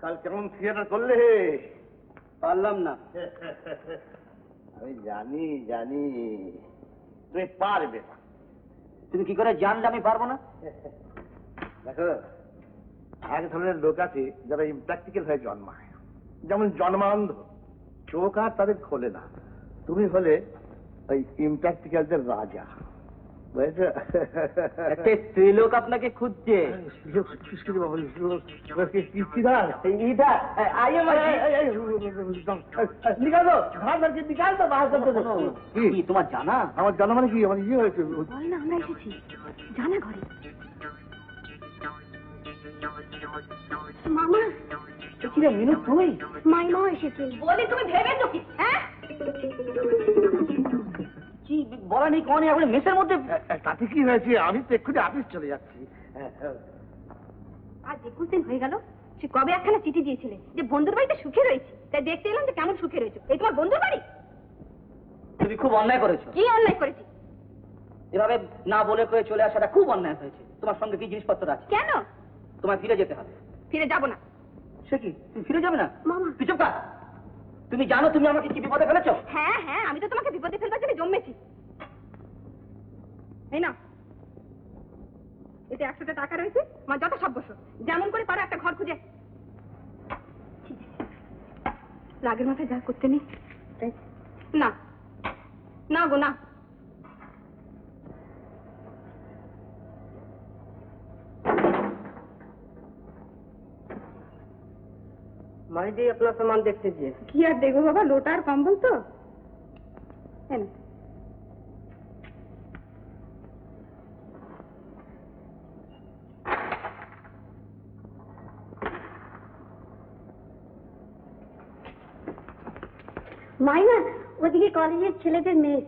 কাল কেমন থিয়েটার করলে? পারলাম না। আমি জানি জানি তুমি পারবে না। তুমি কি করে জানলে আমি পারবো না? দেখো, এক ধরনের লোক আছে যারা ইমপ্র্যাকটিক্যাল হয়ে জন্মায়, যেমন জন্মান্ধ, চোখ আর তাদের খোলে না। তুমি হলে ওই ইমপ্র্যাকটিক্যালদের রাজা, বুঝেছো? একটা স্ত্রীলোক আপনাকে খুঁজছে। তোমার জানা? আমার জানা মানে কি? আমার ইয়ে হয়েছে। আমরা এসেছি জানা ঘরে। মামা মিনু, তুই? মাইমাও এসেছে। বলি তুমি ভেবেছো কি? হ্যাঁ, কি বলা নেই কনে এখন মেসের মধ্যে। তাতে কি হয়েছে? আমি তো এক্ষুনি অফিস চলে যাচ্ছি। আজ 21 দিন হয়ে গেল। সে কবে একখানা চিঠি দিয়েছিলে যে বন্ধুর বাড়িতে সুখে রয়েছে, তাই দেখতে এলাম যে কেমন সুখে রয়েছে। এই তোমার বন্ধুর বাড়ি? তুমি খুব অন্যায় করেছো। কি অন্যায় করেছি? এভাবে না বলে করে চলে আসাটা খুব অন্যায় হয়েছে। তোমার সঙ্গে কি জিনিসপত্র আছে? কেন? তোমায় ফিরে যেতে হবে। ফিরে যাব না। সে কি, তুমি ফিরে যাবে না? মামা তুই চুপ কর। তুমি জানো তুমি আমাকে কি বিপদে ফেলেছো? হ্যাঁ হ্যাঁ, আমি তো তোমাকে বিপদে ফেলবার জন্য জন্মেছি। এই না, এতে 100টা টাকা রয়েছে। আমার যত সব বসো, যেমন করে পারো একটা ঘর খুঁজে। রাগের মাথায় যা করতে নেই। না না গো না। माई जी अपना सामान देख लीजिए। কি আর দেখবো বাবা, লোটা আর কম্বল তো। মাইনা, ওদিকে কলেজের ছেলেদের মেস।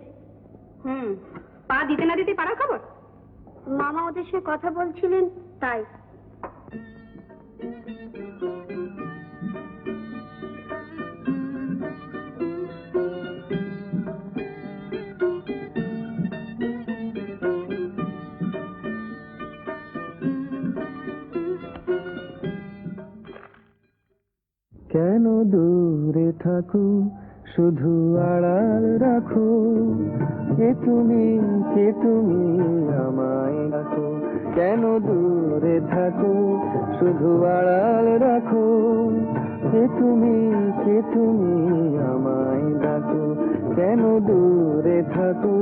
পা দিতে না দিতে পারার খবর। মামা ওদের সাথে কথা বলছিলেন তাই। কেন দূরে থাকো, শুধু আড়াল রাখো, কে তুমি আমায় রাখো। কেন দূরে থাকো, শুধু আড়াল রাখো, কে তুমি আমায় রাখো। কেন দূরে থাকো।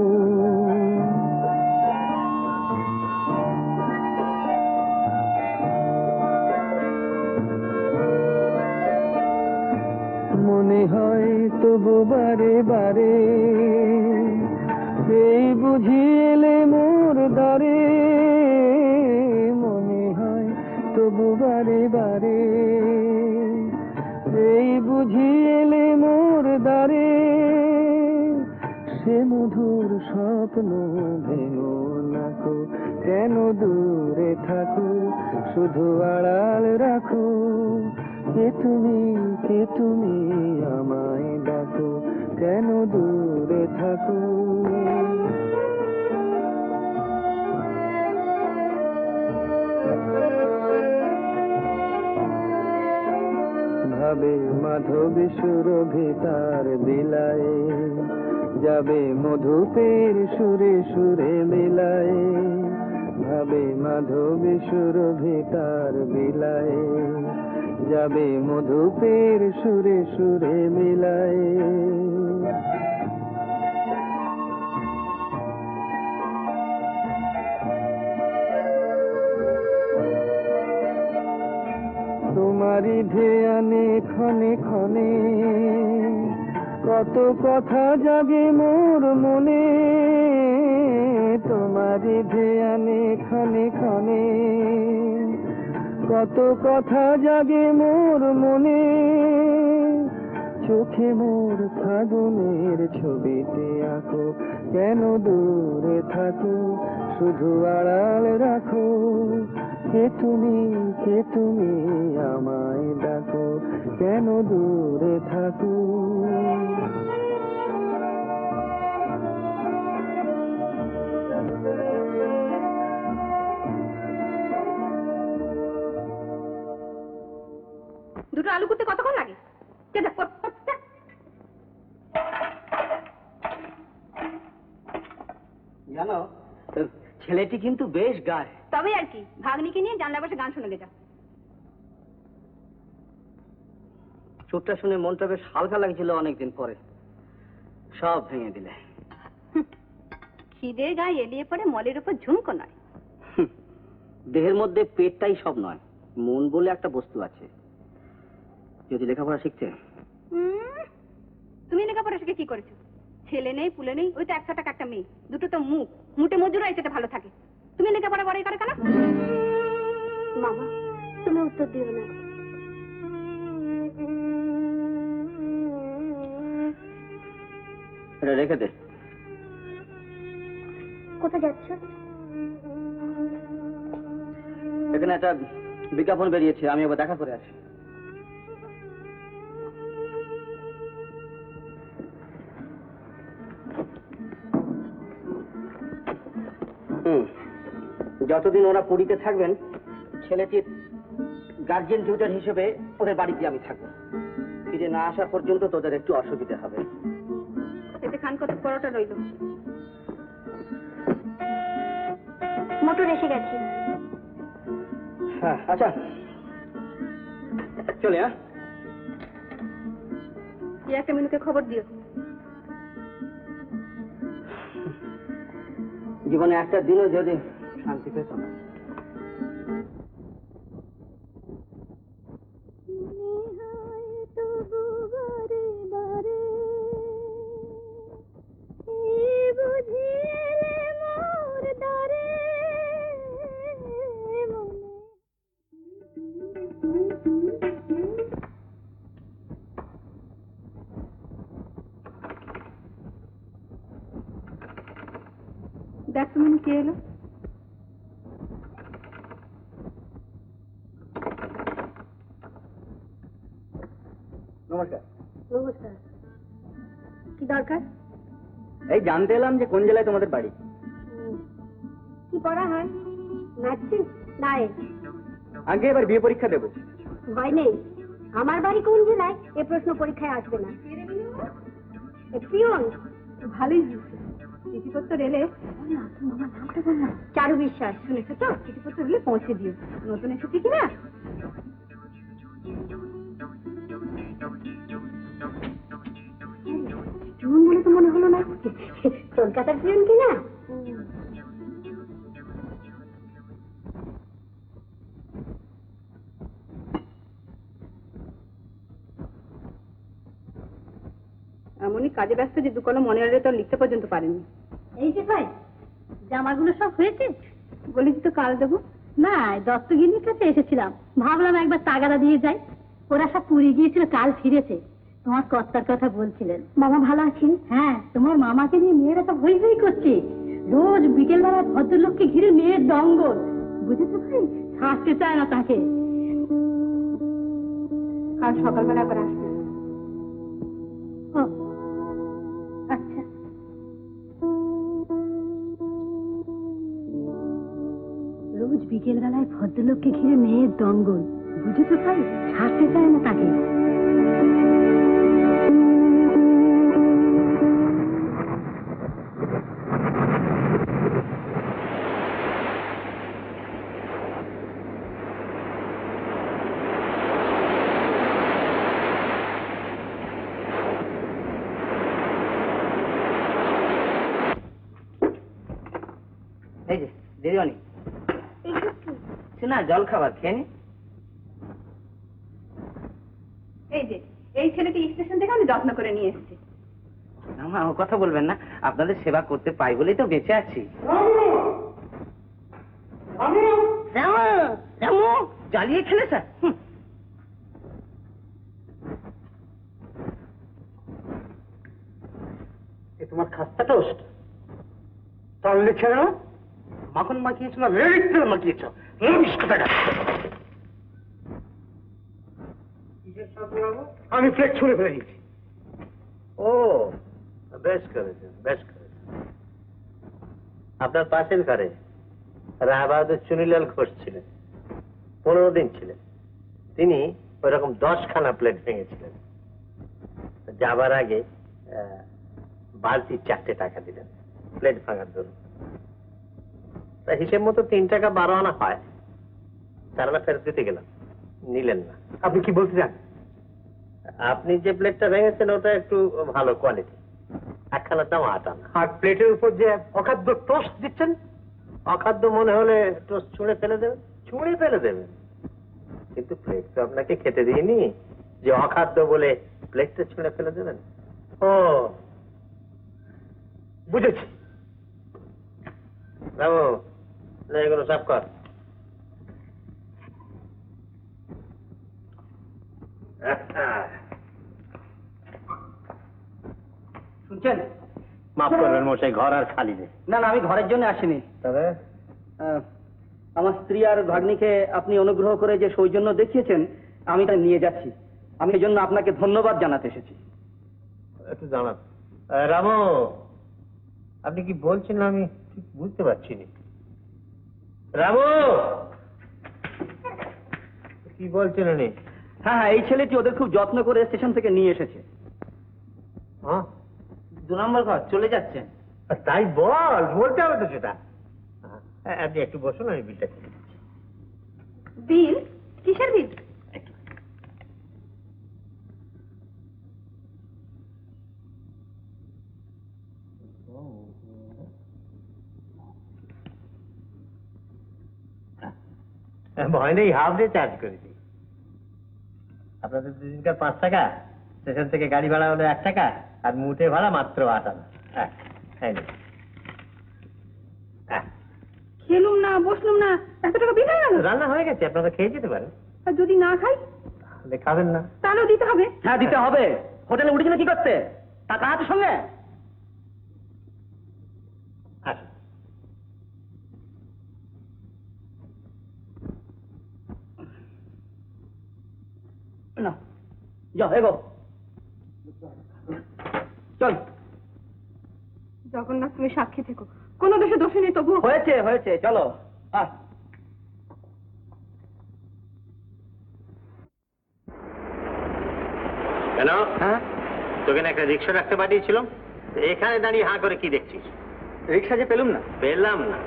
মনে হয় তবু বারে বারে, এই বুঝি এলে মোর দ্বারে। মনে হয় তবু বারে বারে, এই বুঝি এলে মোর দ্বারে। সে মধুর স্বপ্ন ভেঙো না কো, কেন দূরে থাকো, শুধু আড়াল রাখো। কে তুমি আমায় ডাকো, কেন দূরে থাকো। ভাবে মাধবী সুরভি তার বিলায়ে, যাবে মধুপের সুরে সুরে মিলায়ে। ভাবে মাধবী সুরভি তার বিলায়ে, যাবে মধুপের সুরে সুরে মিলায়ে। তোমারই ধ্যানে ক্ষণে ক্ষণে কত কথা জাগে মোর মনে। তোমারই ধ্যানে ক্ষণে ক্ষণে কত কথা জাগে মোর মনে। চোখে মোর ফাগুনের ছবিতে আঁকো, কেন দূরে থাকো, শুধু আড়াল রাখো। কে তুমি আমায় ডাকো, কেন দূরে থাকো। দুটো আলু করতে কতক্ষণ লাগে? জানো, ছেলেটি কিন্তু বেশ গায়। তবে আর কি, ভাগ্নিকে নিয়ে জানলা বসে গান শুনে গেছে। চোখটা শুনে মনটা বেশ হালকা লাগছিল অনেকদিন পরে, সব ভেঙে দিলে। খিদে গায়ে এলিয়ে পড়ে মলের উপর ঝুমকো নয়। দেহের মধ্যে পেটটাই সব নয়, মন বলে একটা বস্তু আছে। যদি লেখাপড়া শিখতে। তুমি লেখাপড়া শিখে কি করেছো? ছেলে নেই, পুলে নেই, ওই তো 100 টাকা একটা মেয়ে, দুটো তো মুখ, মুটে মজুরাই সেটা ভালো থাকে। তুমি লেখাপড়া বড়াই করে কেন? মামা, তুমি উত্তর দিও না। এটা রেখে দে। কোথায় যাচ্ছ? এখানে একটা বিজ্ঞাপন বেরিয়েছে, আমি আবার দেখা করে আসি। যতদিন ওরা পুরীতে থাকবেন, ছেলেটির গার্জিয়ান টিউটর হিসেবে ওদের বাড়িতে আমি থাকবো। ফিরে না আসা পর্যন্ত তোদের একটু অসুবিধা হবে। এতে খান কত পরোটা রইল। মোটর এসে গেছে। হ্যাঁ, আচ্ছা চলে। হ্যাঁ, একটা মিনুকে খবর দিও। জীবনে একটা দিনও যদি শান্তি পেতাম। দেখ তুমি কে এলো। নমস্কার। নমস্কার। কি দরকার? এই জানতে এলাম যে কোন জেলায় তোমাদের বাড়ি। কি পড়া হয়? ম্যাট্রিক না এইচ? আগে এবার বিয়ে পরীক্ষা দেবো। ভয় নেই, আমার বাড়ি কোন জেলায় এ প্রশ্ন পরীক্ষায় আসবে না। পিয়ন ভালোই চিঠিপত্র রেলে চারু বিশ্বাস শুনেছো তো? চিঠিপত্র রেলে পৌঁছে দিও। নতুন এসেছে কিনা? পিয়ন বলে তো মনে হলো না। কলকাতার পিয়ন কিনা? এমনই কাজে ব্যস্ত যে দুকলম মনে হলে তো লিখতে পর্যন্ত পারেনি। এই যে ভাই, জামাগুলো সব হয়েছে? বলেছি তো কাল দেবো। না, দত্তগিরির কাছে এসেছিলাম, ভাবলাম একবার তাগাদা দিয়ে যাই। ওরা সব পুরী গিয়েছিল, কাল ফিরেছে। তোমার কর্তার কথা বলছিলেন। মামা ভালো আছেন? হ্যাঁ, তোমার মামাকে নিয়ে মেয়েরা তো হই হই করছে। রোজ বিকেলবেলা ভদ্রলোককে ঘিরে মেয়ের দঙ্গল, বুঝেছো ভাই? থাকতে চায় না তাকে। কাল সকালবেলা আবার আসবে। ও আচ্ছা। রোজ বিকেল বেলায় ভদ্রলোককে ঘিরে মেয়ের দঙ্গল, বুঝেছো ভাই? ছাড়তে চায় না তাকে। এই যে দিদিমণি, না জল খাবার খেয়ে নি। এই যে এই ছেলেটি স্টেশন থেকে আমি যত্ন করে নিয়ে এসেছি। আমার কথা বলবেন না, আপনাদের সেবা করতে পাই বলেই তো বেঁচে আছি। জ্বালিয়ে খেলে স্যার। তোমার খাস্তা টোস্ট তাহলে ছেড়ে না, মাখন মাখিয়েছো না রেড তেল মাখিয়েছো? আমি প্লেট ছুঁড়ে ফেলে দিয়েছি। ও বেশ করেছেন, বেশ করেছেন। আপনার পাশের ঘরে রায়বাহাদুর চুনিলাল ঘোষ ছিলেন, 15 দিন ছিলেন। তিনি ওইরকম 10খানা প্লেট ভেঙেছিলেন। যাবার আগে বালতির 4টে টাকা দিলেন প্লেট ভাঙার জন্য। তা হিসেব মতো 3 টাকা 12 আনা হয়। 4 আনা ফেরত দিতে গেলাম, নিলেন না। আপনি কি বলতে চান? আপনি যে প্লেটটা ভেঙেছেন ওটা একটু ভালো কোয়ালিটি, 1খানার দাম 8 আনা। আর প্লেটের উপর যে অখাদ্য টোস্ট দিচ্ছেন? অখাদ্য মনে হলে টোস্ট ছুঁড়ে ফেলে দেবেন, ছুঁড়ে ফেলে দেবেন। কিন্তু প্লেট তো আপনাকে খেতে দিইনি যে অখাদ্য বলে প্লেটটা ছুঁড়ে ফেলে দেবেন। ও বুঝেছি। বাবু এগুলো সাফ কর। শুনছেন? মাফ করবেন মশাই, ঘর আর খালি নেই। না না, আমি ঘরের জন্য আসিনি। তবে আমার স্ত্রী আর ভাগ্নিকে আপনি অনুগ্রহ করে যে সৌজন্য দেখিয়েছেন, আমি তা নিয়ে যাচ্ছি। আমি এই জন্য আপনাকে ধন্যবাদ জানাতে এসেছি। একটু জানান। রামু, আপনি কি বলছেন আমি ঠিক বুঝতে পারছি না। রামু কি বলছেন উনি? হ্যাঁ হ্যাঁ, এই ছেলেটি ওদের খুব যত্ন করে স্টেশন থেকে নিয়ে এসেছে। হ্যাঁ 2 নম্বর ঘর চলে যাচ্ছেন। তাই বলতে হবে তো সেটা। আপনি একটু বসুন, আমি বিলটা করে দিচ্ছি। বিল? কিসের বিল? ভয় নেই, হাফ ডে চার্জ করেছি। আপনাদের দুদিনকার 5 টাকা, স্টেশন থেকে গাড়ি ভাড়া হলো 1 টাকা, আর মুটে ভাড়া মাত্র 8 আনা। খেলুম না, বসলুম না, 100 টাকা বিল হয়ে গেল। রান্না হয়ে গেছে, আপনারা খেয়ে যেতে পারেন। আর যদি না খাই তাহলে খাবেন না? তাহলেও দিতে হবে। হ্যাঁ দিতে হবে। হোটেলে উঠেছিল কি করতে? টাকা আছে সঙ্গে? আসুন। না যাও, এগো চল। জগন্নাথ, তুমি সাক্ষী থেকো, কোন দেশে দোষে নেই তবু। হয়েছে হয়েছে, চলো। কেন? হ্যাঁ, তোকে না একটা রিক্সা রাখতে পাঠিয়েছিলাম, এখানে দাঁড়িয়ে হাঁ করে কি দেখছিস? রিক্সা যে পেলুম না। পেলাম না?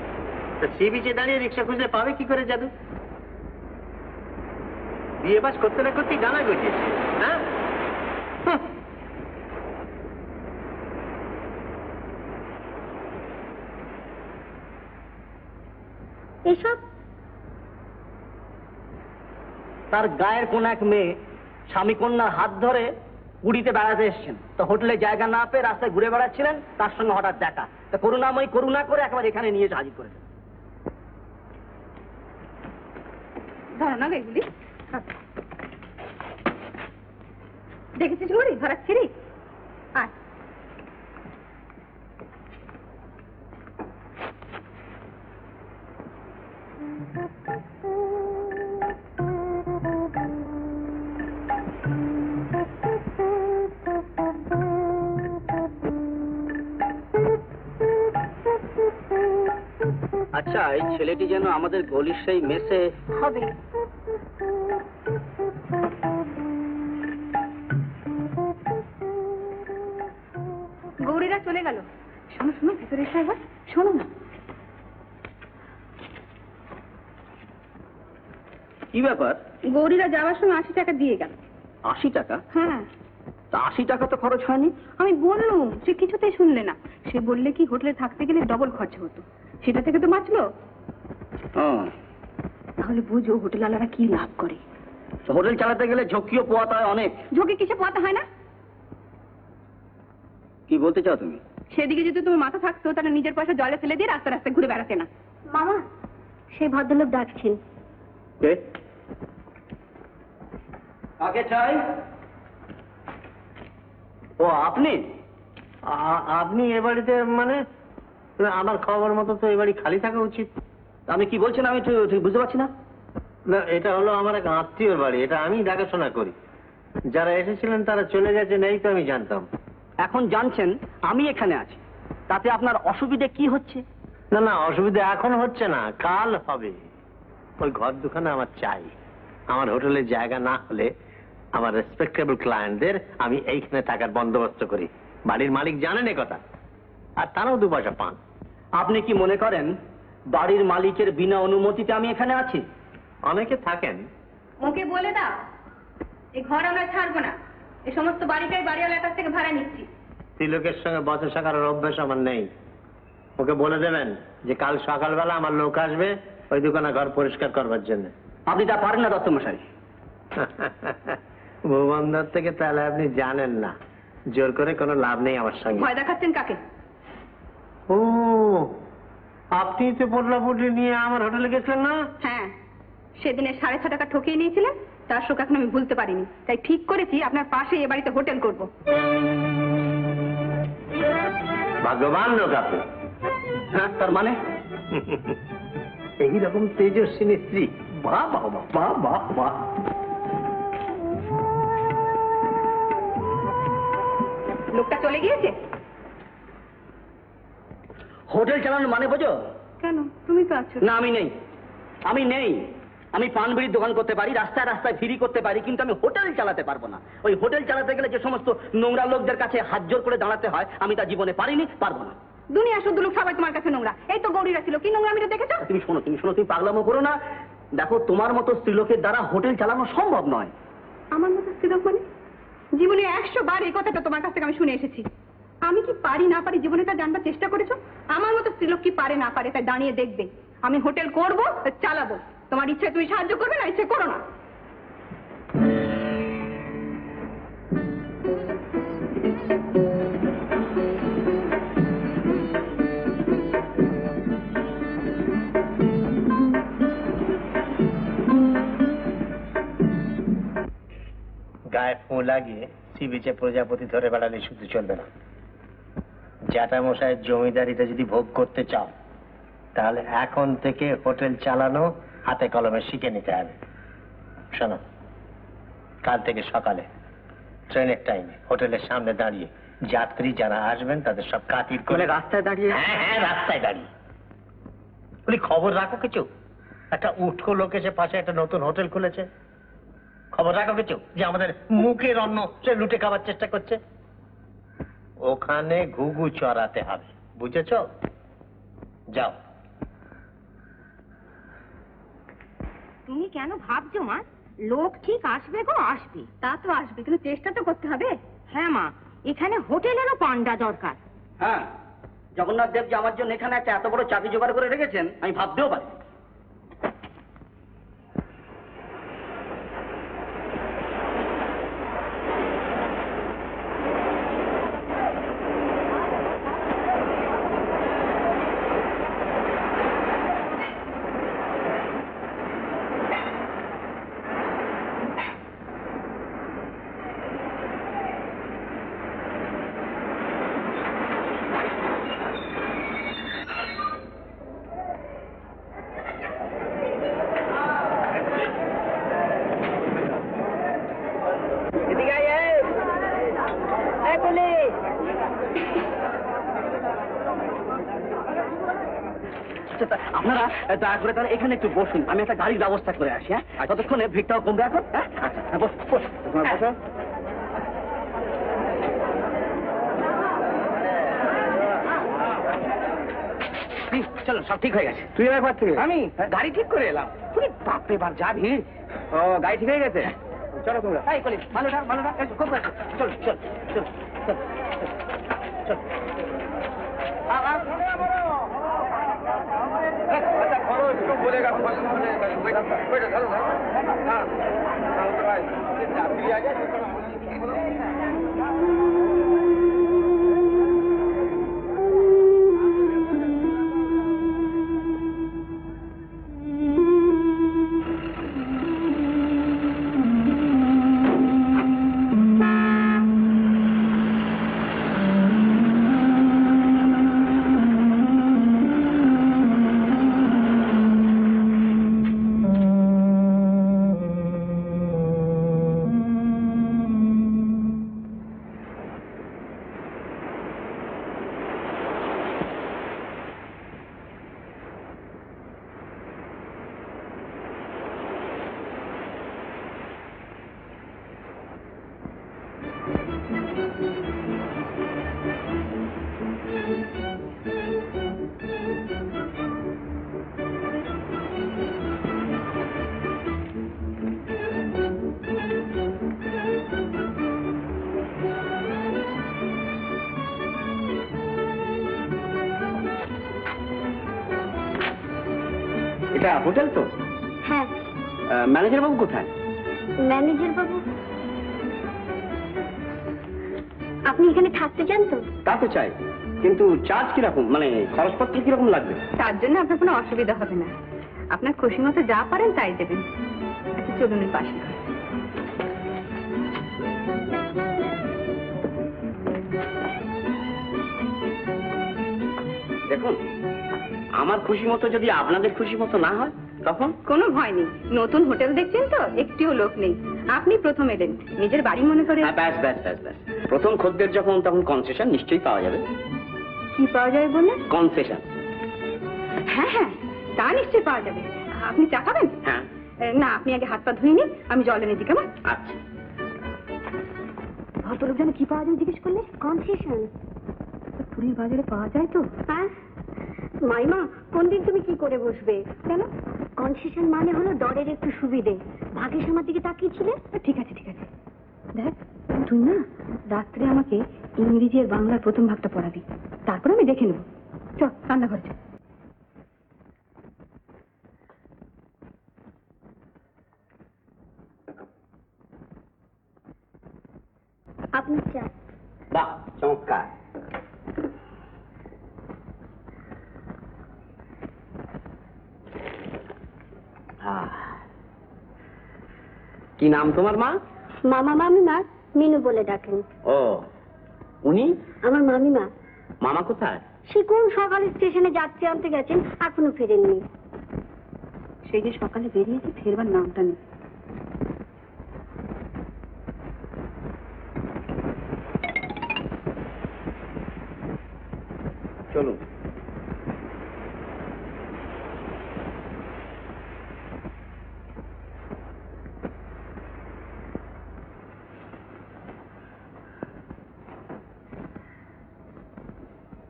তা সি বিচে দাঁড়িয়ে রিক্সা খুঁজে পাবে কি করে জাদু? বিয়ে পাস করতে না করতেই ডানা গজিয়েছে। হ্যাঁ, এসব তার গায়ের কোন এক মেয়ে স্বামী কন্যার হাত ধরে পুরীতে বেড়াতে এসেছেন। তো হোটেলে জায়গা না পেয়ে রাস্তায় ঘুরে বেড়াচ্ছিলেন, তার সঙ্গে হঠাৎ দেখা। তা করুণাময়ী করুণা করে একবার এখানে নিয়ে এসে হাজির করেছেন। ধরো না এগুলি। দেখেছিস গৌরী ধরাচ্ছি রে আয় আচ্ছা, এই ছেলেটি যেন আমাদের গলির সেই মেসে হবে। গৌরীরা চলে গেল। শোনো শোনো, ভেতরে এসে একবার শোনো না। কি ব্যাপার? গৌরীরা যাওয়ার সময় 80 টাকা দিয়ে গেল। 80 টাকা? হ্যাঁ, তা 80 টাকা তো খরচ হয়নি। আমি বললুম, সে কিছুতেই শুনলে না। সে বললে কি হোটেলে থাকতে গেলে ডবল খরচা হতো, সেটা থেকে তো বাঁচলো। তাহলে বুঝো হোটেলওয়ালারা কি লাভ করে। হোটেল চালাতে গেলে ঝক্কিও পোয়াতে হয় অনেক। ঝোঁকে কিসে পোয়াতে হয় না? কি বলতে চাও তুমি? সেদিকে যদি তোমার মাথা থাকতো তাহলে নিজের পয়সা জলে ফেলে দিয়ে রাস্তা রাস্তায় ঘুরে বেড়াতে না। মামা, সেই ভদ্রলোক ডাকছেন। কে? কাকে চাই? ও আপনি? আপনি এ বাড়িতে মানে? আমার খবর মতো তো এই বাড়ি খালি থাকা উচিত। আমি কি বলছেন আমি ঠিক বুঝতে পারছি না। না, এটা হলো আমার এক আত্মীয়র বাড়ি, এটা আমি দেখাশোনা করি। যারা এসেছিলেন তারা চলে গেছেন, এই তো আমি জানতাম। এখন জানছেন আমি এখানে আছি, তাতে আপনার অসুবিধে কি হচ্ছে? না না, অসুবিধা এখন হচ্ছে না, কাল হবে। ওই ঘর দুখানা আমার চাই। আমার হোটেলে জায়গা না হলে আমার রেসপেক্টেবল ক্লায়েন্টদের আমি এইখানে থাকার বন্দোবস্ত করি। বাড়ির মালিক জানেন এ কথা, আর তারাও 2 পয়সা পান। আপনি কি মনে করেন বাড়ির মালিকের বিনা অনুমতিতে আমি এখানে আছি? অনেকে থাকেন। ওকে বলে দাও এই ঘর আমরা ছাড়বো না। এই সমস্ত বাড়িটাই বাড়িওয়ালার কাছ থেকে ভাড়া নিচ্ছি। তিলকের সঙ্গে বচসা করার অভ্যাস আমার নেই। ওকে বলে দেবেন যে কাল সকালবেলা আমার লোক আসবে ওই দোকানে ঘর পরিষ্কার করবার জন্য। আপনি তা পারেন না দত্তমশাই। ভুবনদার থেকে তাহলে আপনি জানেন না, জোর করে কোনো লাভ নেই আমার সঙ্গে। ভয় দেখাচ্ছেন কাকে? ও, আপনি তো পটলা পুটলি নিয়ে আমার হোটেলে গেছিলেন না? হ্যাঁ, সেদিনে 6.5 টাকা ঠকিয়ে নিয়েছিলেন, তার শোক এখন আমি ভুলতে পারিনি। তাই ঠিক করেছি আপনার পাশে এ বাড়িতে হোটেল করব। ভাগ্যবান লোক আপনি। হ্যাঁ, তার মানে এইরকম তেজস্বিনী স্ত্রী, বাহ বাহ বাহ বাহ বাহ। লোকটা চলে গিয়েছে? হোটেল চালানোর মানে বোঝো? কেন, তুমি তো আছো। না, আমি নেই। আমি নেই। আমি পান বিড়ির দোকান করতে পারি, রাস্তায় রাস্তায় ফিরি করতে পারি, কিন্তু আমি হোটেল চালাতে পারবো না। ওই হোটেল চালাতে গেলে যে সমস্ত নোংরা লোকদের কাছে হাত জোর করে দাঁড়াতে হয়, আমি তা জীবনে পারিনি, পারবো না। দুনিয়া শুদ্ধ লোক সবাই তোমার কাছে নোংরা। এই তো গৌরীরা ছিল, কি নোংরা আমি দেখেছো? তুমি শোনো, তুমি পাগলামো করো না। দেখো, তোমার মতো স্ত্রীলোকের দ্বারা হোটেল চালানো সম্ভব নয়। আমার মতো স্ত্রীলোক মানে? জীবনে 100 বার এই কথাটা তোমার কাছ থেকে আমি শুনে এসেছি। আমি কি পারি না পারি জীবনে তা জানবার চেষ্টা করেছো? আমার মতো স্ত্রীলোক কি পারে না পারে তাই দাঁড়িয়ে দেখবে। আমি হোটেল করবো, চালাবো। তোমার ইচ্ছে তুমি সাহায্য করবে, না ইচ্ছে করো না। গায়ে ফু লাগিয়ে সি বিচে প্রজাপতি ধরে বেড়ালে শুধু চলবে না। জ্যাঠা মশাইয়ের জমিদারিটা যদি ভোগ করতে চাও তাহলে এখন থেকে হোটেল চালানো হাতে কলমে শিখে নিতে হবে। শোনো, কাল থেকে সকালে ট্রেনের টাইমে হোটেলের সামনে দাঁড়িয়ে যাত্রী যারা আসবেন তাদের সব কাতির করে রাস্তায় দাঁড়িয়ে? হ্যাঁ, রাস্তায় দাঁড়িয়ে বলি খবর রাখো কিছু। একটা উঠকো লোক এসে পাশে একটা নতুন হোটেল খুলেছে, খবর রাখো কিছু যে আমাদের মুখের অন্ন সে লুটে খাবার চেষ্টা করছে। ওখানে ঘুঘু চড়াতে হবে, বুঝেছ? যাও। তুমি কেন ভাবছো মা? লোক ঠিক আসবে গো, আসবে। তা তো আসবে, কিন্তু চেষ্টা তো করতে হবে। হ্যাঁ মা, এখানে হোটেলেরও পান্ডা দরকার। হ্যাঁ, জগন্নাথ দেব যে আমার জন্য এখানে একটা এত বড় চাকরি জোগাড় করে রেখেছেন আমি ভাবতেও পারি। আচ্ছা তা আপনারা দয়া করে তাহলে এখানে একটু বসুন, আমি একটা গাড়ির ব্যবস্থা করে আসি। হ্যাঁ ততক্ষণে ভিড়টাও কমবে এখন। হ্যাঁ আচ্ছা বস বস বসো। চলো সব ঠিক হয়ে গেছে। তুই একবার থেকে আমি গাড়ি ঠিক করে এলাম। বাপরে বাপ যা ভিড়। ও গাড়ি ঠিক হয়ে গেছে, চলো তোমরা। এই কলি ভালোটা ভালোটা খুব ভালো। চল চল চল চল চল। এটা হোটেল তো? হ্যাঁ। ম্যানেজার বাবু কোথায়? ম্যানেজার বাবু, আপনি এখানে থাকতে চান তো? তা তো চাই, কিন্তু চার্জ কিরকম, মানে খরচপত্র কিরকম লাগবে? তার জন্য আপনার কোনো অসুবিধা হবে না, আপনার খুশি মতো যা পারেন তাই দেবেন। আচ্ছা চলুন এই পাশে। দেখুন, আমার খুশি মতো যদি আপনাদের খুশি মতো না হয় তখন? কোনো ভয় নেই, নতুন হোটেল দেখছেন তো, একটিও লোক নেই, আপনি প্রথম এলেন, নিজের বাড়ি মনে করে। ব্যাস ব্যাস ব্যাস ব্যাস, প্রথম খদ্দের যখন তখন কনসেশন নিশ্চয়ই পাওয়া যাবে। কি পাওয়া যাবে বললেন? কনসেশন। হ্যাঁ হ্যাঁ, তা নিশ্চয়ই পাওয়া যাবে। আপনি চা খাবেন? হ্যাঁ। না, আপনি আগে হাত পা ধুয়ে নিন, আমি জল এনে দিই, কেমন? আচ্ছা। ভদ্রলোক যেন কি পাওয়া যায় জিজ্ঞেস করলে? কনসেশন? পুরীর বাজারে পাওয়া যায় তো? হ্যাঁ। মাইমা, কোন দিন তুমি কি করে বসবে? কেন? কনসেশন মানে হলো দরের একটু সুবিধে। ভাগেশ আমার দিকে তাকিয়েছিলে? ঠিক আছে ঠিক আছে, দেখ তুই না রাত্রে আমাকে ইংরেজি আর বাংলার প্রথম ভাগটা পড়াবি, তারপর আমি দেখে নেবো। চল রান্নাঘরে চল। আপনার চা। বাহ, চমৎকার। কি নাম তোমার মা? মামা মামিমা মিনু বলে ডাকেন। ও, উনি? আমার মামিমা। মামা কোথায়? সে কোন সকালে স্টেশনে যাত্রী আনতে গেছেন, এখনো ফেরেননি। সেই যে সকালে বেরিয়েছি, ফেরবার নামটা নেই। চলুন।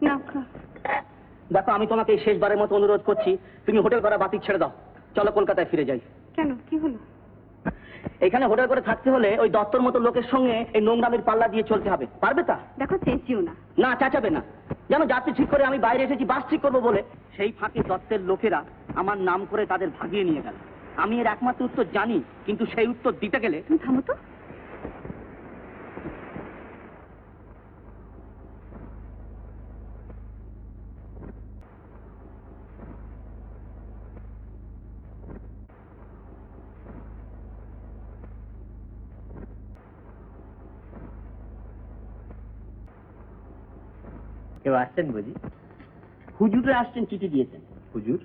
না খা। দেখো, আমি তোমাকে এই শেষবারের মতো অনুরোধ করছি, তুমি হোটেল করা বাতিল ছেড়ে দাও, চলো কলকাতায় ফিরে যাই। কেন, কি হলো? এখানে হোটেল করে থাকতে হলে ওই দত্তর মতো লোকের সঙ্গে এই নোংরামির পাল্লা দিয়ে চলতে হবে, পারবে তা? দেখো চেঁচিও না। না, চাচাবে না। যেন যাত্রী ঠিক করে আমি বাইরে এসেছি বাস ঠিক করবো বলে, সেই ফাঁকে দত্তের লোকেরা আমার নাম করে তাদের ভাগিয়ে নিয়ে গেল। আমি এর একমাত্র উত্তর জানি, কিন্তু সেই উত্তর দিতে গেলে তুমি থামো তো। কেউ আসছেন বুঝি? হুজুরে আসছেন, চিঠি দিয়েছেন। হুজুর?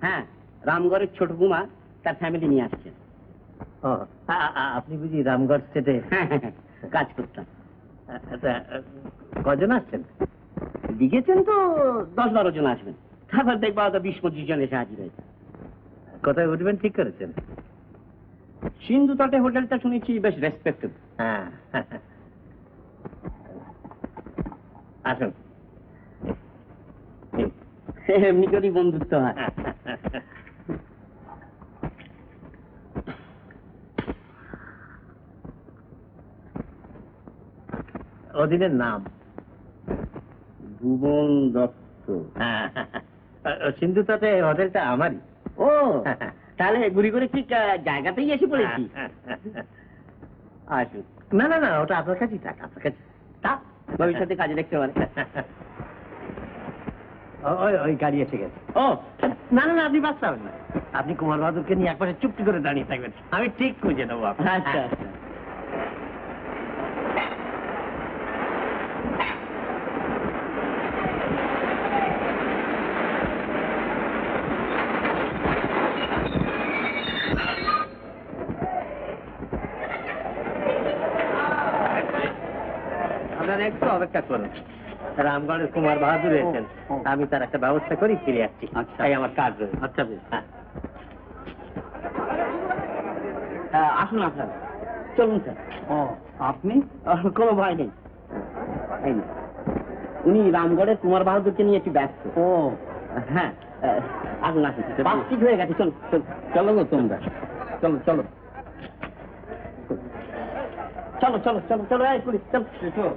হ্যাঁ, রামগড়ের ছোট কুমার তার ফ্যামিলি নিয়ে আসছেন। ও, আপনি বুঝি রামগড় স্টেটে হ্যাঁ হ্যাঁ হ্যাঁ, কাজ করতাম। কজন আসছেন? লিখেছেন তো 10-12 জন আসবেন। তারপর দেখবা হয়তো 20-25 জন এসে হাজির হয়েছে। কোথায় উঠবেন ঠিক করেছেন? সিন্ধু তটে হোটেলটা শুনেছি বেশ রেসপেক্টেড। হ্যাঁ, আসুন। এমনি করেই বন্ধুত্ব হয়। অধীনের নাম? ভুবন দত্ত। হ্যাঁ, সিন্ধু তটে হোটেলটা আমারই। ও তাহলে ঘুরি ঘুরি ঠিক জায়গাতেই এসে পড়েছি। আসুন। না না না, ওটা আপনার কাছেই থাক, আপনার কাছে। তা ভবিষ্যতে কাজে দেখতে পারে। ওই গাড়ি এসে গেছে। ও না না না, আপনি বাঁচতে পারবেন না। আপনি কুমার বাহাদুরকে নিয়ে একবারে চুপটি করে দাঁড়িয়ে থাকবেন, আমি ঠিক খুঁজে নেবো আপনাকে। আচ্ছা আচ্ছা। আপনারা একটু অপেক্ষা করুন। রামগড়ের কুমার বাহাদুর এসেছেন, আমি তার একটা ব্যবস্থা করি, ফিরে আসছি। আচ্ছা। তাই আমার কাজ রয়েছে। আচ্ছা বেশ। হ্যাঁ। আসুন আপনারা, চলুন স্যার। ও আপনি? কোনো ভয় নেই। এই নিন। উনি রামগড়ের কুমার বাহাদুরকে নিয়ে একটু ব্যস্ত। ও হ্যাঁ, আসুন আসুন, বাস ঠিক হয়ে গেছে। চলো চলো চলো গো তোমরা, চলো চলো চলো চলো চলো চলো এই পুলিশ, চলো চলো।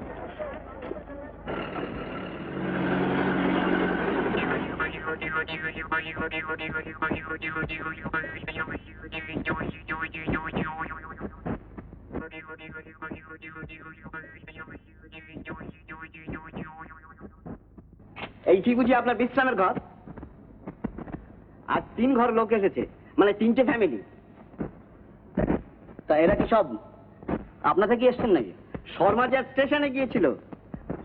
এইটি বুঝি আপনার বিশ্রামের ঘর? আর 3 ঘর লোক এসেছে, মানে 3টে ফ্যামিলি। তা এরা কি সব আপনা থেকে এসছেন নাকি? শর্মাজার স্টেশনে গিয়েছিল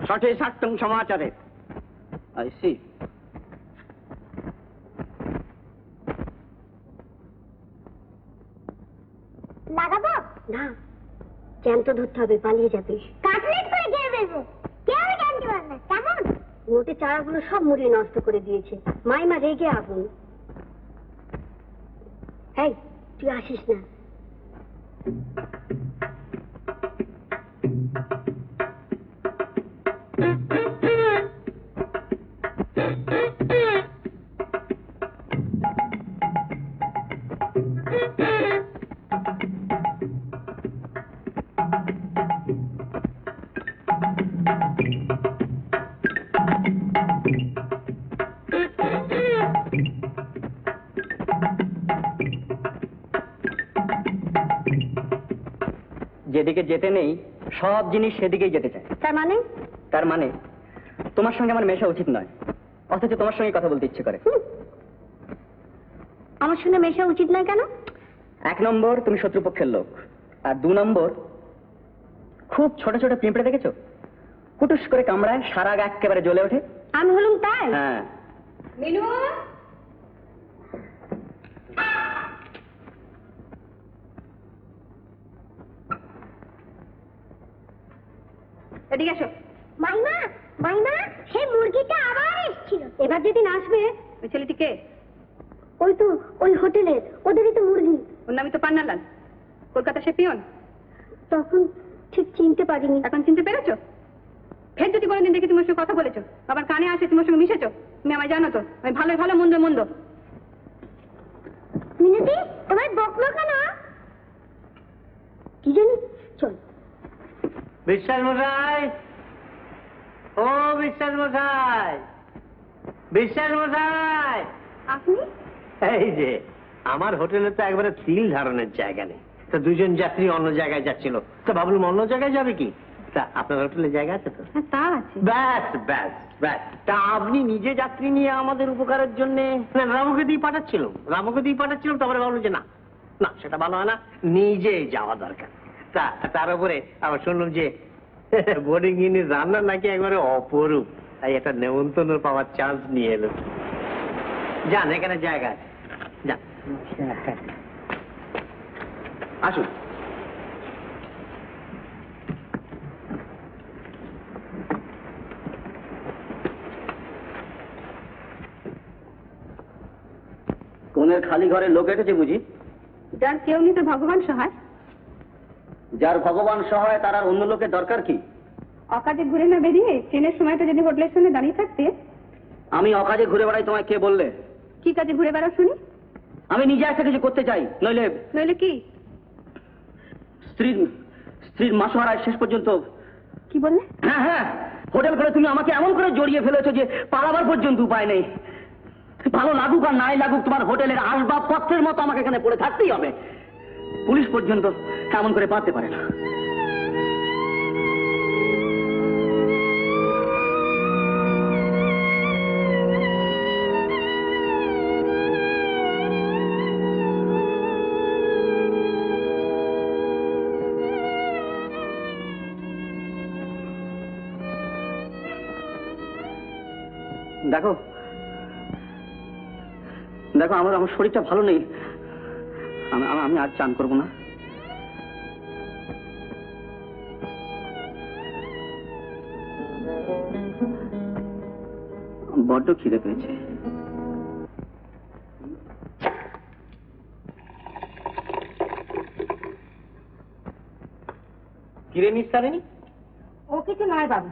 ষঠে ষাট্টং সমাচারে। I C. লাগাবো না, জ্যান্ত ধরতে হবে, পালিয়ে যাবে। কাটলেট করে খেয়ে ফেলবো, কেউ জানতে পারবে না। কেমন মোটে চারাগুলো সব মুড়িয়ে নষ্ট করে দিয়েছে, মাইমা রেগে আগুন। এই তুই আসিস না। যেদিকে যেতে নেই সব জিনিস সেদিকেই যেতে চায়। তার মানে? তার মানে তোমার সঙ্গে আমার মেশা উচিত নয়, অথচ তোমার সঙ্গে কথা বলতে ইচ্ছে করে। আমার সঙ্গে মেশা উচিত নয় কেন? 1 নম্বর, তুমি শত্রুপক্ষের লোক। আর 2 নম্বর, খুব ছোট ছোট পিঁপড়ে দেখেছো? কুটুস করে কামড়ায়, সারা গা একেবারে জ্বলে ওঠে। আমি হলুম তাই? হ্যাঁ। মিনু, এদিকে এসো। মাইমা মাইমা, সেই মুরগিটা আবার এসেছিল। এবার যেদিন আসবে। ওই ছেলেটি কে? ওই তো ওই হোটেলের, ওদেরই তো মুরগি। ওর নামই তো পান্নালাল, কলকাতা সে পিয়ন। তখন ঠিক চিনতে পারিনি। এখন চিনতে পেরেছো? ফের যদি কোনোদিন দেখি তোমার সঙ্গে কথা বলেছো, আবার কানে আসে তোমার সঙ্গে মিশেছো, তুমি আমায় জানো তো, আমি ভালো ভালো মন্দ মন্দ। মিনতি, তোমার বকলো কেন? কি জানি, চল। বিশ্বাস মশাই, ও বিশ্বাস মশাই, বিশ্বাস মশাই। আপনি? এই যে আমার হোটেলে তো একবারে তিল ধারণের জায়গা নেই, তো 2জন যাত্রী অন্য জায়গায় যাচ্ছিল, তো ভাবলাম অন্য জায়গায় যাবে কি, তা আপনার হোটেলে জায়গা আছে তো? হ্যাঁ, তা আছে। ব্যাস ব্যাস ব্যাস। তা আপনি নিজে যাত্রী নিয়ে আমাদের উপকারের জন্য? না, রামুকে দিয়ে পাঠাচ্ছিলাম, তারপরে ভাবলাম যে না না, সেটা ভালো হয় না, নিজে যাওয়া দরকার। তার উপরে আবার শুনলাম যে বোর্ডিং ইনের রান্না নাকি একবারে অপরূপ, তাই একটা নেমন্তন্ন পাওয়ার চান্স নিয়ে এলো। যান, এখানে জায়গা আছে, যান। আসুন। কোনের খালি ঘরে লোক এসেছে বুঝি? যার কেউ নেই তো ভগবান সহায়। যার ভগবান সহায় তার আর অন্য লোকের দরকার কি? অকাজে ঘুরে না বেরিয়ে ট্রেনের সময়টা যদি হোটেলের সামনে দাঁড়িয়ে থাকতে। আমি অকাজে ঘুরে বেড়াই তোমায় কে বললে? কি কাজে ঘুরে বেড়াও শুনি? আমি নিজে একটা কিছু করতে চাই, নইলে নইলে কি? স্ত্রীর মাসোহারায় শেষ পর্যন্ত। কি বললে? হ্যাঁ হ্যাঁ, হোটেল করে তুমি আমাকে এমন করে জড়িয়ে ফেলেছো যে পালাবার পর্যন্ত উপায় নেই। ভালো লাগুক আর নাই লাগুক, তোমার হোটেলের আসবাবপত্রের মতো আমাকে এখানে পড়ে থাকতেই হবে। পুলিশ পর্যন্ত এমন করে পারতে পারে না। দেখো দেখো, আমার শরীরটা ভালো নেই। আমি আজ চান করবো না। বড্ড খিদে পেয়েছে। কিরে নিস্তারিণী? ও কিছু নয় বাবু।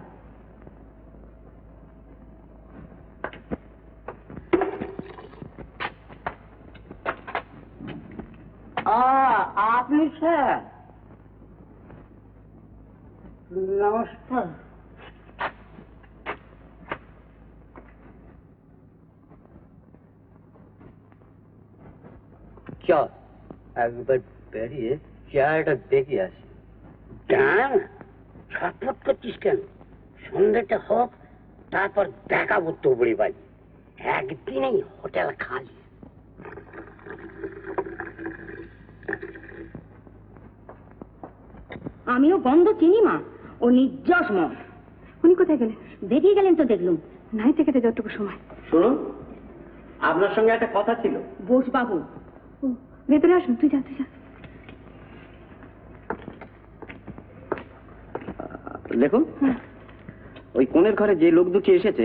আপনি স্যার? নমস্কার। চল একবার বেরিয়ে চেহারাটা দেখে আসি। কেন ছটফট করছিস কেন? সন্ধ্যেটা হোক, তারপর দেখাবো তুবড়ি বাজি। একদিনেই হোটেল খালি। আমিও গন্ধ চিনি মা, ও নির্যস মন। উনি কোথায় গেলেন? বেরিয়ে গেলেন তো দেখলুম। নাই থেকে যতটুকু সময়। শুনুন, আপনার সঙ্গে একটা কথা ছিল। বোস বাবু। ভেতরে আসুন, তুই যা তুই যা। দেখুন, ওই কোণের ঘরে যে লোক দুটি এসেছে,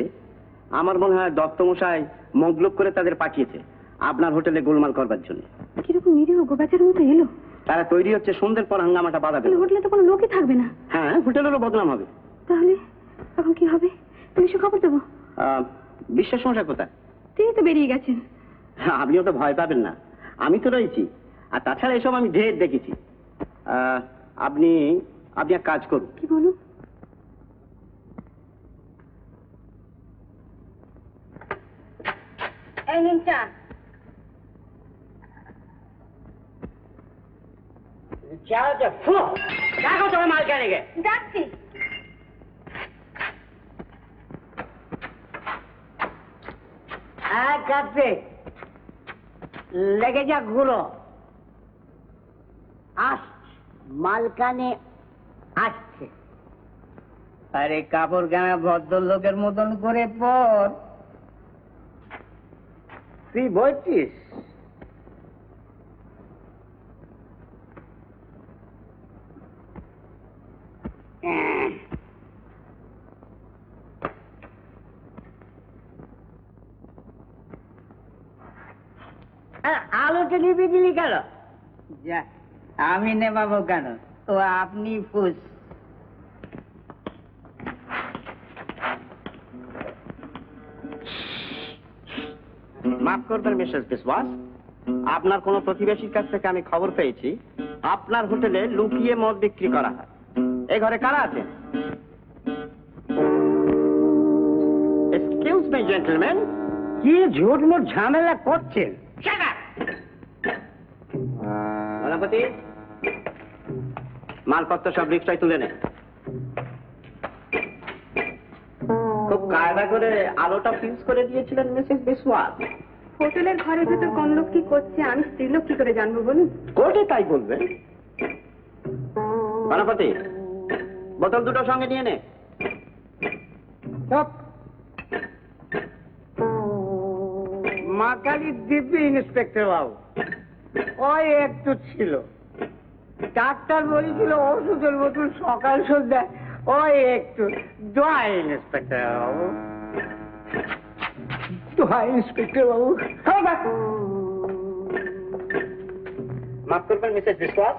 আমার মনে হয় দত্তমশাই মগলুক করে তাদের পাঠিয়েছে আপনার হোটেলে গোলমাল করবার জন্য। কিরকম নিরীহ গোবাচারের মতো এলো। তারা তৈরি হচ্ছে সন্ধ্যের পর হাঙ্গামাটা বাধা দেবে। হোটেলে তো কোনো লোকই থাকবে না। হ্যাঁ, হোটেলেরও বদনাম হবে। তাহলে এখন কি হবে? পুলিশে খবর দেবো। বিশ্বাস মশাই কোথায়? তিনি তো বেরিয়ে গেছেন। আপনিও তো ভয় পাবেন না, আমি তো রয়েছি। আর তাছাড়া এসব আমি ঢের দেখেছি। আপনি এক কাজ করুন। কি বলুন? এই নিন চা। দেখো তোমার মালকানিকে। যাচ্ছি। এক কাপে লেগে যা ঘুরো। আসছে মালকানে, আসছে। আরে কাপড় কেনা ভদ্রলোকের মতন করে পর। তুই বলছিস? আলোটা নিবি দিলি কেন? যা, আমি নেবাবো কেন? তো আপনি ফুস। মাফ করবেন মিসেস বিশ্বাস, আপনার কোন প্রতিবেশীর কাছ থেকে আমি খবর পেয়েছি আপনার হোটেলে লুকিয়ে মদ বিক্রি করা হয়। এই ঘরে কারা আছে? Excuse me gentleman. কি ঝুটমুট ঝামেলা করছেন? গণপতি, মালপত্র সব রিক্সায় তুলে নে। খুব কায়দা করে আলোটা ফিউজ করে দিয়েছিলেন মিসেস বিশ্বাস। হোটেলের ঘরের ভেতর কোন লোক কি করছে আমি স্ত্রীলোক কি করে জানবো বলুন? কোর্টে তাই বলবে। গণপতি, বোতল দুটো সঙ্গে নিয়ে নে। মাকালি দিব্যি ইন্সপেক্টর বাবু, ওই একটু ছিল। ডাক্তার বলেছিল ওষুধের বোতল সকাল সন্ধ্যা, ওই একটু। দোয়া ইন্সপেক্টর বাবু, দোয়া ইন্সপেক্টর বাবু। মাফ করবেন মিসেস বিশ্বাস,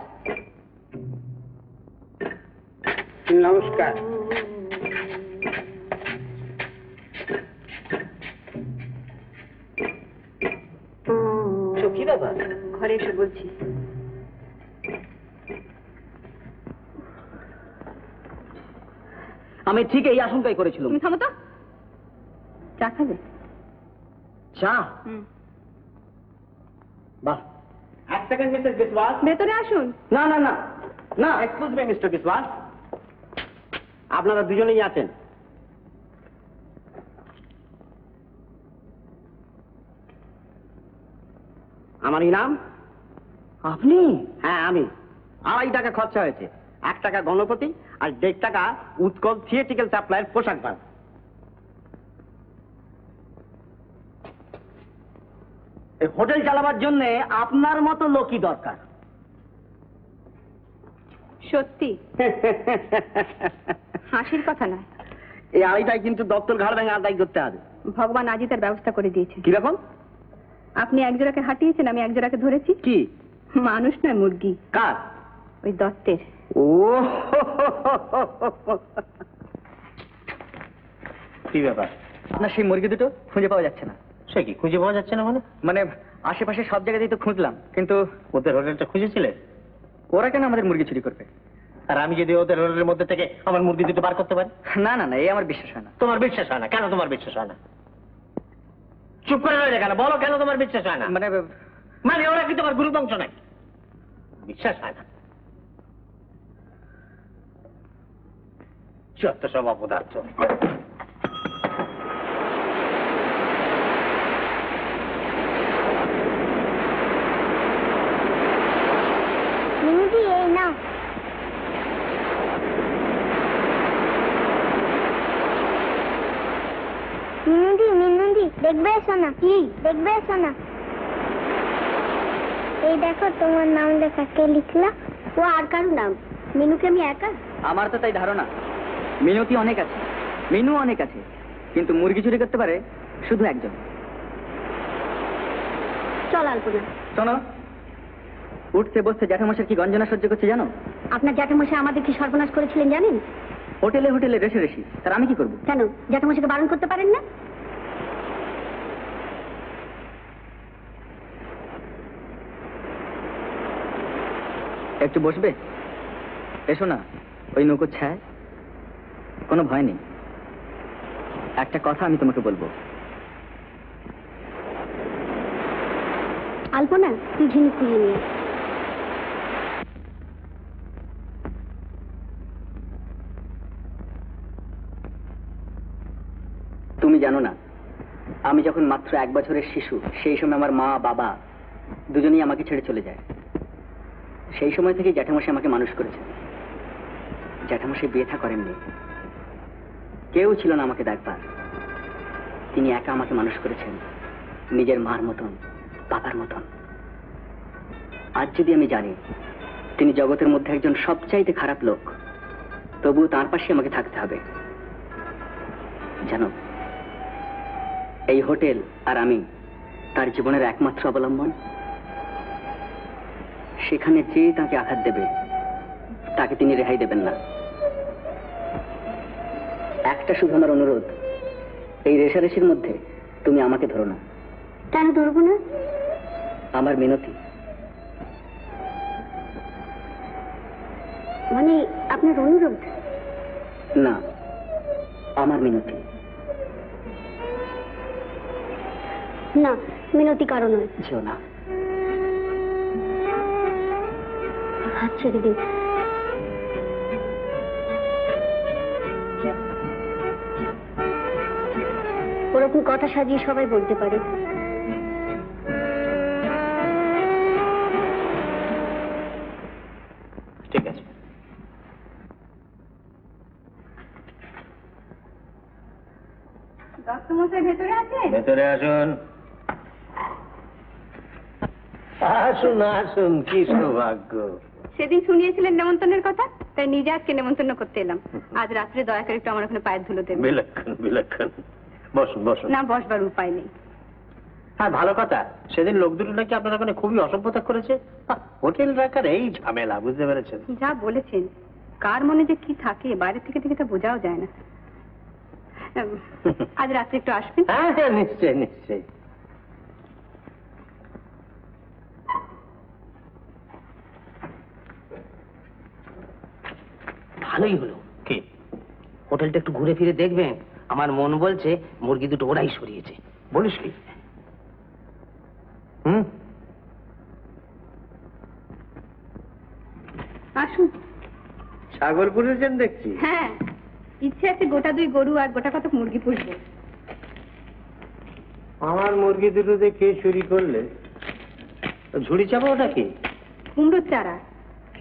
নমস্কার। তো কি ব্যাপার? ঘরে এসে বলছি। আমি ঠিক এই আশঙ্কাই করেছিলাম। তুমি থামো তো, চা খাবে? চা? হুম। বাহ, এক সেকেন্ড মিসেস বিশ্বাস। ভেতরে আসুন। না না না না, এক্সকিউজ মি মিস্টার বিশ্বাস, আপনারা দুজনেই আছেন। আমার নাম? আপনি? হ্যাঁ আমি। 2.5 টাকা খরচা হয়েছে, 1 টাকা গণপতি আর 1.5 টাকা উৎকল থিয়েটিক্যাল সাপ্লাইয়ের পোশাক ভাড়া। এই হোটেল চালাবার জন্য আপনার মতো লোকই দরকার। সত্যি? হাসির কথা নয়। এই 2.5টায় কিন্তু দপ্তর ঘাড় ভেঙে আদায় করতে হবে। ভগবান আজই তার ব্যবস্থা করে দিয়েছে। কিরকম? আপনি একজোড়াকে হাঁটিয়েছেন, আমি একজোড়াকে ধরেছি। কি? মানুষ নয়, মুরগি। কার? ওই দত্তের। ও কি ব্যাপার? আপনার সেই মুরগি দুটো খুঁজে পাওয়া যাচ্ছে না। সে কি খুঁজে পাওয়া যাচ্ছে না? মানে আশেপাশে সব জায়গাতেই তো খুঁজলাম, কিন্তু ওদের হোটেলটা খুঁজেছিলে? ওরা কেন আমাদের মুরগি চুরি করবে? আর আমি যদি ওদের হোটেলের মধ্যে থেকে আমার মুরগি দুটো বার করতে পারি? না না না, এই আমার বিশ্বাস হয় না। তোমার বিশ্বাস হয় না? কেন তোমার বিশ্বাস হয় না? চুপ করে রইলে কেন? বলো কেন তোমার বিশ্বাস হয় না? মানে মানে ওরা কি তোমার গুরু বংশ নাকি? বিশ্বাস হয় না? যত সব অপদার্থ। মিনুদি এই নাও। মিনুদি দেখবে এসো না। কি দেখবে এসো না? এই দেখো তোমার নাম লেখা, কে লিখলা? ও আর কারো নাম? মিনুকে আমি একা? আমার তো তাই ধারণা। মিনতি অনেক আছে, মিনু অনেক আছে, কিন্তু মুরগি চুরি করতে পারে শুধু একজন। চল আলপনা। শোনো, উঠতে বসতে জ্যাঠামশার কি গঞ্জনা সহ্য করছে জানো? আপনার জ্যাঠামশাই আমাদের কি সর্বনাশ করেছিলেন জানেন? হোটেলে হোটেলে রেসে রেসি, তার আমি কি করবো? কেন জ্যাঠামশাইকে বারণ করতে পারেন না? একটু বসবে? এসো না, ওই নৌকোর ছায়। কোনো ভয় নেই, একটা কথা আমি তোমাকে বলবো। আলপনা তুই ঝিনুক খুঁজে নিয়ে। তুমি জানো না, আমি যখন মাত্র 1 বছরের শিশু, সেই সময় আমার মা বাবা দুজনেই আমাকে ছেড়ে চলে যায়। সেই সময় থেকে জ্যাঠামশাই আমাকে মানুষ করেছেন। জ্যাঠামশাই বিয়ে থা করেননি, কেউ ছিল না আমাকে দেখবার। তিনি একা আমাকে মানুষ করেছেন, নিজের মার মতন, বাবার মতন। আজ যদি আমি জানি তিনি জগতের মধ্যে একজন সবচাইতে খারাপ লোক, তবুও তার পাশে আমাকে থাকতে হবে। জানো, এই হোটেল আর আমি তার জীবনের একমাত্র অবলম্বন। সেখানে যে তাকে আঘাত দেবে তাকে তিনি রেহাই দেবেন না। একটা শুধু আমার অনুরোধ, এই রেশারেশির মধ্যে তুমি আমাকে ধরো না। কেন ধরবো না? আমার মিনতি। মানে আপনার অনুরোধ? না, আমার মিনতি। না, মিনতি কারো নয়। যেও না। হাত ছেড়ে দিন। ওরকম কথা সাজিয়ে সবাই বলতে পারে। ঠিক আছে। দত্তমশাই ভেতরে আছেন? ভেতরে আসুন। আসুন আসুন, কি সৌভাগ্য। সেদিন শুনিয়েছিলেন নেমন্তন্নের কথা, তাই নিজে আজকে নেমন্তন্ন করতে এলাম। আজ রাত্রে দয়া করে একটু আমার ওখানে পায়ের ধুলো দেবেন। বিলক্ষণ বিলক্ষণ। বসুন বসুন। না, বসবার উপায় নেই। আর ভালো কথা, সেদিন লোক দুটো নাকি আপনার ওখানে খুবই অসভ্যতা করেছে। হোটেল রাখার এই ঝামেলা, বুঝতে পেরেছেন? যা বলেছেন, কার মনে যে কি থাকে বাইরে থেকে থেকে তা বোঝাও যায় না। আজ রাত্রে একটু আসবেন? হ্যাঁ হ্যাঁ, নিশ্চয়ই নিশ্চয়ই। ভালোই হলো। কি? হোটেলটা একটু ঘুরে ফিরে দেখবেন। আমার মন বলছে মুরগি দুটো ওরাই সরিয়েছে। বলিস কি? হুম, আসুন। ছাগল পুষেছেন দেখছি। হ্যাঁ, ইচ্ছে আছে গোটা 2 গরু আর গোটা কত মুরগি পুষবো। আমার মুরগি দুটো যে কে চুরি করলে? ঝুড়ি চাপা ওটা কি? কুমড়োর চারা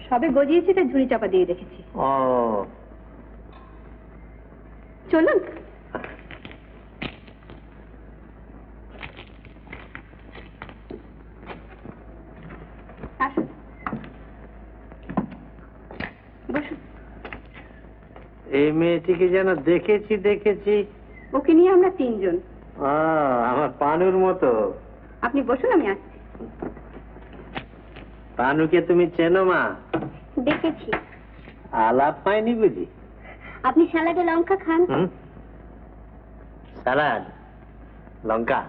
সবে গজিয়েছে, তাই ঝুড়ি চাপা দিয়ে রেখেছি। ও, চলুন। আসুন, বসুন। এই মেয়েটিকে যেন দেখেছি দেখেছি। ওকে নিয়ে আমরা 3 জন। আমার পানুর মতো। আপনি বসুন, আমি আসছি। পানুকে তুমি চেনো মা? দেখেছি। আলাপ পাইনি বুঝি? আপনি স্যালাডে লঙ্কা খান? স্যালাড, লঙ্কা।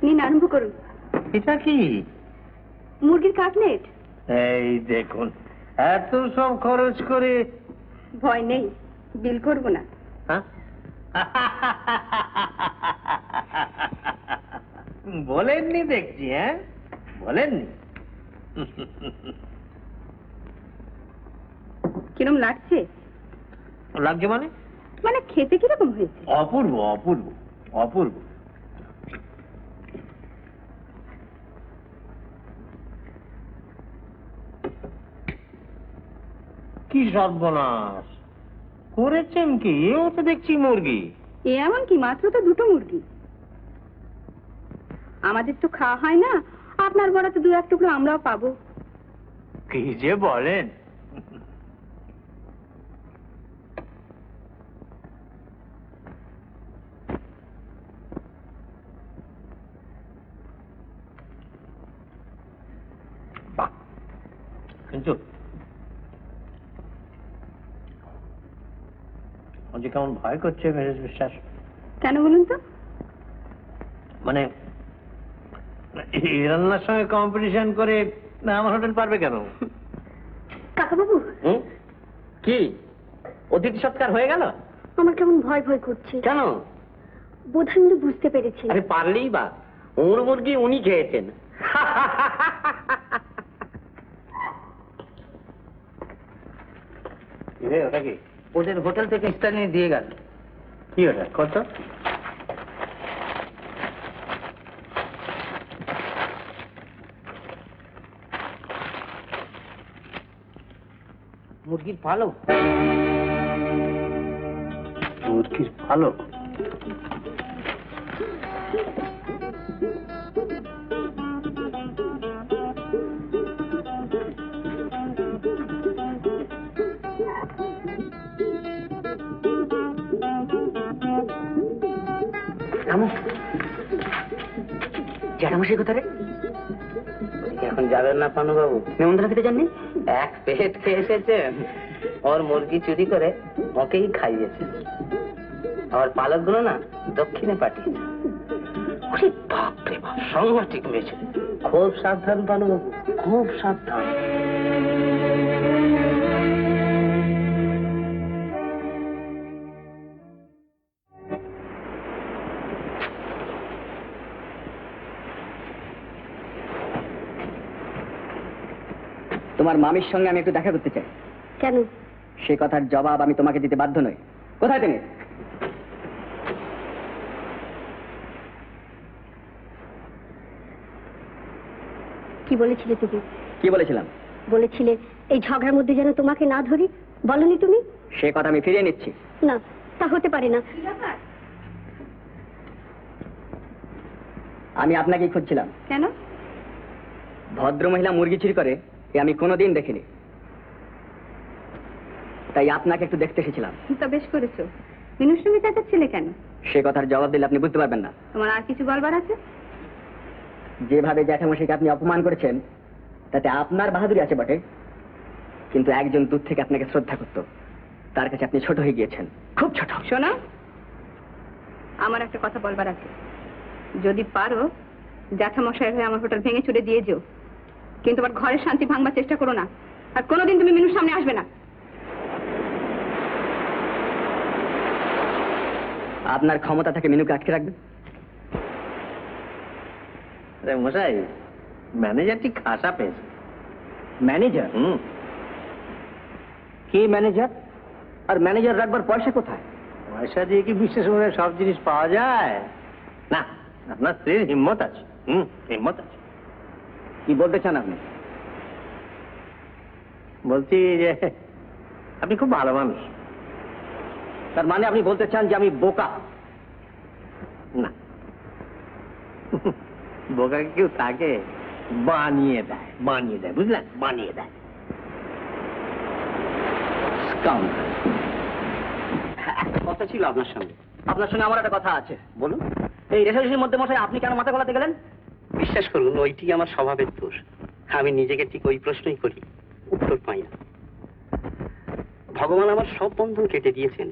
নিন, আরম্ভ করুন। এটা কি? মুরগির কাটলেট। এই দেখুন, এত সব খরচ করে। ভয় নেই, বিল করব না। হ্যাঁ? বলেননি দেখছি। হ্যাঁ, বলেননি। কিরম লাগছে? লাগছে মানে? মানে খেতে কিরকম হয়েছে? অপূর্ব অপূর্ব অপূর্ব। কি সর্বনাশ করেছেন কি? এও তো দেখছি মুরগি। এ এমন কি, মাত্র তো 2টো মুরগি। আমাদের তো খাওয়া হয় না, আপনার বড়াতে 2-1 টুকরো আমরাও পাবো। কি যে বলেন! কিন্তু যে কেমন ভয় করছে মেরেজ বিশ্বাস। কেন বলুন তো? মানে এই রান্নার সঙ্গে কম্পিটিশন করে না আমার হোটেল পারবে কেন? কাকাবাবু, কি অতিথি সৎকার হয়ে গেল? আমার কেমন ভয় ভয় করছে। কেন? বোধহয় উনি বুঝতে পেরেছেন। আরে পারলেই বা, ওর মুরগি উনি খেয়েছেন। ওটা কি? ওদের হোটেল থেকে ইস্তার নিয়ে দিয়ে গেল। কি ওটা? কত? মুরগির পালক। মুরগির পালক? জ্যাঠামশাই কোথায়? এখন যাবেন না পানু বাবু? নেমন্তন্ন খেতে যাননি? 1 পেট খেয়ে এসেছেন। ওর মুরগি চুরি করে ওকেই খাইয়েছে। আর পালকগুলো না দক্ষিণে পাঠিয়েছে। ওরে বাপরে বাপ, সাংঘাতিক মেয়েছে। খুব সাবধান পানু বাবু, খুব সাবধান। তোমার মামির সঙ্গে আমি একটু দেখা করতে চাই। কেন? সে কথার জবাব আমি তোমাকে দিতে বাধ্য নই। কোথায় তুমি? কি বলেছিলে তুমি? কি বলেছিলাম? বলেছিলে এই ঝগড়ার মধ্যে যেন তোমাকে না ধরি। বলনি তুমি? সে কথা আমি ফিরিয়ে নিচ্ছি। না, তা হতে পারে না। আমি আপনাকেই খুঁজছিলাম। কেন? ভদ্র মহিলা মুরগি চুরি করে এ আমি কোনোদিন দেখিনি, তাই আপনাকে একটু দেখতে এসেছিলাম। তা বেশ করেছো। মিনুর সঙ্গে চেঁচাচ্ছিলে কেন? সে কথার জবাব দিলে আপনি বুঝতে পারবেন না। তোমার আর কিছু বলবার আছে? যেভাবে জ্যাঠামশাইকে আপনি অপমান করেছেন তাতে আপনার বাহাদুরি আছে বটে, কিন্তু একজন দূর থেকে আপনাকে শ্রদ্ধা করত, তার কাছে আপনি ছোট হয়ে গিয়েছেন, খুব ছোট। শোনো, আমার একটা কথা বলবার আছে। যদি পারো জ্যাঠামশাই হয়ে আমার হোটেল ভেঙে চুরে দিয়ে যেও, কিন্তু আমার ঘরের শান্তি ভাঙবার চেষ্টা করো না। আর কোনোদিন তুমি মিনুর সামনে আসবে না। আপনার ক্ষমতা থেকে মিনুকে আটকে রাখবেন। আরে মশাই, ম্যানেজারটি খাসা পেয়েছে। ম্যানেজার? কে ম্যানেজার? আর ম্যানেজার রাখবার পয়সা কোথায়? পয়সা দিয়ে কি বিশেষ করে সব জিনিস পাওয়া যায়? না, আপনার স্ত্রীর হিম্মত আছে। হিম্মত আছে। কি বলতে চান আপনি? বলছি যে আপনি খুব ভালো মানুষ। তার মানে আপনি বলতে চান যে আমি বোকা? না, বোকাকে কেউ তাকে বানিয়ে দেয়, বুঝলেন? বানিয়ে দেয়। কথা ছিল আপনার সঙ্গে। আপনার সঙ্গে আমার একটা কথা আছে। বলুন। এই রেশারেশির মধ্যে মশাই আপনি কেন মাথা গলাতে গেলেন? বিশ্বাস করুন, ওইটি আমার স্বভাবের দোষ। আমি নিজেকে ঠিক ওই প্রশ্নই করি, উত্তর পাই না। ভগবান আমার সব বন্ধন কেটে দিয়েছেন,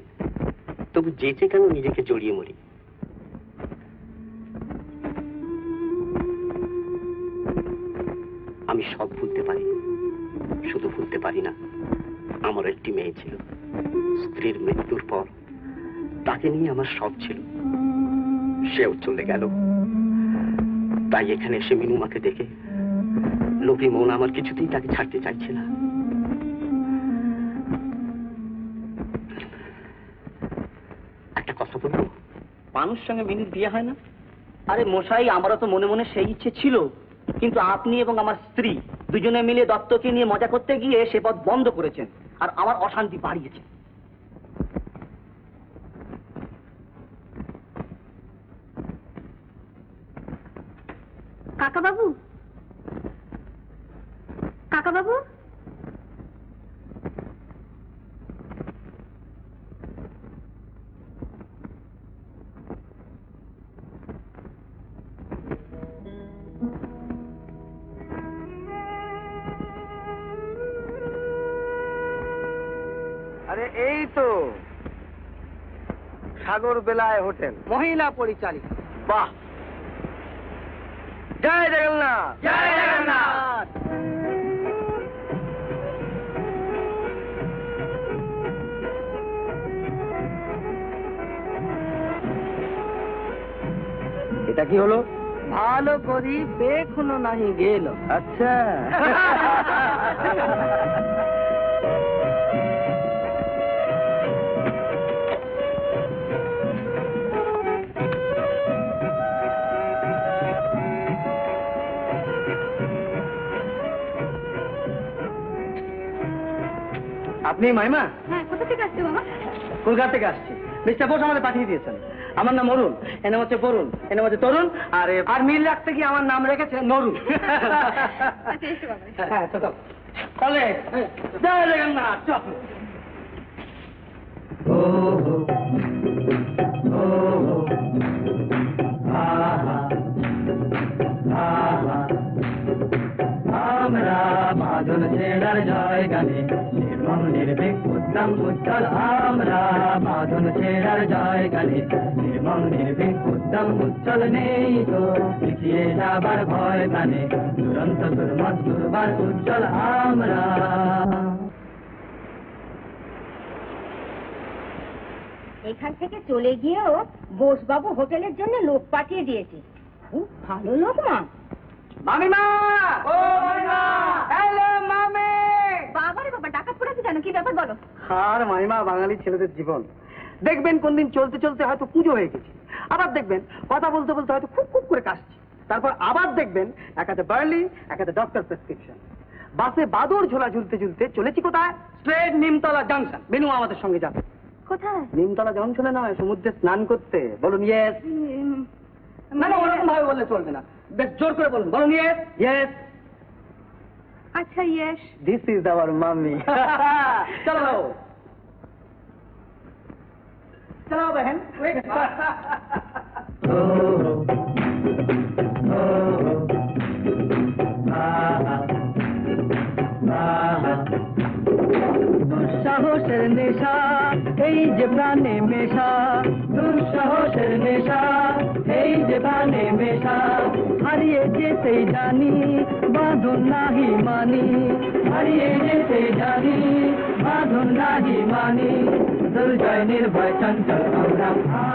তবু যেচে কেন নিজেকে জড়িয়ে মরি। আমি সব ভুলতে পারি, শুধু ভুলতে পারি না আমার একটি মেয়ে ছিল। স্ত্রীর মৃত্যুর পর তাকে নিয়ে আমার সব ছিল, সেও চলে গেল। তাই এখানে এসে মিনুমাকে দেখে লোভী মন আমার কিছুতেই তাকে ছাড়তে চাইছে না। একটা কথা বলবো? মানুষ সঙ্গে মিনুর বিয়ে হয় না? আরে মশাই, আমারও তো মনে মনে সেই ইচ্ছে ছিল, কিন্তু আপনি এবং আমার স্ত্রী দুজনে মিলে দত্তকে নিয়ে মজা করতে গিয়ে সে পথ বন্ধ করেছেন, আর আমার অশান্তি বাড়িয়েছে। কাকা বাবু, কাকা বাবু, আরে এই তো সাগর বেলায় হোটেল, মহিলা পরিচালিত। বাহ, জয় জগন্নাথ, জয় জগন্নাথ। এটা কি হলো? ভালো করি দেখুনো নাহি গেল। আচ্ছা, আপনি মাইমা? হ্যাঁ, কোথা থেকে আসছো বাবা? কলকাতা থেকে আসছি। মিস্টার বোস আমাদের পাঠিয়ে দিয়েছেন। আমার নাম অরুণ, এর নাম হচ্ছে বরুণ, এর নাম হচ্ছে তরুণ, আর মিল রাখতে গিয়ে আমার নাম রেখেছে নরুণ। আচ্ছা, এসো বাবা। হ্যাঁ, চল তাহলে জয় জগন্নাথ, চল। আমরা মাদল ছেড়ার জয় গানে এবং নির্ভীক উদ্যম উজ্জ্বল। আমরা মাদল ছেড়ার জয় গানে এবং নির্ভীক উদ্যম উজ্জ্বল। নেই তো পিছিয়ে যাবার ভয় গানে দুরন্ত দুর্মত দুর্বার উজ্জ্বল আমরা। এখান থেকে চলে গিয়েও বোসবাবু হোটেলের জন্য লোক পাঠিয়ে দিয়েছে। খুব ভালো লোক মা। মামিমা! ও মামিমা! হ্যালো মামি! বাবারে বাবা, ডাকাত পড়েছে কেন? কি ব্যাপার বলো? আর মাইমা, বাঙালি ছেলেদের জীবন দেখবেন কোনদিন চলতে চলতে হয়তো পুজো হয়ে গেছে, আবার দেখবেন কথা বলতে বলতে হয়তো খুব খুব করে কাশছে, তারপর আবার দেখবেন এক হাতে বার্লি, এক হাতে ডক্টর প্রেসক্রিপশন। বাসে বাদর ঝোলা ঝুলতে ঝুলতে চলেছি কোথায়? Straight Nimtala junction. মেনু আমাদের সঙ্গে যাবে। কোথায়? নিমতলা জংশনে নয়, সমুদ্রে স্নান করতে। বলুন ইয়েস। না না, ওরকম ভাবে বললে চলবে না, বেশ জোর করে বলুন। বলুন ইয়েস। ইয়েস। আচ্ছা, yes. This is our mummy. চলো। चलो बहन দুঃসাহসের নেশা এই যে প্রাণে মেশা, দুঃসাহসের নেশা এই যে প্রাণে মেশা, হারিয়ে যেতেই জানি বাঁধন নাহি মানি, হারিয়ে যেতেই জানি বাঁধন নাহি মানি, দুর্জয় নির্ভয় চঞ্চল আমরা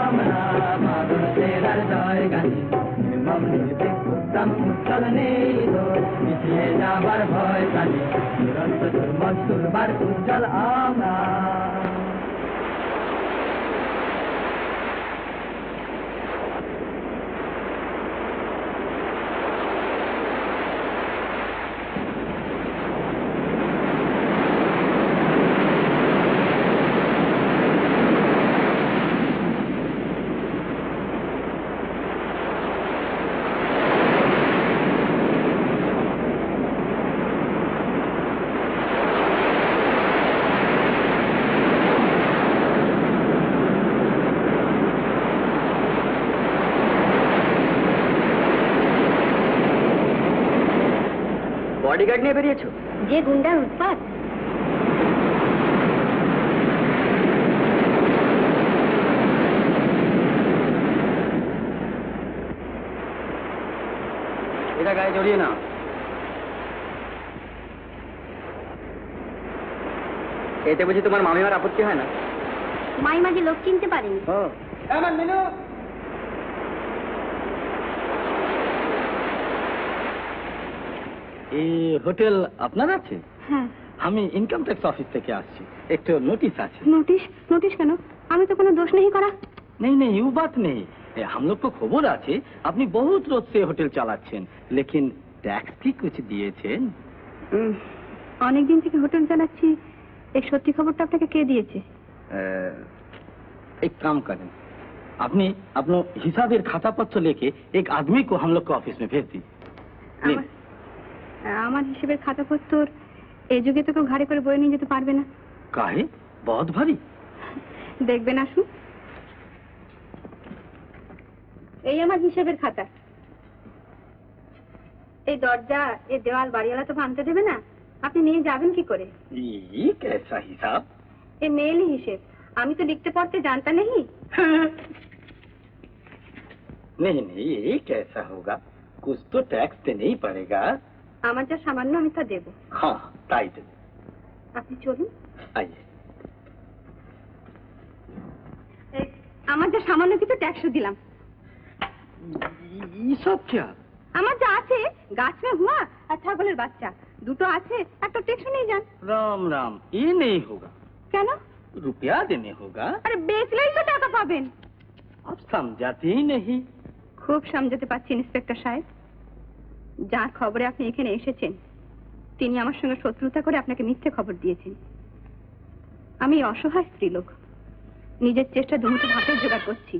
আমরা বাঁধন সেরার জয় গানি, নির্মম নির্ভীক উত্তম উচ্ছল নেই দোষ, পিছিয়ে যাবার ভয় জানি, নিরন্তর দুর্বার উজ্জ্বল আমরা। বডিগার্ড নিয়ে বেরিয়েছো? যে গুন্ডার উৎপাত। এটা গায়ে জড়িয়ে না। এতে বুঝি তোমার মামিমার আপত্তি হয় না? মাইমা যে লোক চিনতে পারেনি। এই হোটেল আপনার আছে? হ্যাঁ। আমি ইনকাম ট্যাক্স অফিস থেকে আসছি, একটু নোটিশ আছে। নোটিশ? নোটিশ কেন? আমি তো কোনো দোষ নেই করা। नहीं नहीं यूं बात नहीं, हम लोग को खबर আছে আপনি बहुत रोज से होटल চালাচ্ছেন, लेकिन टैक्स কি कुछ দিয়েছেন? অনেকদিন থেকে হোটেল চালাচ্ছি, এই সত্যি খবরটা আপনাকে কে দিয়েছে? एक काम करें, আপনি अपना हिसाबेर खाता पत्र लेके एक आदमी को हम लोग के ऑफिस में भेज दीजिए। আমার হিসেবের খাতাপত্র এই যুগে তো কেউ ঘাড়ে করে বয়ে নিয়ে যেতে পারবে না। काहे? बहुत भारी। দেখবেন, আসুন। এই আমার হিসেবের খাতা। এই দরজা, এই দেওয়াল বাড়িওয়ালা তো ভাঙতে দেবে না, আপনি নিয়ে যাবেন কি করে? ये कैसा हिसाब? এই মেইলি হিসেব, আমি তো লিখতে পড়তে জানতা নেই। नहीं नहीं ये कैसा होगा, कुछ तो टैक्स देना ही पड़ेगा। আমার যা সামান্য আমি তা দেবো। हाँ ताई दे। আপনি চলুন। आइए। এই আমার যা সামান্য কিছু ট্যাক্সও দিলাম। ये सब क्या? আমার যা আছে, গাছ মে হুয়া আর ছাগলের বাচ্চা দুটো আছে, একটা ট্যাক্স নিয়ে যান। राम राम, ये नहीं होगा, কেন? रुपया देने होगा। আরে বেচলেই তো টাকা পাবেন। आप समझाते ही नहीं। খুব সমঝাতে পারছি ইন্সপেক্টর সাহেব। যার খবরে আপনি এখানে এসেছেন তিনি আমার সঙ্গে শত্রুতা করে আপনাকে মিথ্যে খবর দিয়েছেন। আমি অসহায় স্ত্রীলোক, নিজের চেষ্টা দুমুঠো ভাতের জোগাড় করছি।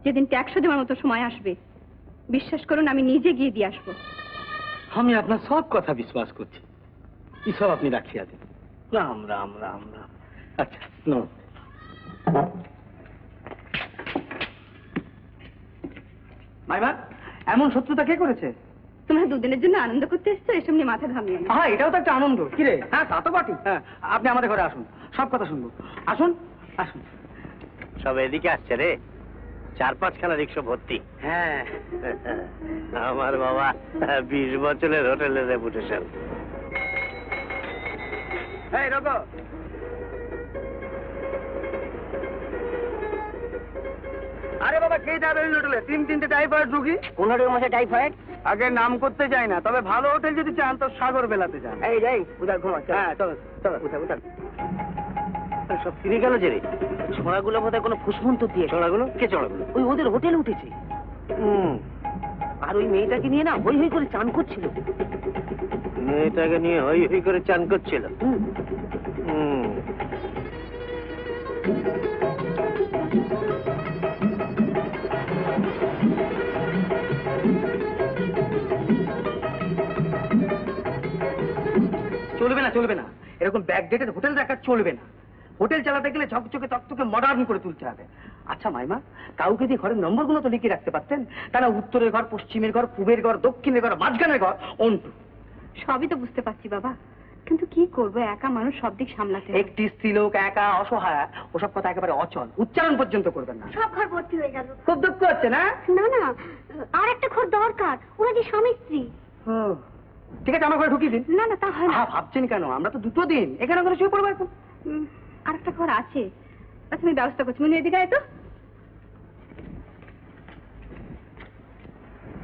যেদিন ট্যাক্স দেওয়ার মতো সময় আসবে, বিশ্বাস করুন আমি নিজে গিয়ে দিয়ে আসবো। আমি আপনার সব কথা বিশ্বাস করছি, এই সব আপনি রাখিয়া দেন। রাম রাম রাম রাম। আচ্ছা নো। মাইমা, এমন শত্রুতা কে করেছে? তোমরা দুদিনের জন্য আনন্দ করতে এসছো, এসব নিয়ে মাথা ঘামিয়ে না। হ্যাঁ, এটাও তো একটা আনন্দ। কি রে? হ্যাঁ, তা তো বটে। হ্যাঁ, আপনি আমাদের ঘরে আসুন, সব কথা শুনবো। আসুন আসুন। সব এদিকে আসছে রে, 4-5খানা রিক্সা ভর্তি। হ্যাঁ, আমার বাবা 20 বছরের হোটেলের রেপুটেশন। এই রকো। আরে বাবা, কে যাবে ওই হোটেলে? 3-3টে টাইফয়েড রুগী। কোন হোটেলের মশাই টাইফয়েড? আগে নাম করতে যাই না, তবে ভালো হোটেল যদি চান তো সাগর বেলাতে যান। এই যাই উদার ঘুমা। হ্যাঁ, চলো চলো। উঠা সব ফিরে গেল যে রে। ছোড়াগুলো বোধহয় কোনো ফুসমন্ত দিয়ে। ছোড়াগুলো? কে ছোড়াগুলো? ওই ওদের হোটেলে উঠেছে। আর ওই মেয়েটাকে নিয়ে না হই হই করে চান করছিল। মেয়েটাকে নিয়ে হই হই করে চান করছিল। চলবে না, চলবে না, এরকম ব্যাকডেটেড হোটেল রাখা চলবে না। হোটেল চালাতে গেলে ঝকঝকে তকতকে মডার্ন করে তুলতে হবে। আচ্ছা মাইমা, কাউকে দিয়ে ঘরের নম্বরগুলো তো লিখে রাখতে পারতেন, তারা উত্তরের ঘর, পশ্চিমের ঘর, পূবের ঘর, দক্ষিণের ঘর, মাঝখানের ঘর, অন্টু। সবই তো বুঝতে পারছি বাবা, কিন্তু কি করবো, একা মানুষ সব দিক সামলাতে হয়। একটি স্ত্রীলোক একা অসহায়, ওসব কথা একেবারে অচল, উচ্চারণ পর্যন্ত করবেন না। সব ঘর ভর্তি হয়ে গেল। খুব দুঃখ হচ্ছে না? না না, আর একটা ঘর দরকার, ওরা যে স্বামী স্ত্রী। ঠিক আছে, আমার ঘরে ঢুকিয়ে দিন। না না, তা হয় না। ভাবছেন কেন? আমরা তো দুটো দিন এখানে ওখানে শুয়ে পড়বো এখন। আর একটা ঘর আছে, আচ্ছা আমি ব্যবস্থা করছি। মনে এদিকে আয় তো।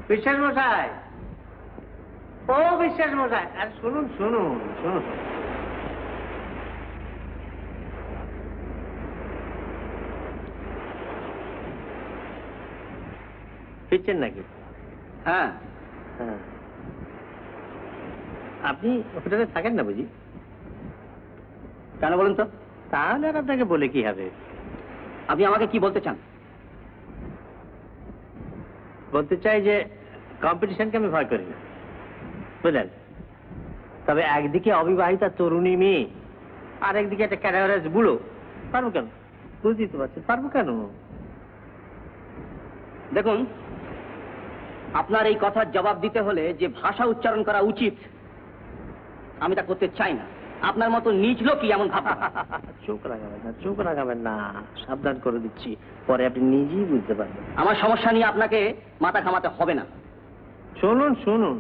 বিশ্বাস মশাই, ও বিশ্বাস মশাই, আর শুনুন শুনুন শুনুন, ফিরছেন নাকি? হ্যাঁ, হ্যাঁ। আপনি হোটেলে থাকেন না বুঝি? কেন বলুন তো? তাহলে আর আপনাকে বলে কি হবে? আপনি আমাকে কি বলতে চান? বলতে চাই যে কম্পিটিশনকে আমি ভয় করি না, বুঝলেন? তবে একদিকে অবিবাহিতা তরুণী মেয়ে, আর একদিকে একটা ক্যাডারাস বুড়ো, পারবো কেন? বুঝতেই তো পারছেন, পারবো কেন? দেখুন, আপনার এই কথার জবাব দিতে হলে যে ভাষা উচ্চারণ করা উচিত, আমি তা করতে চাই না। আপনার মতো নিজ লোকই এমন ভাবনা। চোখ রাখাবেন না, চোখ রাখাবেন না, সাবধান করে দিচ্ছি, পরে আপনি নিজেই বুঝতে পারবেন। আমার সমস্যা নিয়ে আপনাকে মাথা ঘামাতে হবে না। শুনুন শুনুন,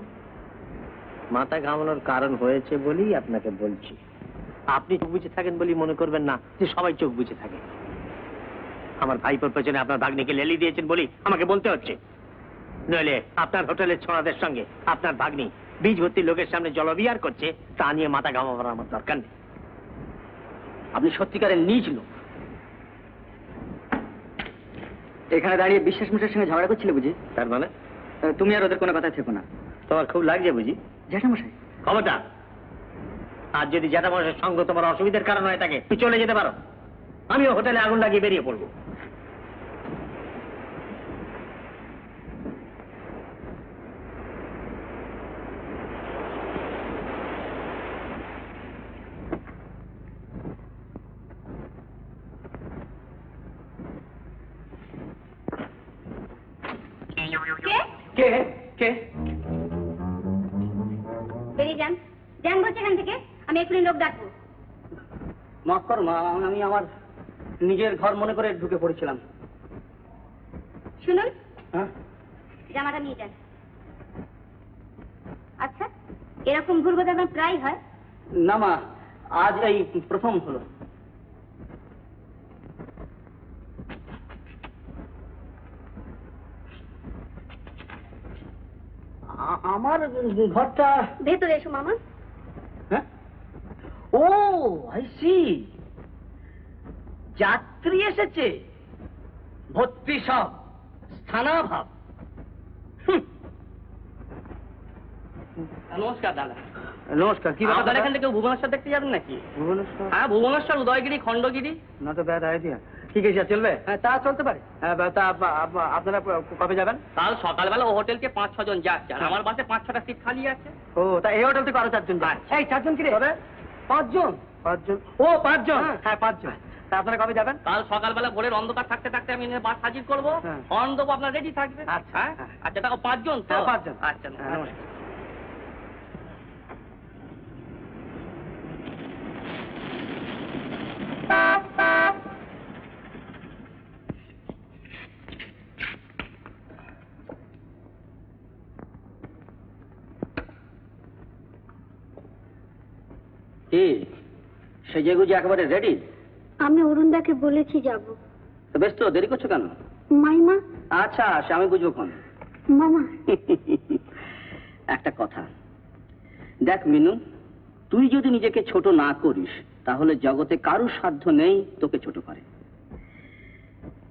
মাথা ঘামানোর কারণ হয়েছে বলেই আপনাকে বলছি। আপনি চোখ বুঝে থাকেন বলেই মনে করবেন না যে সবাই চোখ বুঝে থাকে। আমার ভাইপোর পেছনে আপনার ভাগ্নিকে লেলি দিয়েছেন বলেই আমাকে বলতে হচ্ছে, নইলে আপনার হোটেলের ছোঁড়াদের সঙ্গে আপনার ভাগ্নি বীজ ভর্তি লোকের সামনে জলবিহার করছে, তা নিয়ে মাথা ঘামাবার আমার দরকার নেই। আপনি সত্যিকারের নিজ লোক। এখানে দাঁড়িয়ে বিশ্বাস মিশ্রের সঙ্গে ঝগড়া করছিলে বুঝি? তার মানে তুমি আর ওদের কোনো কথা থেকো না। তোমার খুব লাগছে বুঝি? জ্যাঠামশাই, ক্ষমতা, আর যদি জ্যাঠামশাইয়ের সঙ্গ তোমার অসুবিধার কারণ হয়ে থাকে, তুমি চলে যেতে পারো। আমিও হোটেলে আগুন লাগিয়ে বেরিয়ে পড়বো। কে? কে কে? বেরিয়ে যান, যান বলছে এখান থেকে, আমি এক্ষুনি লোক ডাকবো। মাফ করো মা, আমি আমার নিজের ঘর মনে করে ঢুকে পড়েছিলাম। শুনুন, হ্যাঁ, জামাটা নিয়ে যান। আচ্ছা, এরকম ঘুরঘুর আমার প্রায় হয়? না মা, আজ এই প্রথম হলো। আমার ঘরটা ভেতরে এসো মামা। হ্যাঁ? ও আই সি, যাত্রী এসেছে, ভর্তি সব স্থানাভাব। নমস্কার দাদা। নমস্কার, কি আপনার ব্যাপার? এখান থেকে ভুবনেশ্বর দেখতে যাবেন নাকি? ভুবনেশ্বর? হ্যাঁ, Bhubaneswar, Udayagiri, Khandagiri. Not bad idea. ঠিক আছে, চলবে? হ্যাঁ, তা চলতে পারে। হ্যাঁ, তা আপনারা কবে যাবেন? কাল সকালবেলা ও হোটেলকে 5-6 জন যাচ্ছে, আর আমার বাসে 5-6টা সিট খালি আছে। ও, তা এই হোটেল থেকে আরো 4 জন যান। এই 4 জন কি রে? 5 জন। 5 জন? ও 5 জন, হ্যাঁ। হ্যাঁ 5 জন। তা আপনারা কবে যাবেন? কাল সকালবেলা ভোরের অন্ধকার থাকতে থাকতে আমি বাস হাজির করবো, হ্যাঁ। হর্ন দেবো, আপনার রেডি থাকবে। আচ্ছা, হ্যাঁ? হ্যাঁ। আচ্ছা, দেখো 5 জন তো? হ্যাঁ, 5 জন। আচ্ছা, হ্যাঁ, নমস্কার। কি সেজে গুজে একেবারে রেডি? আমি অরুণদাকে বলেছি যাব। বেশ তো, দেরি করছো কেন? মাইমা। আচ্ছা, সে আমি বুঝবো কোন। মামা। একটা কথা দেখ মিনু, তুই যদি নিজেকে ছোট না করিস তাহলে জগতে কারো সাধ্য নেই তোকে ছোট করে।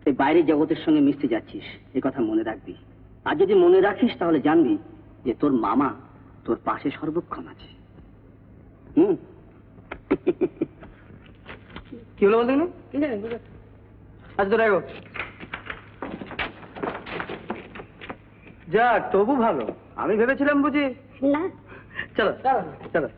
এই বাইরের জগতের সঙ্গে মিশতে যাচ্ছিস, এ কথা মনে রাখবি। আর যদি মনে রাখিস তাহলে জানবি যে তোর মামা তোর পাশে সর্বক্ষণ আছে। কি হলো বলতে গেলে? কি জানি, আচ্ছা তো রাখো। যাক, তবু ভালো। আমি ভেবেছিলাম বুঝি। না, চলো চলো।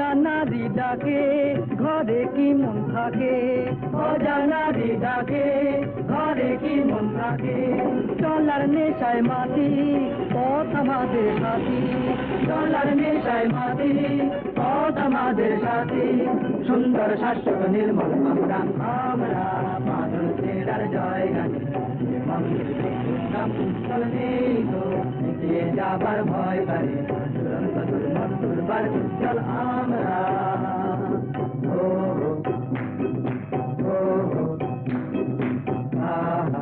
অজানারি ডাকে ঘরে কি মন থাকে, অজানারি ডাকে ঘরে কি মন থাকে। চলার নেশায় মাতি পথ আমাদের সাথী, চলার নেশায় মাতি পথ আমাদের সাথী। সুন্দর শাশ্বত নির্মল আমরা, আমরা বাঁধন ছেড়ার জয় গানে। নির্মল নির্ভীক উজ্জ্বল নেই তো এগিয়ে যাবার ভয় করে, দুরন্ত দুর্মল দুর্বার উজ্জ্বল আমরা। ও ও আহা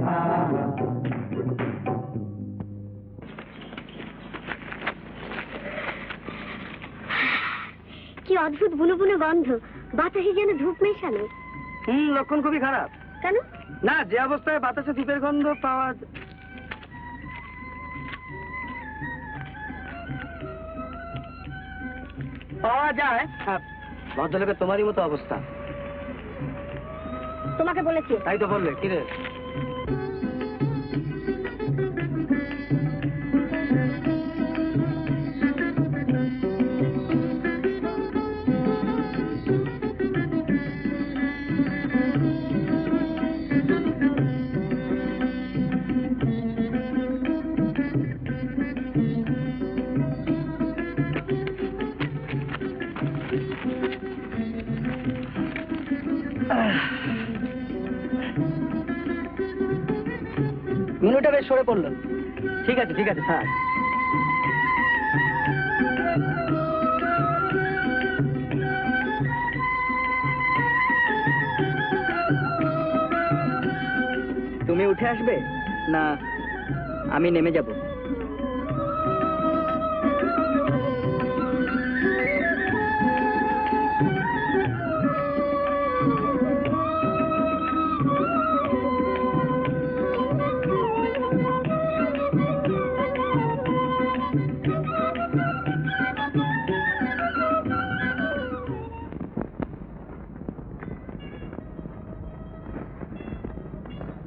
আহা। কি অদ্ভুত বুনো বুনো গন্ধ, বাতাসে যেন ধূপ মেশানো। লক্ষণ খুবই খারাপ। কেন? না, যে অবস্থায় বাতাসে ধূপের গন্ধ পাওয়া যায়, ভদ্রলোকের তোমারই মতো অবস্থা। তোমাকে বলেছি। তাই তো বললে, কি রে? মিনুটা বেশ সরে পড়লো। ঠিক আছে ঠিক আছে স্যার। তুমি উঠে আসবে না আমি নেমে যাব?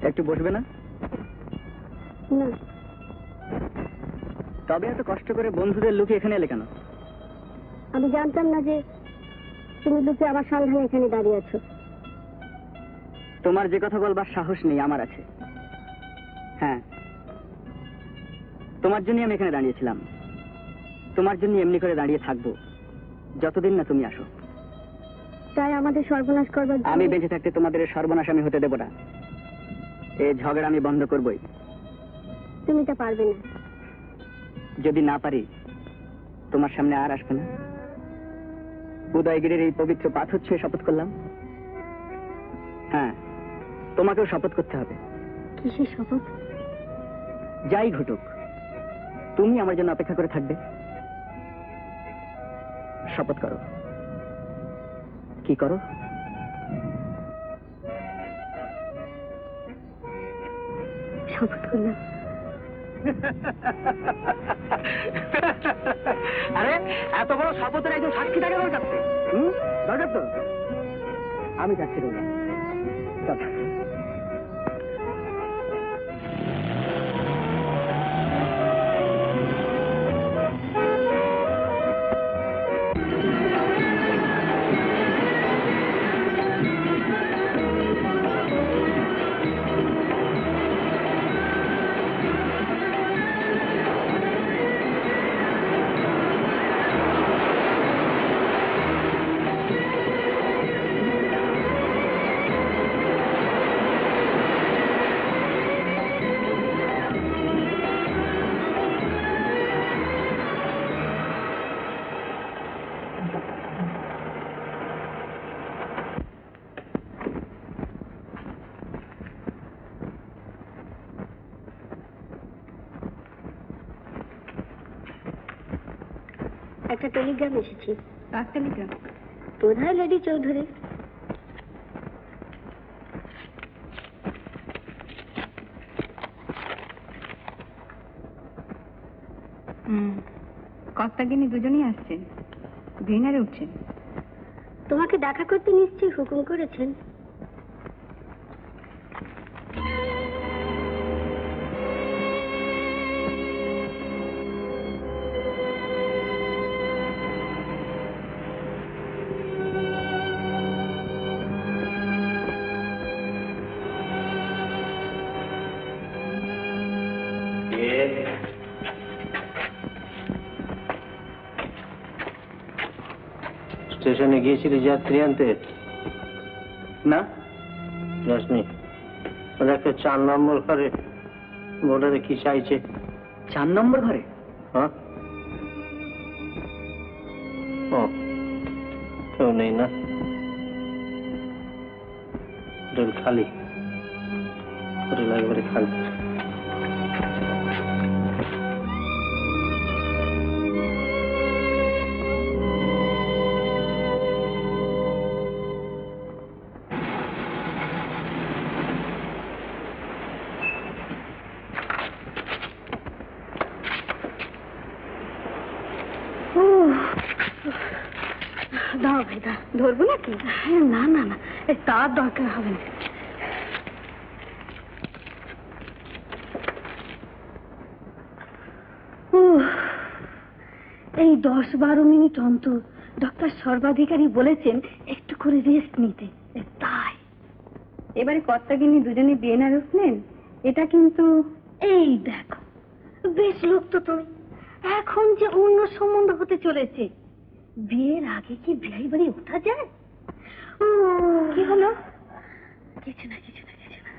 একটু বসবে না? না। তবে এত কষ্ট করে বন্ধুদের লুকিয়ে এখানে এলে কেন? আমি জানতাম না যে তুমি লুকিয়ে আমার সন্ধানে এখানে দাঁড়িয়ে আছো। তোমার যে কথা বলবার সাহস নেই, আমার আছে। হ্যাঁ, তোমার জন্যই আমি এখানে দাঁড়িয়েছিলাম। তোমার জন্য এমনি করে দাঁড়িয়ে থাকবো যতদিন না তুমি আসো। তাই আমাদের সর্বনাশ করবার জন্য- আমি বেঁচে থাকতে তোমাদের এই সর্বনাশ আমি হতে দেব না। এই ঝগড়া আমি বন্ধ করবই। তুমি তা পারবে না। যদি না পারি তোমার সামনে আর আসবে না। উদয়গিরির এই পবিত্র পাথর ছুঁয়ে শপথ করলাম। হ্যাঁ, তোমাকেও শপথ করতে হবে। কিসের শপথ? যাই ঘটুক তুমি আমার জন্য অপেক্ষা করে থাকবে। শপথ করো। কি করো? শপথ করলাম। আরে এত বড় শপথের একজন সাক্ষী থাকে আমার কাছে। দরকার তো। আমি যাচ্ছি রোজা। চল। একটা টেলিগ্রাম এসেছে। কার টেলিগ্রাম? বোধহয় লেডি চৌধুরী। কর্তাগিনী দুজনেই আসছেন, ডিনারে উঠছেন। তোমাকে দেখা করতে নিশ্চয়ই হুকুম করেছেন। স্টেশনে গিয়েছিলি যাত্রী আনতে? না, যাসনি? ওরা একটা 4 নম্বর ঘরে বোর্ডারে কি চাইছে? 4 নম্বর ঘরে? হ্যাঁ, ও কেউ নেই না, হোটেল খালি, হোটেল একবারে খালি। দাও ভাই দা, ধরবো নাকি? না না না, তার দরকার হবে না। এই 10-12 মিনিট অন্তর ডক্টর সর্বাধিকারী বলেছেন একটু করে রেস্ট নিতে, তাই এবারে কর্তাগিনী দুজনে বিয়ে না রুখলেন, এটা কিন্তু এই দেখো বেশ লোক তো তুমি। এখন যে অন্য সম্বন্ধ হতে চলেছে, বিয়ের আগে কি বিয়ে বাড়ি ওঠা যায়? ও কি হলো? কিছু না কিছু না কিছু না।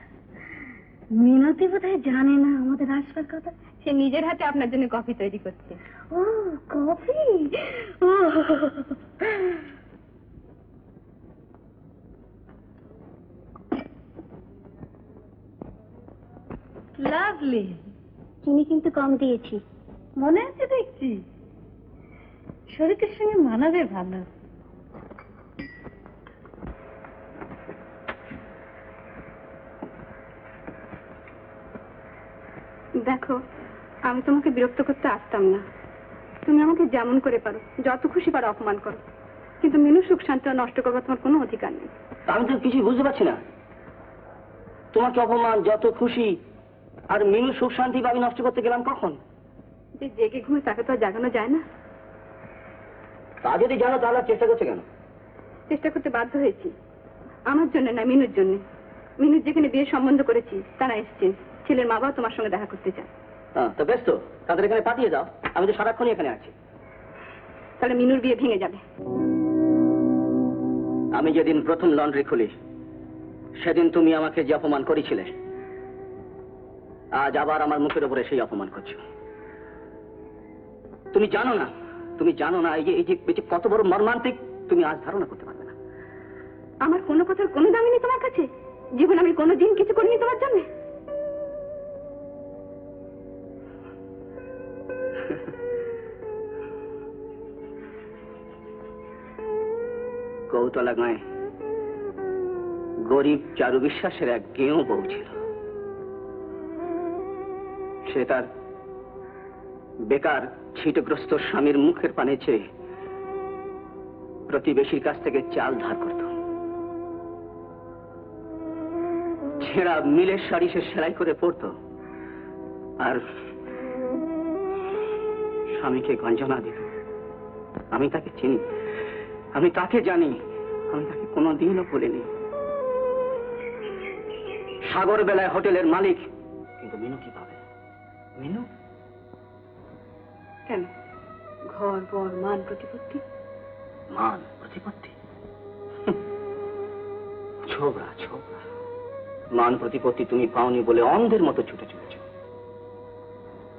মিনতি বোধহয় জানে না আমাদের আসবার কথা, সে নিজের হাতে আপনার জন্য কফি তৈরি করছে। ও কফি, ও লাভলি। চিনি কিন্তু কম দিয়েছি। মনে আছে দেখছি, শরীরের সঙ্গে মানাবে ভালো। দেখো, আমি তোমাকে বিরক্ত করতে আসতাম না। তুমি আমাকে যেমন করে পারো, যত খুশি পারো অপমান করো, কিন্তু মিনু সুখ শান্তি নষ্ট করবার তোমার কোনো অধিকার নেই। আমি তো কিছুই বুঝতে পারছি না, তোমাকে অপমান যত খুশি আর মিনু সুখ শান্তি আমি নষ্ট করতে গেলাম কখন? যে জেগে ঘুমে তাকে তো আর জাগানো যায় না। তা যদি জানো তাহলে আর চেষ্টা করছে কেন? চেষ্টা করতে বাধ্য হয়েছি, আমার জন্য না, মিনুর জন্য। মিনুর যেখানে বিয়ের সম্বন্ধ করেছি তারা এসছেন, ছেলের মা বাবা তোমার সঙ্গে দেখা করতে চান। হ্যাঁ, তো বেশ, তো তাদের এখানে পাঠিয়ে দাও, আমি তো সারাক্ষণই এখানে আছি। তাহলে মিনুর বিয়ে ভেঙে যাবে। আমি যেদিন প্রথম লন্ড্রি খুলি সেদিন তুমি আমাকে যে অপমান করেছিলে, আজ আবার আমার মুখের উপরে সেই অপমান করছো। তুমি জানো না, তুমি জানো না এই যে কত বড় মর্মান্তিক, তুমি আজ ধারণা করতে পারবে না। আমার কোনো কথার কোনো দামি নেই তোমার কাছে? জীবন আমি কোনো দিন কিছু করিনি তোমার জন্য। কৌতলা গাঁয়ে গরিব চারু বিশ্বাসের এক গেঁয়ো বউ ছিল। সে তার বেকার ছিটগ্রস্ত স্বামীর মুখের পানে চেয়ে প্রতিবেশীর কাছ থেকে চাল ধার করত। ছেঁড়া মিলের শাড়ি সে সেলাই করে পরত, আর স্বামীকে গঞ্জনা দিত। আমি তাকে চিনি, আমি তাকে জানি, আমি তাকে কোনোদিনও বলিনি। সাগর বেলায় হোটেলের মালিক, কিন্তু মিনু কি পাবে? মিনু কেন? ঘর বর মান প্রতিপত্তি। মান প্রতিপত্তি, ছোবড়া ছোবড়া। মান প্রতিপত্তি তুমি পাওনি বলে অন্ধের মতো ছুটে চলেছ,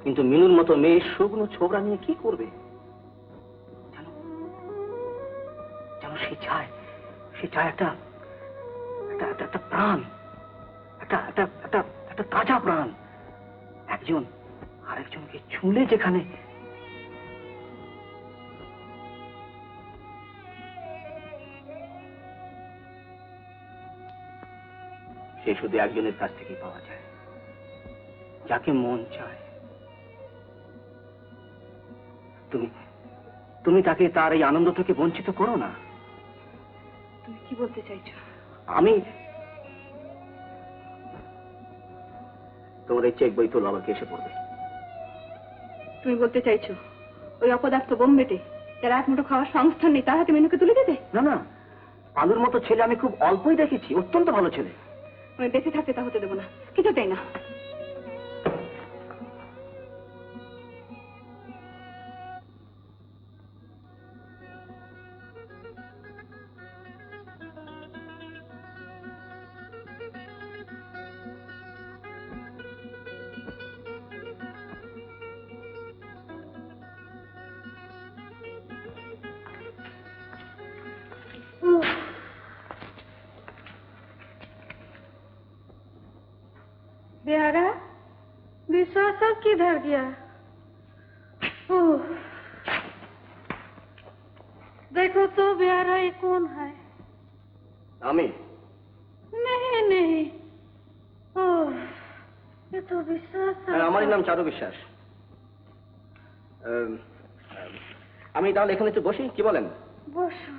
কিন্তু মিনুর মতো মেয়ে শুকনো ছোবড়া নিয়ে কি করবে? যেন সে চায় একটা প্রাণ, একটা তাজা প্রাণ, একজন আরেকজনকে ছুঁলে যেখানে সে শুধু একজনের কাছ থেকেই পাওয়া যায়, যাকে মন চায়। তুমি তাকে তার এই আনন্দ থেকে বঞ্চিত করো না। তুমি কি বলতে চাইছো? আমি তোমার এই চেক বই তোলো আবার কেসে পড়বে। তুমি বলতে চাইছো ওই অপদার্থ বোম্বেটে যারা এক মুঠো খাওয়ার সংস্থান নেই তার হাতে মেনুকে তুলে দিতে? না না, আলুর মতো ছেলে আমি খুব অল্পই দেখেছি, অত্যন্ত ভালো ছেলে। আমি বেঁচে থাকতে তা হতে দেবো না, কিছুতেই না। प्यारा विश्वास सब किधर गया? ओह, देखो तो प्यारा ये कौन है? আমি नहीं नहीं, ओह ये तो विश्वास আমার নাম চারু বিশ্বাস। আমি তাহলে এখানে একটু বসি, কি বলেন? বসো।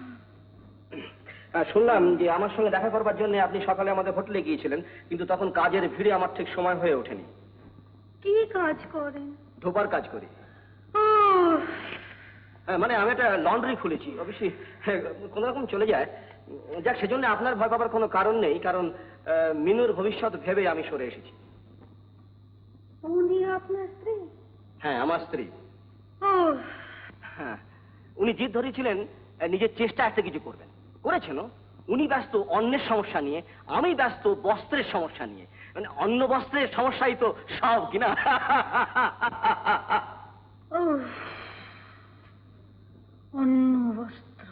শুনলাম যে আমার সঙ্গে দেখা করবার জন্য আপনি সকালে আমাদের হোটেলে গিয়েছিলেন, কিন্তু তখন কাজের ভিড়ে আমার ঠিক সময় হয়ে ওঠেনি। কি কাজ করেন? ধোবার কাজ করি। ওহ, মানে আমি একটা লন্ড্রি খুলেছি, অবশ্যই কোনো রকম চলে যায়। যাক, সেজন্য আপনার ভয় পাবার কোনো কারণ নেই, কারণ মিনুর ভবিষ্যৎ ভেবে আমি সরে এসেছি। উনি আপনার স্ত্রী? হ্যাঁ, আমার স্ত্রী। ওহ, হ্যাঁ, উনি জিদ ধরেছিলেন নিজের চেষ্টা একটা কিছু করবেন, করেছেন। উনি ব্যস্ত অন্যের সমস্যা নিয়ে, আমি ব্যস্ত বস্ত্রের সমস্যা নিয়ে। মানে অন্য বস্ত্রের সমস্যাই তো সব, কিনা? ওহ, অন্য বস্ত্র।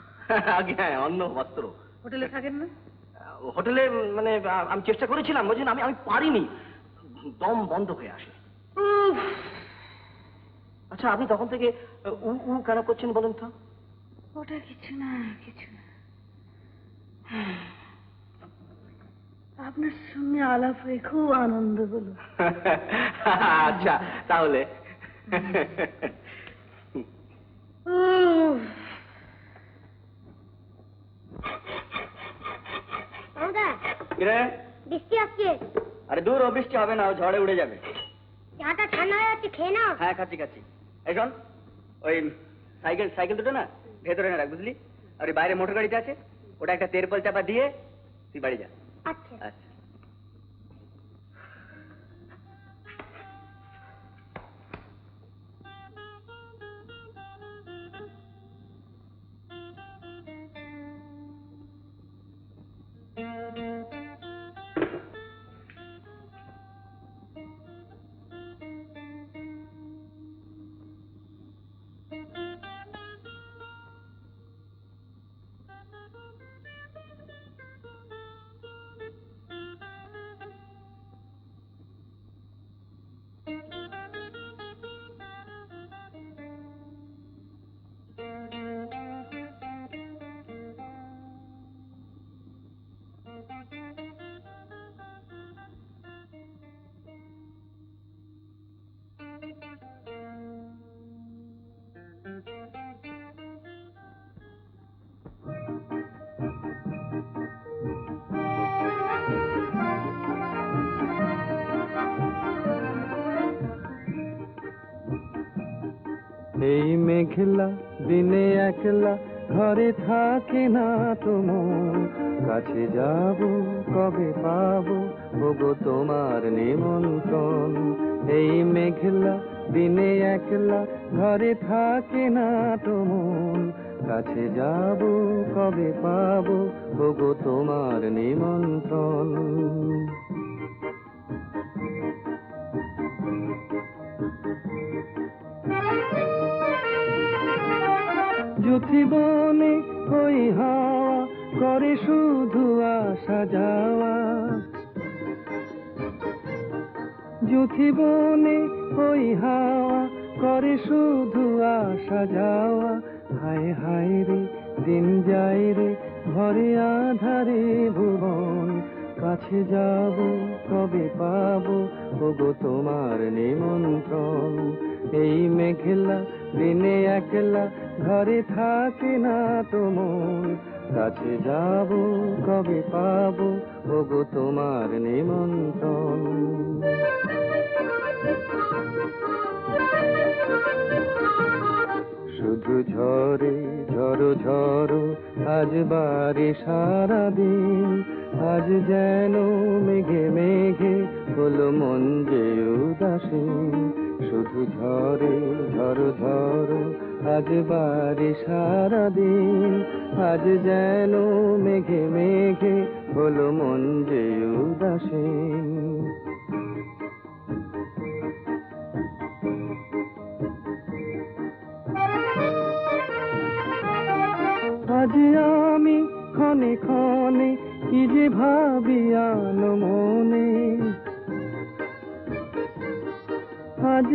আগে হ্যাঁ, অন্য বস্ত্র। হোটেলে থাকেন না? হোটেলে মানে আমি চেষ্টা করেছিলাম, বুঝলেন, আমি পারিনি, দম বন্ধ হয়ে আসে। উফ, আচ্ছা, আপনি তখন থেকে উ উ কেন করছেন বলুন তো? ওটা কিছু না, কিছু না। আপনার সঙ্গে আলাপ হয়ে খুব আনন্দ হলো। আচ্ছা, তাহলে উফ, বাবুদা, কিরে? বৃষ্টি আসছে। আরে দূর, ও বৃষ্টি হবে না, ও ঝড়ে উড়ে যাবে। চাটা ঠান্ডা হয়ে যাচ্ছে, খেয়ে নাও। হ্যাঁ, খাচ্ছি খাচ্ছি। এই শোন, ওই সাইকেল দুটো না ভেতরে না রাখ, বুঝলি? আর ওই বাইরে মোটর গাড়িতে আছে, ওটা একটা তেরপল চাপা দিয়ে তুই বাড়ি যা। আচ্ছা। আচ্ছা। এই মেঘলা দিনে একলা ঘরে থাকে না তো মন, কাছে যাব কবে পাবো ওগো তোমার নিমন্ত্রণ। এই মেঘলা দিনে একলা ঘরে থাকে না তো মন, কাছে যাব কবে পাবো ওগো তোমার নিমন্ত্রণ। যুথিবনে ওই হাওয়া করে শুধু আসা যাওয়া, যুথিবনে ওই হাওয়া করে শুধু আসা যাওয়া। হায় হায় রে দিন যায় রে ঘরে আধারে ভুবন, কাছে যাব কবে পাবো ওগো তোমার নিমন্ত্রণ। এই মেঘলা দিনে একলা ঘরে থাকে না তো মন, কাছে যাব কবে পাবো ওগো তোমার নিমন্ত্রণ। শুধু ঝরে ঝড়ো ঝড়ো আজ বারে সারাদিন, আজ যেন মেঘে মেঘে হলো মন যে উদাসীন। শুধু ঝরে ঝড়ো ঝড়ো আজ বারে সারাদিন, আজ যেন মেঘে মেঘে হলো মন যে উদাসীন। আজ আমি ক্ষণে ক্ষণে কি যে ভাবি আনো মনে, আজ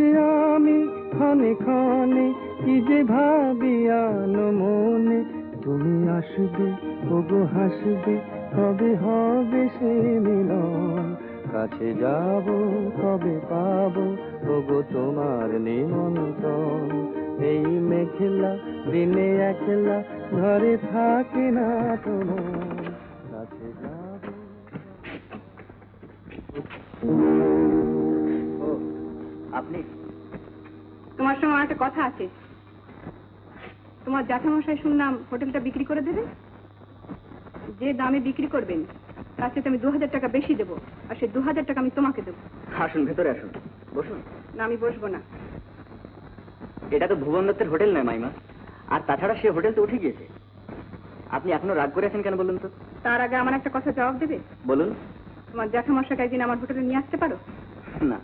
আমি ক্ষণে ক্ষণে কি যে ভাবি আনো মনে, তুমি আসবে ওগো হাসবে, কবে হবে সে মিলন, কাছে যাব কবে পাবো ওগো তোমার নিমন্ত্রণ, এই মেঘলা দিনে একলা ঘরে থাকে না তোমার, কাছে যাব। আপনি? তোমার সঙ্গে আমার একটা কথা আছে। তোমার জ্যাঠামশাই শুনলাম হোটেলটা বিক্রি করে দেবে। যে দামে বিক্রি করবেন তার সাথে আমি 2000 টাকা বেশি দেবো, আর সেই 2000 টাকা আমি তোমাকে দেবো। আসুন, ভেতরে আসুন, বসুন। না, আমি বসবো না। এটা তো ভুবন দত্তের হোটেল নয় মাইমা, আর তাছাড়া সে হোটেল তো উঠে গিয়েছে। আপনি এখনো রাগ করে আছেন কেন বলুন তো? তার আগে আমার একটা কথা জবাব দেবে। বলুন। তোমার জ্যাঠামশাকে একদিন আমার হোটেলে নিয়ে আসতে পারো? না,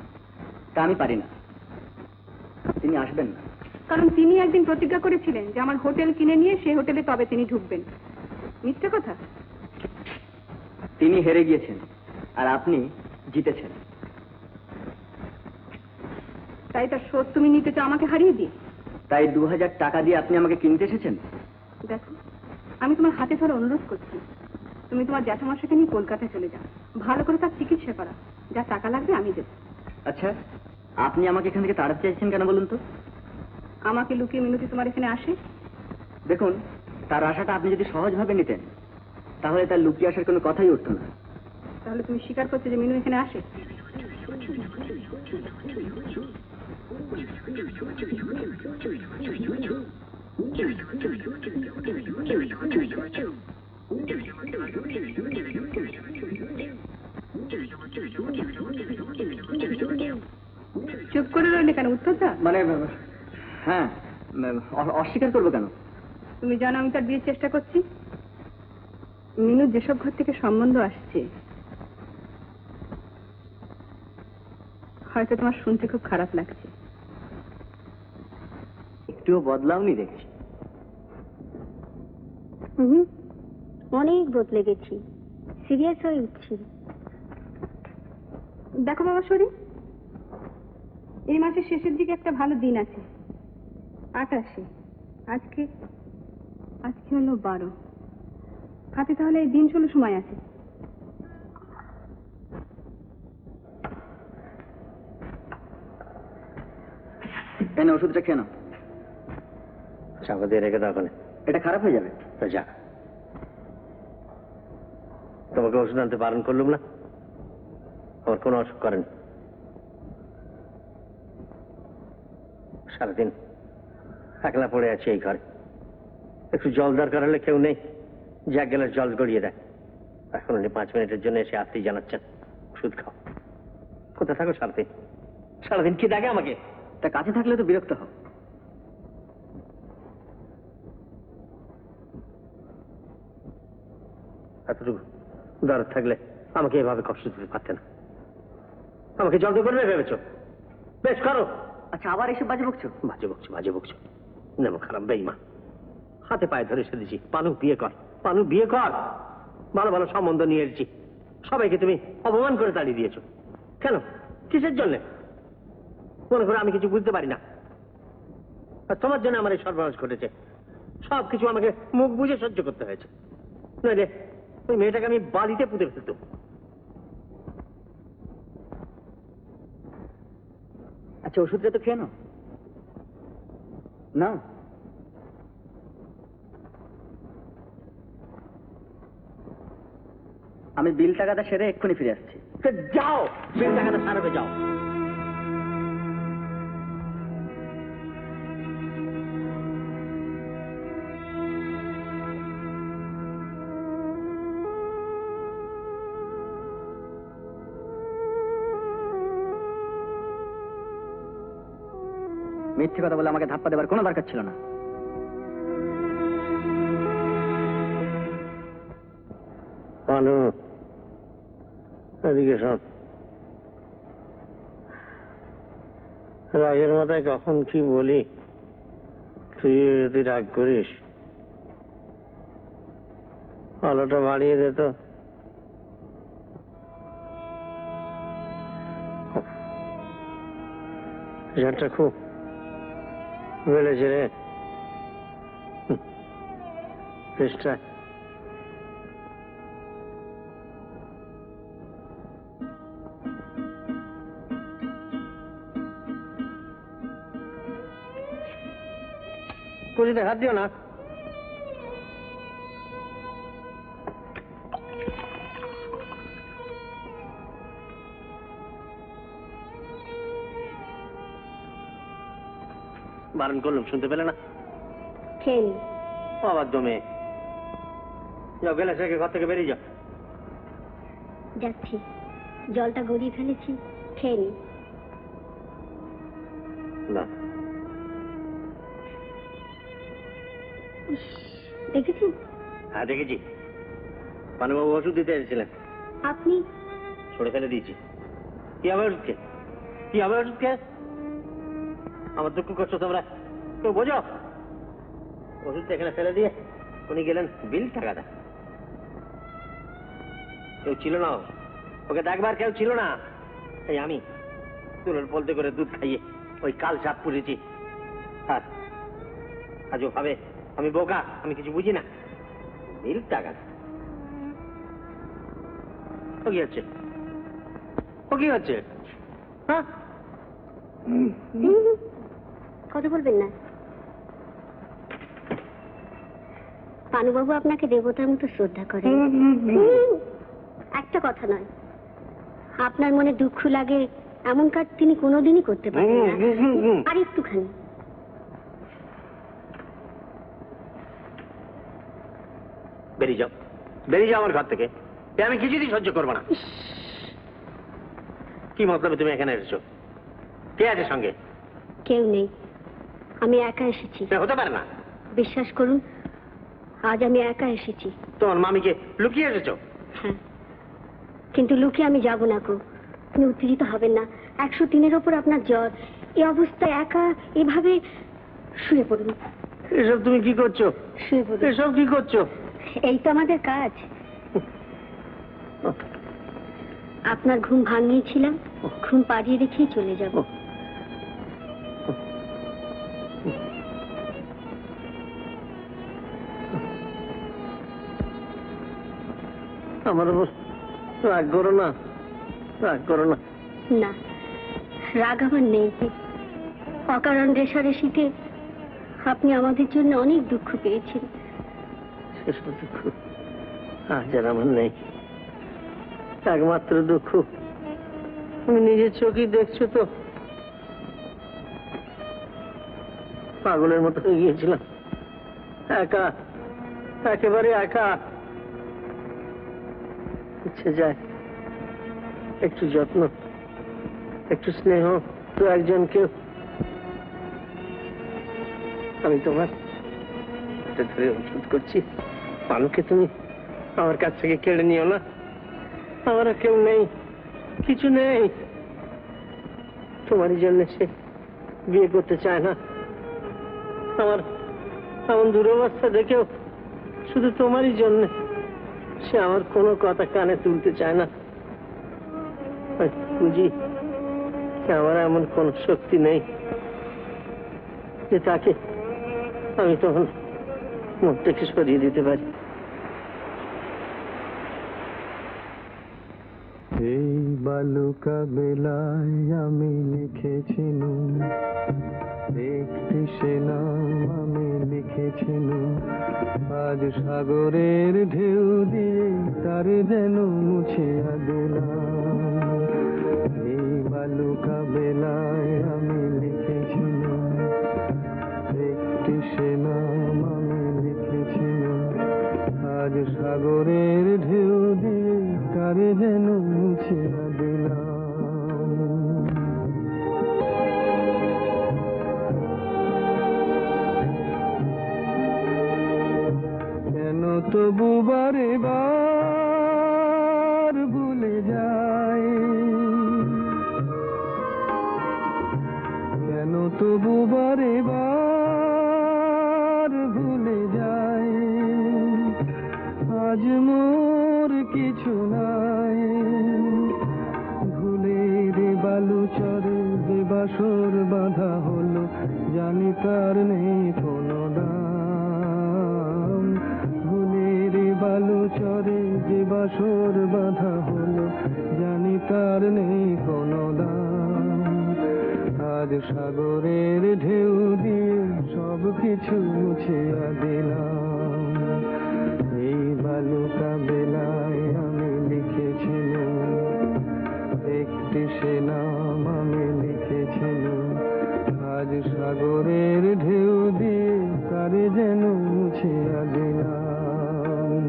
তা আমি পারি না। তিনি আসবেন না। কারণ তিনি একদিন প্রতিজ্ঞা করেছিলেন যে আমার হোটেল কিনে নিয়ে সেই হোটেলে তবে তিনি ঢুকবেন। মিথ্যে কথা। তিনি হেরে গিয়েছেন আর আপনি জিতেছেন। তাই তার শোধ তুমি নিতে চাও আমাকে হারিয়ে দিয়ে? তাই 2000 টাকা দিয়ে আপনি আমাকে কিনতে এসেছেন? দেখো, আমি তোমার হাতে ধরে অনুরোধ করছি, তুমি তোমার জ্যাঠামশাকে নিয়ে কলকাতায় চলে যাও, ভালো করে তার চিকিৎসা করা, যা টাকা লাগবে আমি দেবো। আচ্ছা, আপনি আমাকে এখান থেকে তাড়াতে চাইছেন কেন বলুন তো? আমাকে লুকিয়ে মিনতি তোমার এখানে আসে? দেখুন, তার আশাটা আপনি যদি সহজভাবে নিতেন তাহলে তার লুকিয়ে আসার কোনো কথাই উঠতো না। তাহলে তুমি স্বীকার করছো যে মিনু এখানে আসে? চুপ করে রইলে কেন, উত্তর দাও। মানে হ্যাঁ, অস্বীকার করবো কেন? তুমি জানো আমি তার বিয়ের চেষ্টা করছি। মিনু যেসব ঘর থেকে সম্বন্ধ আসছে হয়তো তোমার শুনতে খুব খারাপ লাগছে। একটুও বদলাওনি দেখছি। অনেক বদলে গেছি, সিরিয়াস হয়ে উঠছি। দেখো বাবা শরীর, এই মাসের শেষের দিকে একটা ভালো দিন আছে, 28। আজকে হলো 12। হাতে তাহলে এই দিন 16 সময় আছে। এনে ওষুধটা খেয়ে নাও। চাপা দিয়ে রেখে দাও ওখানে। এটা খারাপ হয়ে যাবে। তো যা, তোমাকে ওষুধ আনতে বারণ করলুম না? আমার কোনো অসুখ করেন। সারাদিন একলা পড়ে আছি এই ঘরে, একটু জল দরকার হলে কেউ নেই, যে এক গ্লাস জল গড়িয়ে দেয়। এখন উনি 5 মিনিটের জন্য এসে আসতেই জানাচ্ছেন ওষুধ খাও। কোথায় থাকো সারাদিন? সারাদিন কি দেখে আমাকে? তা কাছে থাকলে তো বিরক্ত হও। এতটুকু দরদ থাকলে আমাকে এভাবে কষ্ট দিতে পারতে না। আমাকে জব্দ করবে ভেবেছো? বেশ করো। আচ্ছা, আবার এসব বাজে বকছো? বাজে বকছো নেমো খারাপ বেইমা। হাতে পায়ে ধরে এসে দিছি, পানু বিয়ে কর, পানু বিয়ে কর। ভালো ভালো সম্বন্ধ নিয়ে এসেছি, সবাইকে তুমি অপমান করে তাড়িয়ে দিয়েছো। কেন? কিসের জন্য? মনে করো আমি কিছু বুঝতে পারি না? আর তোমার জন্য আমার এই সর্বনাশ ঘটেছে। সবকিছু আমাকে মুখ বুঝে সহ্য করতে হয়েছে, নইলে ওই মেয়েটাকে আমি বালিতে পুঁতে ফেলতাম। আচ্ছা, ওষুধটা তো খেয়ে নাও। না, আমি বিল টাকাটা সেরে এক্ষুনি ফিরে আসছি। যাও, বিল টাকাটা সারাবে, যাও। মিথ্যে কথা বলে আমাকে ধাপ্পা দেবার কোনো দরকার ছিল না। পানু, এদিকে শোন। রাগের মাথায় কখন কি বলি, তুই যদি রাগ করিস। আলোটা বাড়িয়ে দে তো। ঝাঁটটা খুব বেড়েছে রে। চেষ্টা পুরিতে হাত দিও না। বারণ করলাম, শুনতে পেলে না? খেয়ে নি। অবাধ্য মেয়ে। যাও, গেলে সে ঘর থেকে বেরিয়ে যাও। যাচ্ছি, জলটা গড়িয়ে ফেলেছি, খেয়ে নি। না, ইস, দেখেছেন? হ্যাঁ দেখেছি। পানুবাবু ওষুধ দিতে এসেছিলেন, আপনি সরে ফেলে দিয়েছি। কি হবে ওষুধকে? কি হবে ওষুধকে? আমার দুঃখ করছো তোমরা, তো বোঝো। ওষুধটা এখানে ফেলে দিয়ে উনি গেলেন বিল টাকাটা। কেউ ছিল না, ওকে দেখবার কেউ ছিল না। তাই আমি তুলোর বলতে করে দুধ খাইয়ে ওই কাল সাপ পুড়েছি। আর আজও ভাবে আমি বোকা, আমি কিছু বুঝি না। বিল টাকা ও কি হচ্ছে? ও কি হচ্ছে? হ্যাঁ, কথা বলবেন না। পানুবাবু আপনাকে দেবতার মতো শ্রদ্ধা করেন। একটা কথা নয়, আপনার মনে দুঃখ লাগে এমন কাজ তিনি কোনোদিনই করতে পারেন না। আর একটুখানি বেরিয়ে যাও, বেরিয়ে যাও আমার ঘর থেকে। আমি কিছুতেই সহ্য করবো না। কি মতলবে তুমি এখানে এসেছো? কে আছে সঙ্গে? কেউ নেই, আমি একা এসেছি। হতে পারে না। বিশ্বাস করুন, আজ আমি একা এসেছি। তোমার মামিকে লুকিয়ে এসেছো? হ্যাঁ, কিন্তু লুকিয়ে আমি যাব না গো। আপনি উত্তেজিত হবেন না। 103-এর ওপর আপনার জ্বর, এই অবস্থায় একা এভাবে শুয়ে পড়ুন। এসব তুমি কি করছো? শুয়ে পড়ুন। এসব কি করছো? এই তো আমাদের কাজ। আপনার ঘুম ভাঙিয়েছিলাম, ঘুম পাড়িয়ে রেখেই চলে যাব। আমার উপর রাগ করো না, রাগ করো না। না, রাগ আমার নেই। অকারণ রেশারেশিতে আপনি আমাদের জন্য অনেক দুঃখ পেয়েছেন। সেসব দুঃখ আজ আর আমার নেই। একমাত্র দুঃখ আমি নিজের চোখেই দেখছো তো, পাগলের মতো হয়ে গিয়েছিলাম। একা, একেবারে একা। ইচ্ছে যায় একটু যত্ন, একটু স্নেহ, তো একজনকে। আমি তোমার ধরে অনুরোধ করছি, পানুকে তুমি আমার কাছ থেকে কেড়ে নিও না। আমার কেউ নেই, কিছু নেই। তোমারই জন্য সে বিয়ে করতে চায় না। আমার এমন দুরবস্থা দেখেও শুধু তোমারই জন্য সে আমার কোনো কথা কানে তুলতে চায় না। বুঝি আমার এমন কোন শক্তি নেই যে তাকে আমি তখন মুখ থেকে সরিয়ে দিতে পারি। এই বালুকা বেলায় আমি লিখেছিলুম একটি সে নাম, আমি লিখেছিলুম আজ সাগরের ঢেউ দিয়ে তারে যেন মুছিয়া দিলাম। এই বালুকা বেলায় আমি লিখেছিলুম একটি সে নাম, আমি লিখেছিলুম আজ সাগরের ঢেউ দিয়ে তারে যেন মুছিয়া দিলাম। কেন তবু বারে বার ভুলে যায়, কেন তবু বারে বার ভুলে যায়। আজ মোর কিছু নাই, ভুলের বালু চরে দেবা বাসর বাঁধা হলো জানি তার নেই কোনো দাম। ভুলের বালু চরে যে বাসর বাঁধা হলো জানি তার নেই কোনো দাম। আজ সাগরের ঢেউ দিয়ে সব কিছু মুছিয়া দিলাম। এই বালুকা বেলায় আমি লিখেছিলাম একটি সে নাম আমি লিখেছিলাম। আজ সাগরের ঢেউ দিয়ে কারে যেন মুছিয়া দিলাম।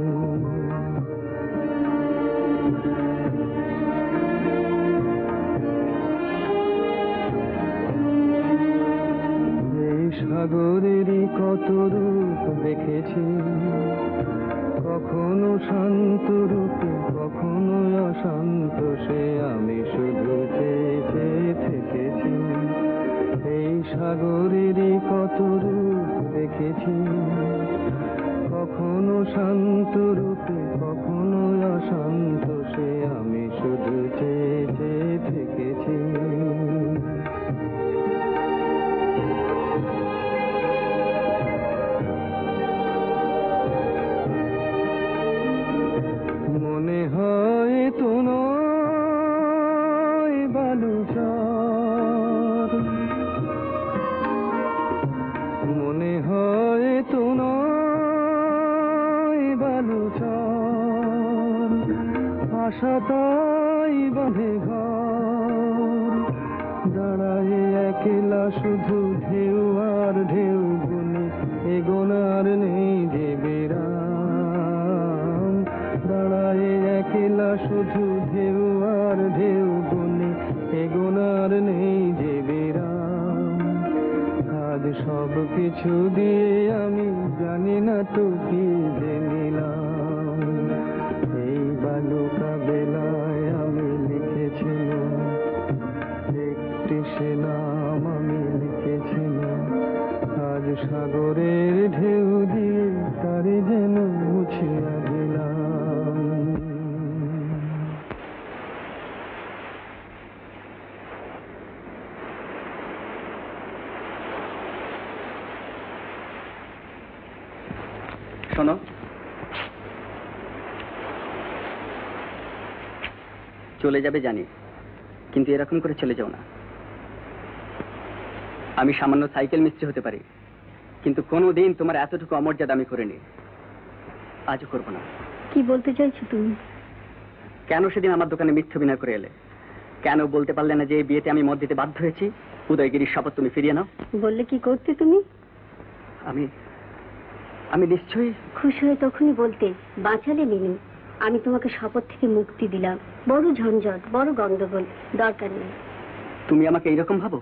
এই সাগরেরই কত রূপ দেখেছি, কখনো শান্ত রূপে কখনো অশান্ত, সে আমি শুধু চেয়ে চেয়ে থেকেছি। এই সাগরেরই কত রূপ দেখেছি, কখনো শান্ত রূপে কখনো অশান্ত, সে আমি শুধু চেয়ে চেয়ে থেকেছি। মনে হয় তো নয় বালুচর, মনে হয় তো নয় বালুচর, আশা তাই বাঁধে ঘর। দাঁড়ায় একলা শুধু ঢেউ আর ঢেউ গুনি, এগোনার নেই যে বিরাম। দাঁড়ায় একলা শুধু ঢেউ আর ঢেউ গুনি, এগোনার নেই যে বিরাম। আজ সব কিছু দিয়ে আমি জানি না তো কি যে নিলাম। এই বালুকা বেলায় আমি লিখেছিলাম একটি সে নাম আমি লিখেছিলাম। আজ সাগরের ঢেউ দিয়ে তারে যেন মুছিয়া দিলাম। শোনো, চলে যাবে জানি, কিন্তু এরকম করে চলে যাও না। আমি সামান্য সাইকেল মিস্ত্রি হতে পারি, কিন্তু কোনোদিন তোমার এতটুকু অমর্যাদা আমি করিনি, আজও করবো না। কি বলতে চাইছো তুমি? কেন সেদিন আমার দোকানে মিথ্যে অভিনয় করে এলে? কেন বলতে পারলে না যে এই বিয়েতে আমি মত দিতে বাধ্য হয়েছি? উদয়গিরির শপথ তুমি ফিরিয়ে নাও। বললে কি করতে তুমি? আমি আমি নিশ্চয়ই খুশি হয়ে তখনই বলতে, বাঁচালে লিনু। আমি তোমাকে শপথ থেকে মুক্তি দিলাম। বড় ঝঞ্ঝট, বড় গন্ডগোল, দরকার নেই। তুমি আমাকে এইরকম ভাবো?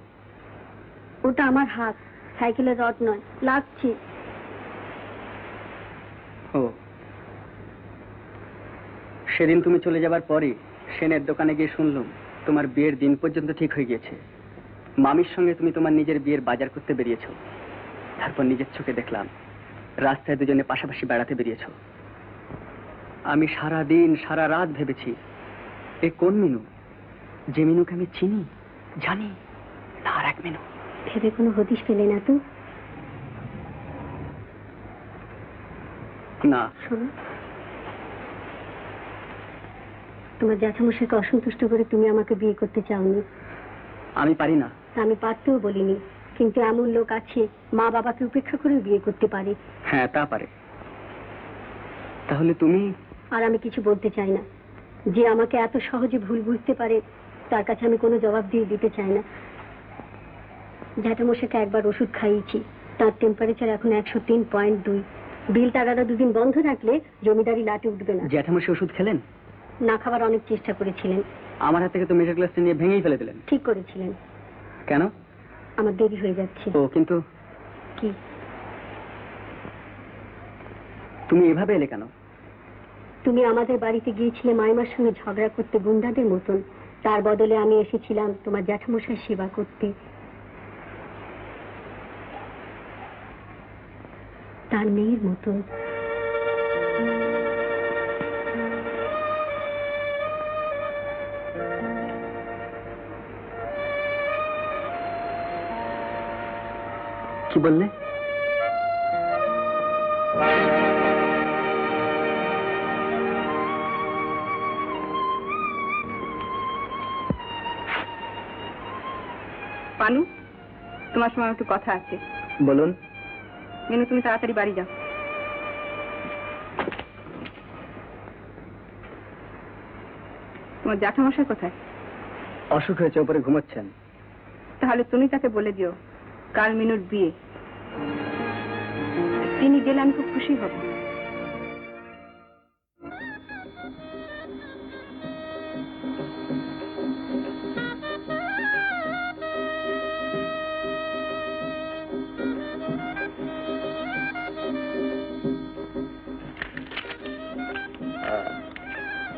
ওটা আমার হাত, সাইকেলের রড নয়, লাগছে। ও, সেদিন তুমি চলে যাবার পরই সেনের দোকানে গিয়ে শুনলাম তোমার বিয়ের দিন পর্যন্ত ঠিক হয়ে গিয়েছে। মামির সঙ্গে তুমি তোমার নিজের বিয়ের বাজার করতে বেরিয়েছো। তারপর নিজের চোখে দেখলাম রাস্তায় দুজনে পাশাপাশি বেড়াতে বেরিয়েছো। আমি সারা দিন সারা রাত ভেবেছি এ কোন মিনু, যে মিনুকে আমি চিনি জানি, তার এক মিনু। ভেবে কোনো হদিশ পেলে না তো? না। শোনো, তোমার জ্যাঠামশাইকে অসন্তুষ্ট করে তুমি আমাকে বিয়ে করতে চাওনি। আমি পারি না। আমি পারতেও বলিনি, কিন্তু এমন লোক আছে মা বাবাকে উপেক্ষা করে বিয়ে করতে পারে। হ্যাঁ, তা পারে। তাহলে তুমি? আর আমি কিছু বলতে চাই না। যে আমাকে এত সহজে ভুল বুঝতে পারে তার কাছে আমি কোনো জবাব দিয়ে দিতে চাই না। জ্যাঠামশাইকে একবার ওষুধ খাইয়েছি, তার টেম্পারেচার এখন 103.2। বিল টাকাটা দুদিন বন্ধ রাখলে জমিদারি লাটে উঠবে না। জ্যাঠামশাই ওষুধ খেলেন? না খাবার অনেক চেষ্টা করেছিলেন। আমার হাত থেকে তো মেজার গ্লাসটা নিয়ে ভেঙেই ফেলে দিলেন। ঠিক করেছিলেন। কেন? আমার দেরি হয়ে যাচ্ছে। ও, কিন্তু কি? তুমি এভাবে এলে কেন? তুমি আমাদের বাড়িতে গিয়েছিলে মাইমার সঙ্গে ঝগড়া করতে গুন্ডাদের মতন। তার বদলে আমি এসেছিলাম তোমার জ্যাঠামশাই সেবা করতে। তার মেয়ের মতন। কি বললে? পানু, তোমার সময় একটু কথা আছে। বলুন। মিনু, তুমি তাড়াতাড়ি বাড়ি যাও। তোমার জ্যাঠামশাই কোথায়? অসুখ হয়েছে, উপরে ঘুমাচ্ছেন। তাহলে তুমি তাকে বলে দিও কাল মিনুর বিয়ে। তিনি গেলে আমি খুব খুশি হব।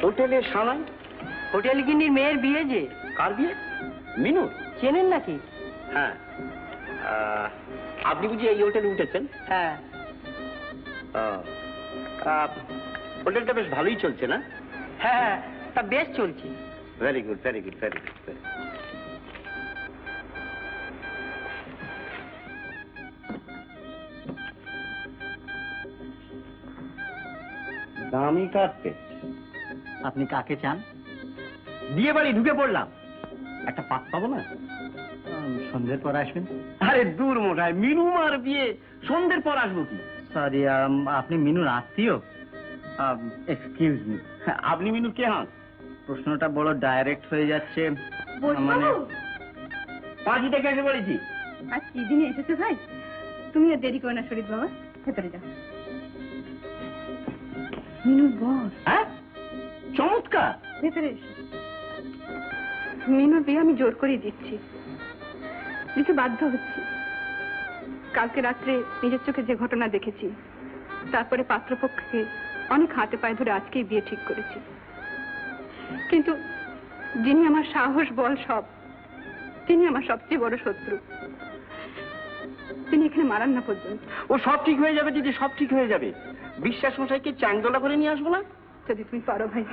হোটেলের সামাই, হোটেল গিন্নির মেয়ের বিয়ে যে। কার বিয়ে? মিনু। চেনেন নাকি? হ্যাঁ। আপনি বুঝি এই হোটেলে উঠেছেন? হ্যাঁ। হোটেলটা বেশ ভালোই চলছে না? হ্যাঁ, তা বেশ চলছে। Very good, very good, very good. দামি কার্পেট। আপনি কাকে চান? বিয়ে বাড়ি ঢুকে পড়লাম, একটা পাক পাবো না? সন্ধ্যের পর আসবেন। আরে দূর মোটায়, মিনু আর বিয়ে, সন্ধ্যের পর আসবো কি? সরি, আপনি মিনুর আত্মীয়? এক্সকিউজ মি, আপনি মিনু কে হন? প্রশ্নটা বড় ডাইরেক্ট হয়ে যাচ্ছে। মানে পাঁচি থেকে এসে বলেছি। আজ কি দিনে এসেছে ভাই? তুমি আর দেরি করো না শরীর বাবা, ভেতরে যাও। মিনুর বর। হ্যাঁ, চমৎকার। ভেতরে এসো। মিনুর বিয়ে আমি জোর করে দিচ্ছি, দিতে বাধ্য হচ্ছি। কালকে রাত্রে নিজের চোখে যে ঘটনা দেখেছি, তারপরে পাত্রপক্ষকে অনেক হাতে পায়ে ধরে আজকেই বিয়ে ঠিক করেছি। কিন্তু যিনি আমার সাহস বল সব, তিনি আমার সবচেয়ে বড় শত্রু। তিনি এখানে মারান না পর্যন্ত। ও সব ঠিক হয়ে যাবে দিদি, সব ঠিক হয়ে যাবে। বিশ্বাস মশাইকে চাংদোলা করে নিয়ে আসবো না? যদি তুমি পারো ভাই।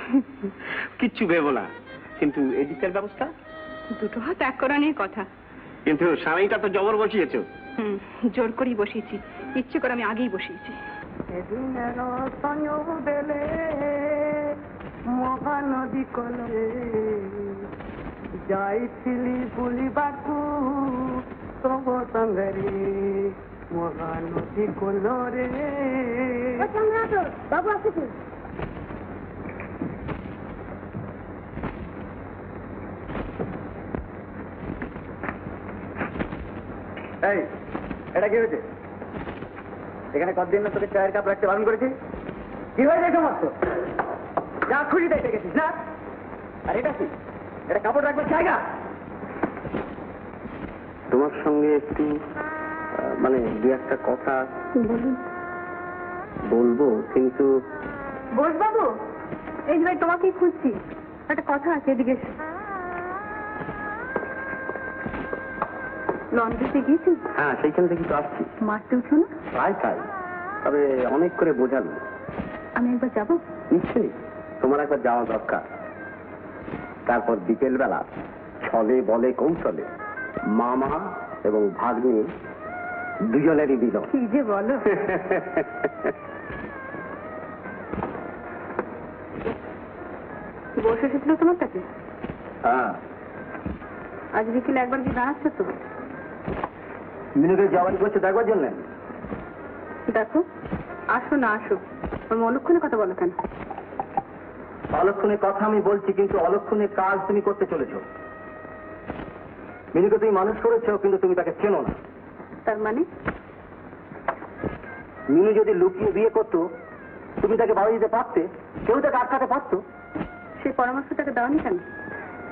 কিচ্ছু ভেবো না, কিন্তু এদিকের ব্যবস্থা? দুটো হাত এক করা নিয়ে কথা। কিন্তু স্বামীটা তো জবর বসিয়েছো। জোর করেই বসিয়েছি, ইচ্ছে করে আমি আগেই বসিয়েছি। মহানদী কলে যাইছিলি বুলিবাকু তব সঙ্গরে, মহানদী কলরে। বাবু আসছে। এই, এটা কি হয়েছে? এখানে কতদিন না তোকে চায়ের কাপ রাখতে বারণ করেছি? কি হয়েছে সমস্ত? যা খুশি দেখতে গেছিস না? আর এটা কি? এটা কাপড় রাখবার জায়গা? তোমার সঙ্গে একটু মানে দু একটা কথা বলবো, কিন্তু বস বাবু, এই ভাই তোমাকেই খুঁজছি, একটা কথা আছে, এদিকে এসো। লন্ড্রিতে গিয়েছি? হ্যাঁ, সেইখান থেকে তো আসছি। মারতে উঠো না? প্রায় তাই, তবে অনেক করে বোঝালো। আমি একবার যাবো? নিশ্চয়ই, তোমার একবার যাওয়া দরকার। তারপর বিকেল বেলা ছলে বলে কৌশলে মামা এবং ভাগ্নি দুজনেরই দিল। কি যে বলো। বসে এসেছিল তোমার কাছে? হ্যাঁ, আজ বিকেলে একবার কি দাঁড়াচ্ছ তো? মিনুকে জবান করছে দেখবার জন্য। দেখো, আসো না আসো, তুমি অলক্ষণে কথা বলো কেন? অলক্ষণের কথা আমি বলছি, কিন্তু অলক্ষণের কাজ তুমি করতে চলেছো। মিনুকে তুমি মানুষ করেছো, কিন্তু তুমি তাকে চেনো না। তার মানে? মিনু যদি লুকিয়ে বিয়ে করতো, তুমি তাকে বাড়ি দিতে পারতে, কেউ তাকে আটকাতে পারতো। সে পরামর্শ তাকে দেওয়ানি কেন?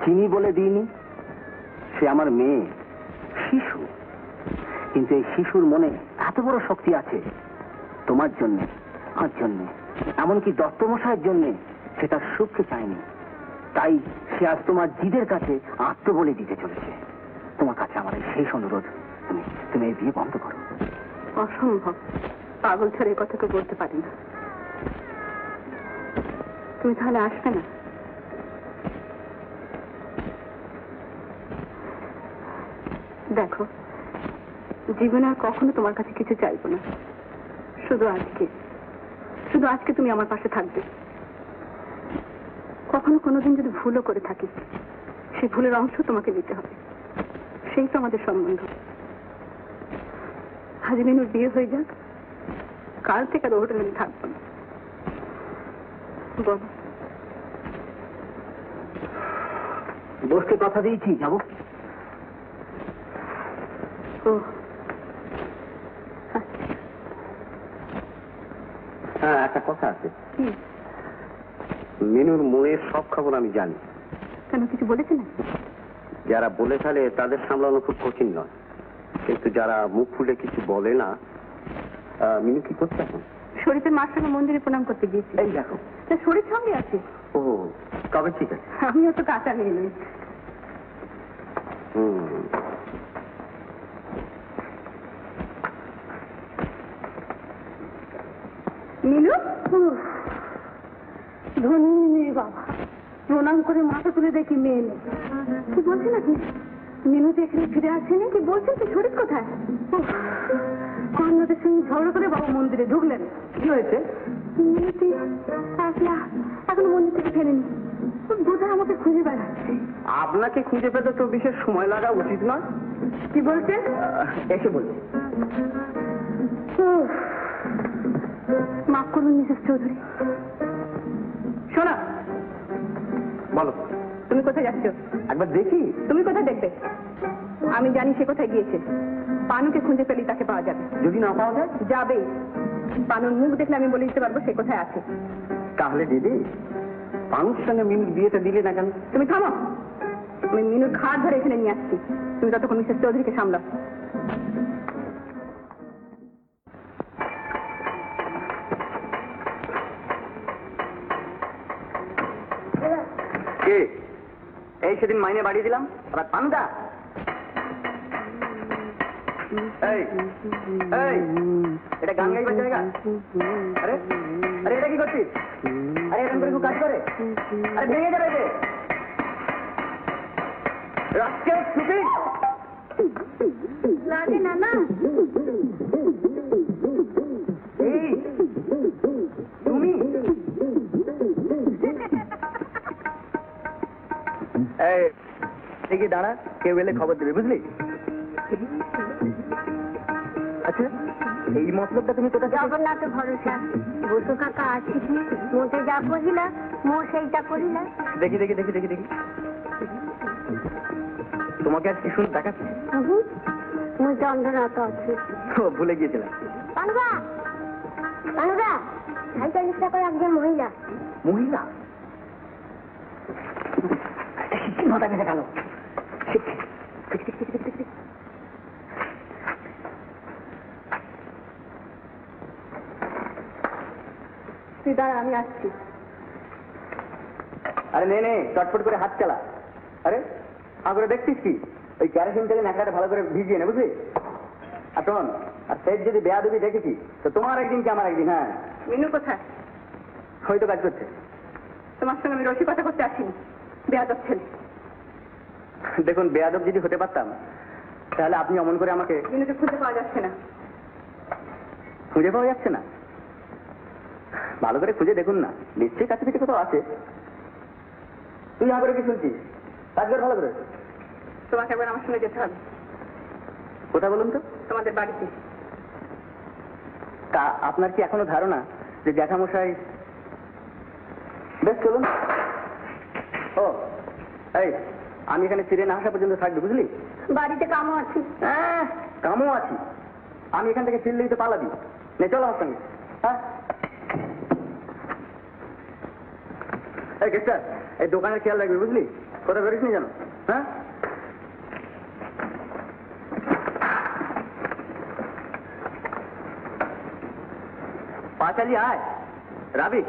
চিনি বলে দিইনি, সে আমার মেয়ে, শিশু। কিন্তু এই শিশুর মনে এত বড় শক্তি আছে, তোমার জন্যে, আমার জন্যে, এমনকি দত্তমশাইয়ের জন্যে সে তার সুখকে চায়নি। তাই সে আজ তোমার জিদের কাছে আত্মবলি দিতে চলেছে। তোমার কাছে আমার এই শেষ অনুরোধ, তুমি এই বিয়ে বন্ধ করো। অসম্ভব, পাগল ছাড়া এই কথা কেউ বলতে পারি না। তুমি তাহলে আসবে না? দেখো, জীবনে আর কখনো তোমার কাছে কিছু চাইবো না, শুধু আজকে তুমি আমার পাশে থাকবে। কখনো কোনোদিন যদি ভুলও করে থাকি, সেই ভুলের অংশ তোমাকে দিতে হবে, সেই তো আমাদের সম্বন্ধ। আজ মিনুর বিয়ে হয়ে যাক, কাল থেকে আর হোটেলে আমি থাকবো না। বলো। বসতে কথা দিয়েছি, যাবো। ও হ্যাঁ, একটা কথা আছে। কি? মিনুর মনের সব খবর আমি জানি। কেন, কিছু বলেছে না? যারা বলে ফেলে তাদের সামলানো খুব কঠিন নয়, কিন্তু যারা মুখ ফুলে কিছু বলে না। মিনু কি করছে এখন? শরীফের মার সঙ্গে মন্দিরে প্রণাম করতে গিয়েছি। এই দেখো, শরীর সঙ্গে আছে। ও তবে ঠিক আছে। আমিও তো কাঁচা নিয়ে নই। মিনু, ধনী মেয়ে বাবা, প্রণাম করে মাথা তুলে দেখি মেয়ে নেই। কি বলছেন আপনি? মিনু তো এখানে ফিরে আসেনি? কি বলছেন? কি শরীর কোথায়? অন্যদের সঙ্গে ঝগড়া করে বাবা মন্দিরে ঢুকলেন। কি হয়েছে? মিনুটি একলা এখনো মন্দির থেকে ফেরেনি, বোধহয় আমাকে খুঁজে বেড়াচ্ছে। আপনাকে খুঁজে পেতে তো বিশেষ সময় লাগা উচিত নয়। কি বলছেন? এসে বলছি। মাফ করুন মিসেস চৌধুরী। শোনো, বলো, তুমি কোথায় যাচ্ছ? একবার দেখি। তুমি কোথায় দেখবে? আমি জানি সে কোথায় গিয়েছে। পানুকে খুঁজে পেলেই তাকে পাওয়া যাবে। যদি না পাওয়া যায়? যাবে। পানুর মুখ দেখলে আমি বলে দিতে পারবো সে কোথায় আছে। তাহলে দিদি, পানুর সঙ্গে মিনুর বিয়েটা দিলে না কেন? তুমি থামো, আমি মিনুর ঘাট ধরে এখানে নিয়ে আসছি। তুমি ততক্ষণ মিসেস চৌধুরীকে সামলাও। কে? এই সেদিন মাইনে বাড়িয়ে দিলাম, আবার পানুদা? এই এই, এটা গান গাইবার জায়গা? আরে আরে, এটা কি করছিস? আরে এরকম করে কাজ করে? আরে ভেঙে যাবে যে রাস্কে ছুটি লাগে না না। এই তুমি? এই দেখি দাঁড়া, কেউ এলে খবর দেবে, বুঝলি? আচ্ছা, এই মতলবটা তুমি কোথা থেকে? জগন্নাথ ভরসা, বসু কাকা আসিস, মোটে যা কহিলা মো সেইটা করিলা। দেখি দেখি দেখি দেখি দেখি, তোমাকে আর কি সুন্দর দেখাচ্ছে। মুই চন্দ্রনাথ আছি। ও, ভুলে গিয়েছিলাম। পানুদা, পানুদা, ৪৫ টাকার একজন মহিলা। মহিলা? কি মাথা কেটে গেল? তুই দাঁড়া, আমি আসছি। আরে নে নে, চটপট করে হাত চালা। আরে আগে দেখছিস কি? ওই ক্যারাসিন তেলে নাকাটা ভালো করে ভিজিয়ে নে, বুঝলি? আর শোন, আর সেট যদি বেয়াদবি দেখেছি তো তোমার একদিন কি আমার একদিন। হ্যাঁ, মিনু কোথায়? হয়তো কাজ করছে। তোমার সঙ্গে আমি রসিকতা করতে আসিনি, বেয়াদব ছেলে। দেখুন, বেয়াদব যদি হতে পারতাম তাহলে আপনি অমন করে আমাকে। মিনুকে খুঁজে পাওয়া যাচ্ছে না। খুঁজে পাওয়া যাচ্ছে না? ভালো করে খুঁজে দেখুন না, নিশ্চয়ই কাছে পিঠে কোথাও আছে। তুই না করে কি শুনছিস? কাজ কর ভালো করে। তোমাকে একবার আমার সঙ্গে যেতে হবে। কোথায় বলুন তো? তোমাদের বাড়িতে। তা আপনার কি এখনো ধারণা যে জ্যাঠামশাই? বেশ, চলুন। ও এই, আমি এখানে ফিরে না আসা পর্যন্ত থাকবি, বুঝলি? বাড়িতে কামও আছে। হ্যাঁ, কামও আছি। আমি এখান থেকে ফিরলেই তো পালাবি। নে চল আমার সঙ্গে। হ্যাঁ, এই গেস্টার, এই দোকানের খেয়াল রাখবি, বুঝলি? কোথায় বেরিস নি জানো? হ্যাঁ, পা চালিয়ে আয়। রাবি,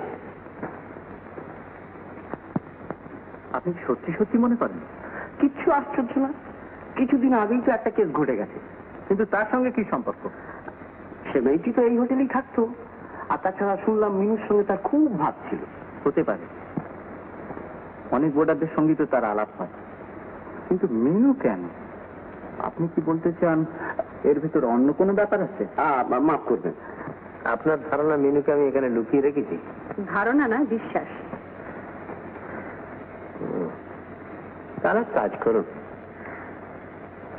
আপনি সত্যি সত্যি মনে করেন? কিচ্ছু আশ্চর্য না। কিছুদিন আগেই তো একটা কেস ঘটে গেছে, কিন্তু তার সঙ্গে কি সম্পর্ক? সে মেয়েটি তো এই হোটেলেই থাকতো। আর তাছাড়া শুনলাম মিনুর সঙ্গে তার খুব ভাব ছিল। হতে পারে, অনেক বোর্ডারদের সঙ্গে তো তার আলাপ হয়, কিন্তু মিনু কেন? আপনি কি বলতে চান? এর ভিতর অন্য কোনো ব্যাপার আছে? মাফ করবেন, আপনার ধারণা মিনুকে আমি এখানে লুকিয়ে রেখেছি? ধারণা না, বিশ্বাস। তারা কাজ করুন,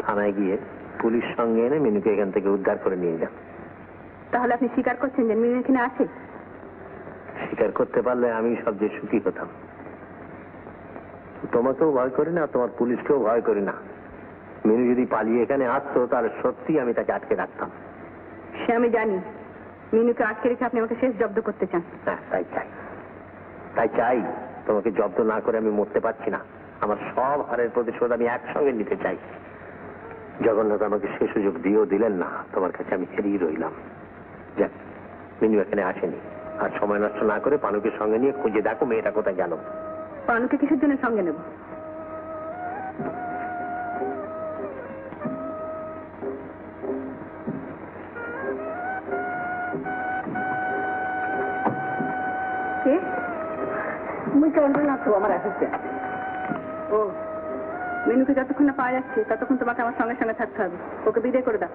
থানায় গিয়ে পুলিশ সঙ্গে এনে মিনুকে এখান থেকে উদ্ধার করে নিয়ে যান। তাহলে আপনি স্বীকার করছেন যে মিনু এখানে আছে? স্বীকার করতে পারলে আমি সবচেয়ে সুখী হতাম। তোমাকেও ভয় করি না, তোমার পুলিশকেও ভয় করি না। মিনু যদি পালিয়ে এখানে আসতো তাহলে সত্যি আমি তাকে আটকে রাখতাম। সে আমি জানি। মিনুকে আটকে রেখে আপনি আমাকে শেষ জব্দ করতে চান। হ্যাঁ, তাই চাই। তোমাকে জব্দ না করে আমি মরতে পারছি না। আমার সব হারের প্রতিশোধ আমি একসঙ্গে নিতে চাই। জগন্নাথ আমাকে সে সুযোগ দিয়েও দিলেন না, তোমার কাছে আমি হেরিয়ে রইলাম। যাক, মিনু এখানে আসেনি। আর সময় নষ্ট না করে পানুকে সঙ্গে নিয়ে খুঁজে দেখো মেয়েটা কোথায় গেল। পানুকে কিসের জন্য সঙ্গে নেব? কে? মুই চন্দ্রনাথ, আমার অ্যাসিস্ট্যান্ট। ও, মিনুকে যতক্ষণ না পাওয়া যাচ্ছে ততক্ষণ তোমাকে আমার সঙ্গে সঙ্গে থাকতে হবে। ওকে বিদায় করে দাও।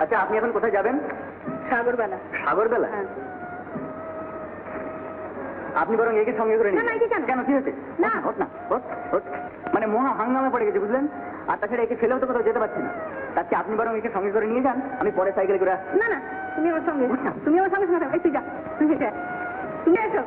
আচ্ছা, আপনি এখন কোথায় যাবেন? সাগরবেলা। সাগরবেলা? হ্যাঁ। আপনি বরং একে সঙ্গে করে নিন। না, একে কেন? কেন, কি হয়েছে? না। হট না, হট। মানে মহা হাঙ্গামে পড়ে গেছে, বুঝলেন? আর তাছাড়া একে ফেলেও তো কোথাও যেতে পারছি না। তাকে আপনি বরং একে সঙ্গে করে নিয়ে যান, আমি পরে সাইকেলে করে আসছি। না, তুমি আমার সঙ্গে, তুমি আমার সঙ্গে থাকো। এই তুই যা, তুই হেঁটে আয়। তুমি এসো।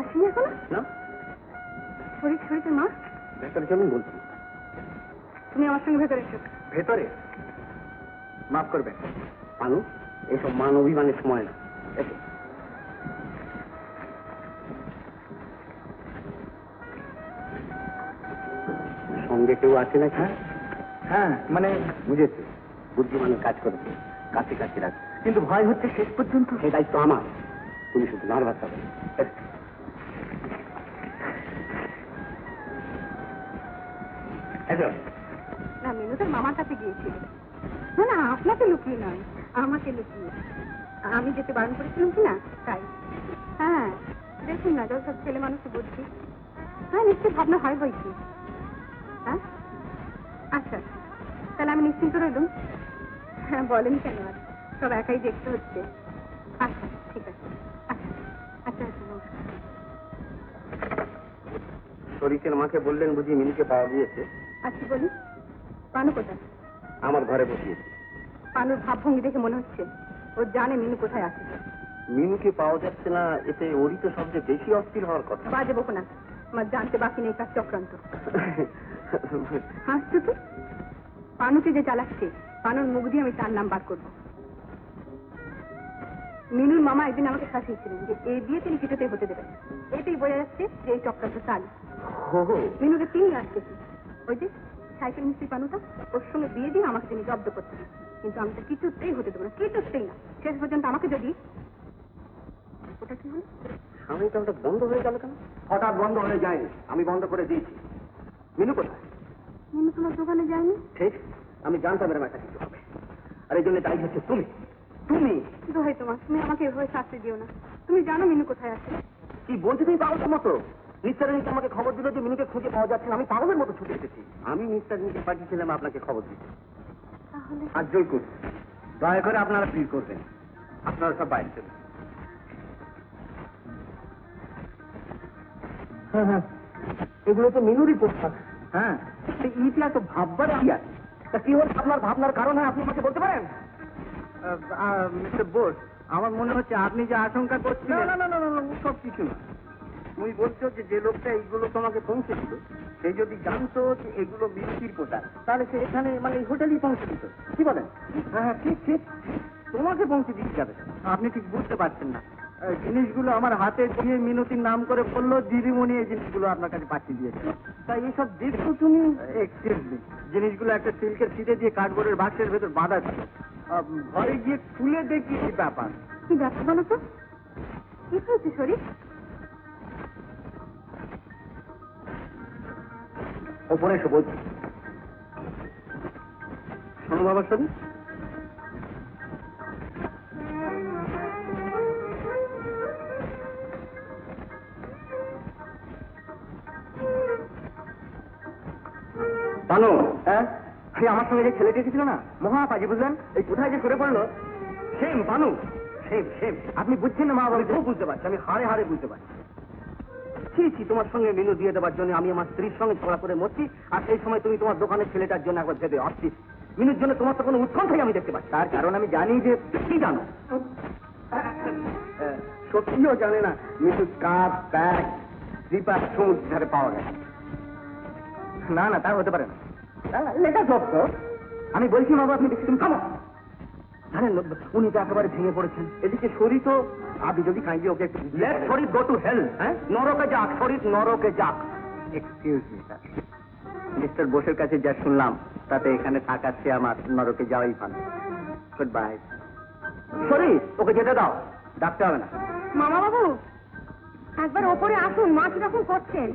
আসিনি এখনো? না, শরীর মা, ভেতরে চলুন বলছি। তুমি আমার সঙ্গে ভেতরে এসো। ভেতরে? মাফ করবেন পানু, এসব মান অভিমানের সময় না। এসো। সঙ্গে কেউ আছে না? হ্যাঁ, মানে বুঝেছি, বুদ্ধিমানের কাজ করেছে, কাছে কাছে রাখবে। কিন্তু ভয় হচ্ছে শেষ পর্যন্ত। সে দায়িত্ব আমার, তুমি শুধু নার্ভাস হবে। না, মিনু তার মামার কাছে গিয়েছিল। না, আপনাকে লুকিয়ে নয়, আমাকে লুকিয়ে। আমি যেতে বারণ করেছিলাম কি না, তাই। হ্যাঁ, দেখুন না, যত সব ছেলে মানুষকে বুঝছি। হ্যাঁ, নিশ্চয়ই ভাবনা হয় বইছি। হ্যাঁ, আচ্ছা, তাহলে আমি নিশ্চিন্ত রইলুম। হ্যাঁ, বলেন কেন? আর সব একাই দেখতে হচ্ছে। আচ্ছা, ঠিক আছে। আচ্ছা, নমস্কার। শরীফের মাকে বললেন বুঝি মিনুকে পাওয়া গিয়েছে? আচ্ছা, বলি, পানু কোথায়? আমার ঘরে বসিয়েছি। পানুর ভাবভঙ্গি দেখে মনে হচ্ছে ও জানে মিনু কোথায় আছে। মিনুকে পাওয়া যাচ্ছে না, এতে ওরই তো সবচেয়ে বেশি অস্থির হওয়ার কথা। বাজে বকো না, আমার জানতে বাকি নেই তার চক্রান্ত। হাসছো তো? পানুকে যে চালাচ্ছে, পানুর মুখ দিয়ে আমি তার নাম বার করবো। মিনুর মামা একদিন আমাকে শাসিয়েছিলেন যে এই বিয়ে তিনি কিছুতেই হতে দেবেন। এটাই বোঝা যাচ্ছে যে এই চক্রান্ত চাল। মিনুকে তিনি আসতেছি, ওই যে সাইকেল মিস্ত্রি পানুটা, ওর সঙ্গে বিয়ে দিয়ে আমাকে তিনি জব্দ করতেন। কিন্তু আমি তো কিছুতেই হতে দেবো না, কিছুতেই না। শেষ পর্যন্ত আমাকে যদি... ওটা কি হলো? স্বামীটা ওটা বন্ধ হয়ে গেল কেন? হঠাৎ বন্ধ হয়ে যায়নি, আমি বন্ধ করে দিয়েছি। মিনু কোথায়? মিনু তোমার দোকানে যায়নি? ঠিক, আমি জানতাম এরকম একটা কিছু হবে। আর এই জন্য দায়ী হচ্ছে তুমি। তুমি দোহাই তোমার, তুমি আমাকে এভাবে শাস্তি দিও না। তুমি জানো মিনু কোথায় আছে? কি বলছো তুমি পাগলের মতো? নিশ্চয়ই আমাকে খবর দিল যে মিনুকে খুঁজে পাওয়া যাচ্ছে না, আমি পাগলের মতো ছুটে এসেছি। আমি মিস্টার নিকে পাঠিয়েছিলাম আপনাকে খবর দিতে। তাহলে হাত জোর করছি, দয়া করে আপনারা ফিল করবেন। আপনারা সব বাইরে চলুন। হ্যাঁ, এগুলো তো মিনুরই পোশাক। হ্যাঁ, ইতিহাস তো ভাববার কি আছে? তা কি হল আপনার ভাবনার কারণ হয় আপনি আমাকে বলতে পারেন? মিস্টার বোস, আমার মনে হচ্ছে আপনি যে আশঙ্কা করছেন। না, সব কিছু না। তুমি বলছো যে লোকটা এইগুলো তোমাকে পৌঁছে দিল, সে যদি জানতো যে এগুলো মিষ্টির পোশাক, তাহলে সে এখানে মানে এই হোটেলেই পৌঁছে দিত। কি বলেন? হ্যাঁ, ঠিক। তোমাকে পৌঁছে দিতে যাবে। আপনি ঠিক বুঝতে পারছেন না। জিনিসগুলো আমার হাতে দিয়ে মিনতির নাম করে বললো দিদিমণি এই জিনিসগুলো আপনার কাছে পাঠিয়ে দিয়েছে। তাই এইসব দেখছো তুমি? এক্সকিউজ মি, জিনিসগুলো একটা সিল্কের ফিতে দিয়ে কার্ডবোর্ডের বাক্সের ভেতর বাঁধা ছিল। ঘরে গিয়ে খুলে দেখি কি ব্যাপার। কি ব্যাপার বলো তো? কি হয়েছে শরীর? ওপরে এসে বলছি। শোনো বাবার সাথে পানু, হ্যাঁ সেই আমার সঙ্গে যে ছেলেটি এসেছিল না, মহাপাজি বুঝলেন, এই কোথায় যে সরে পড়লো, সেম পানু, সেম সেম। আপনি বুঝছেন না মা বাবা? খুব বুঝতে পারছি, আমি হাড়ে হাড়ে বুঝতে পারছি। ছি, তোমার সঙ্গে মিনু দিয়ে দেওয়ার জন্য আমি আমার স্ত্রীর সঙ্গে ঝগড়া করে মরছি, আর সেই সময় তুমি তোমার দোকানের ছেলেটার জন্য একবার ভেবে আসছিস। মিনুর জন্য তোমার তো কোনো উৎকণ্ঠাই আমি দেখতে পাচ্ছি। তার কারণ আমি জানি যে কি জানো, সত্যিও জানে না মিনু কাপ ব্যাগ দীপা সমুদ্র ধারে পাওয়া গেছে। না না, তা হতে পারে না। লেখা সত্য। আমি বলছি বাবা, আপনি বেশি তুমি থামো। জানেন উনি তো একেবারে ভেঙে পড়েছেন। এদিকে শরীর তো, আপনি যদি কাইন্ডলি ওকে একটু শরীর গো টু হেল, হ্যাঁ নরকে যাক, শরীর নরকে যাক। এক্সকিউজ মি স্যার, মিস্টার বোসের কাছে যা শুনলাম তাতে এখানে থাকাচ্ছে আমার নরকে যাওয়াই ভালো। Good bye. শরীর ওকে যেতে দাও, ডাকতে হবে না। মামা বাবু একবার ওপরে আসুন, মা কিরকম করছেন।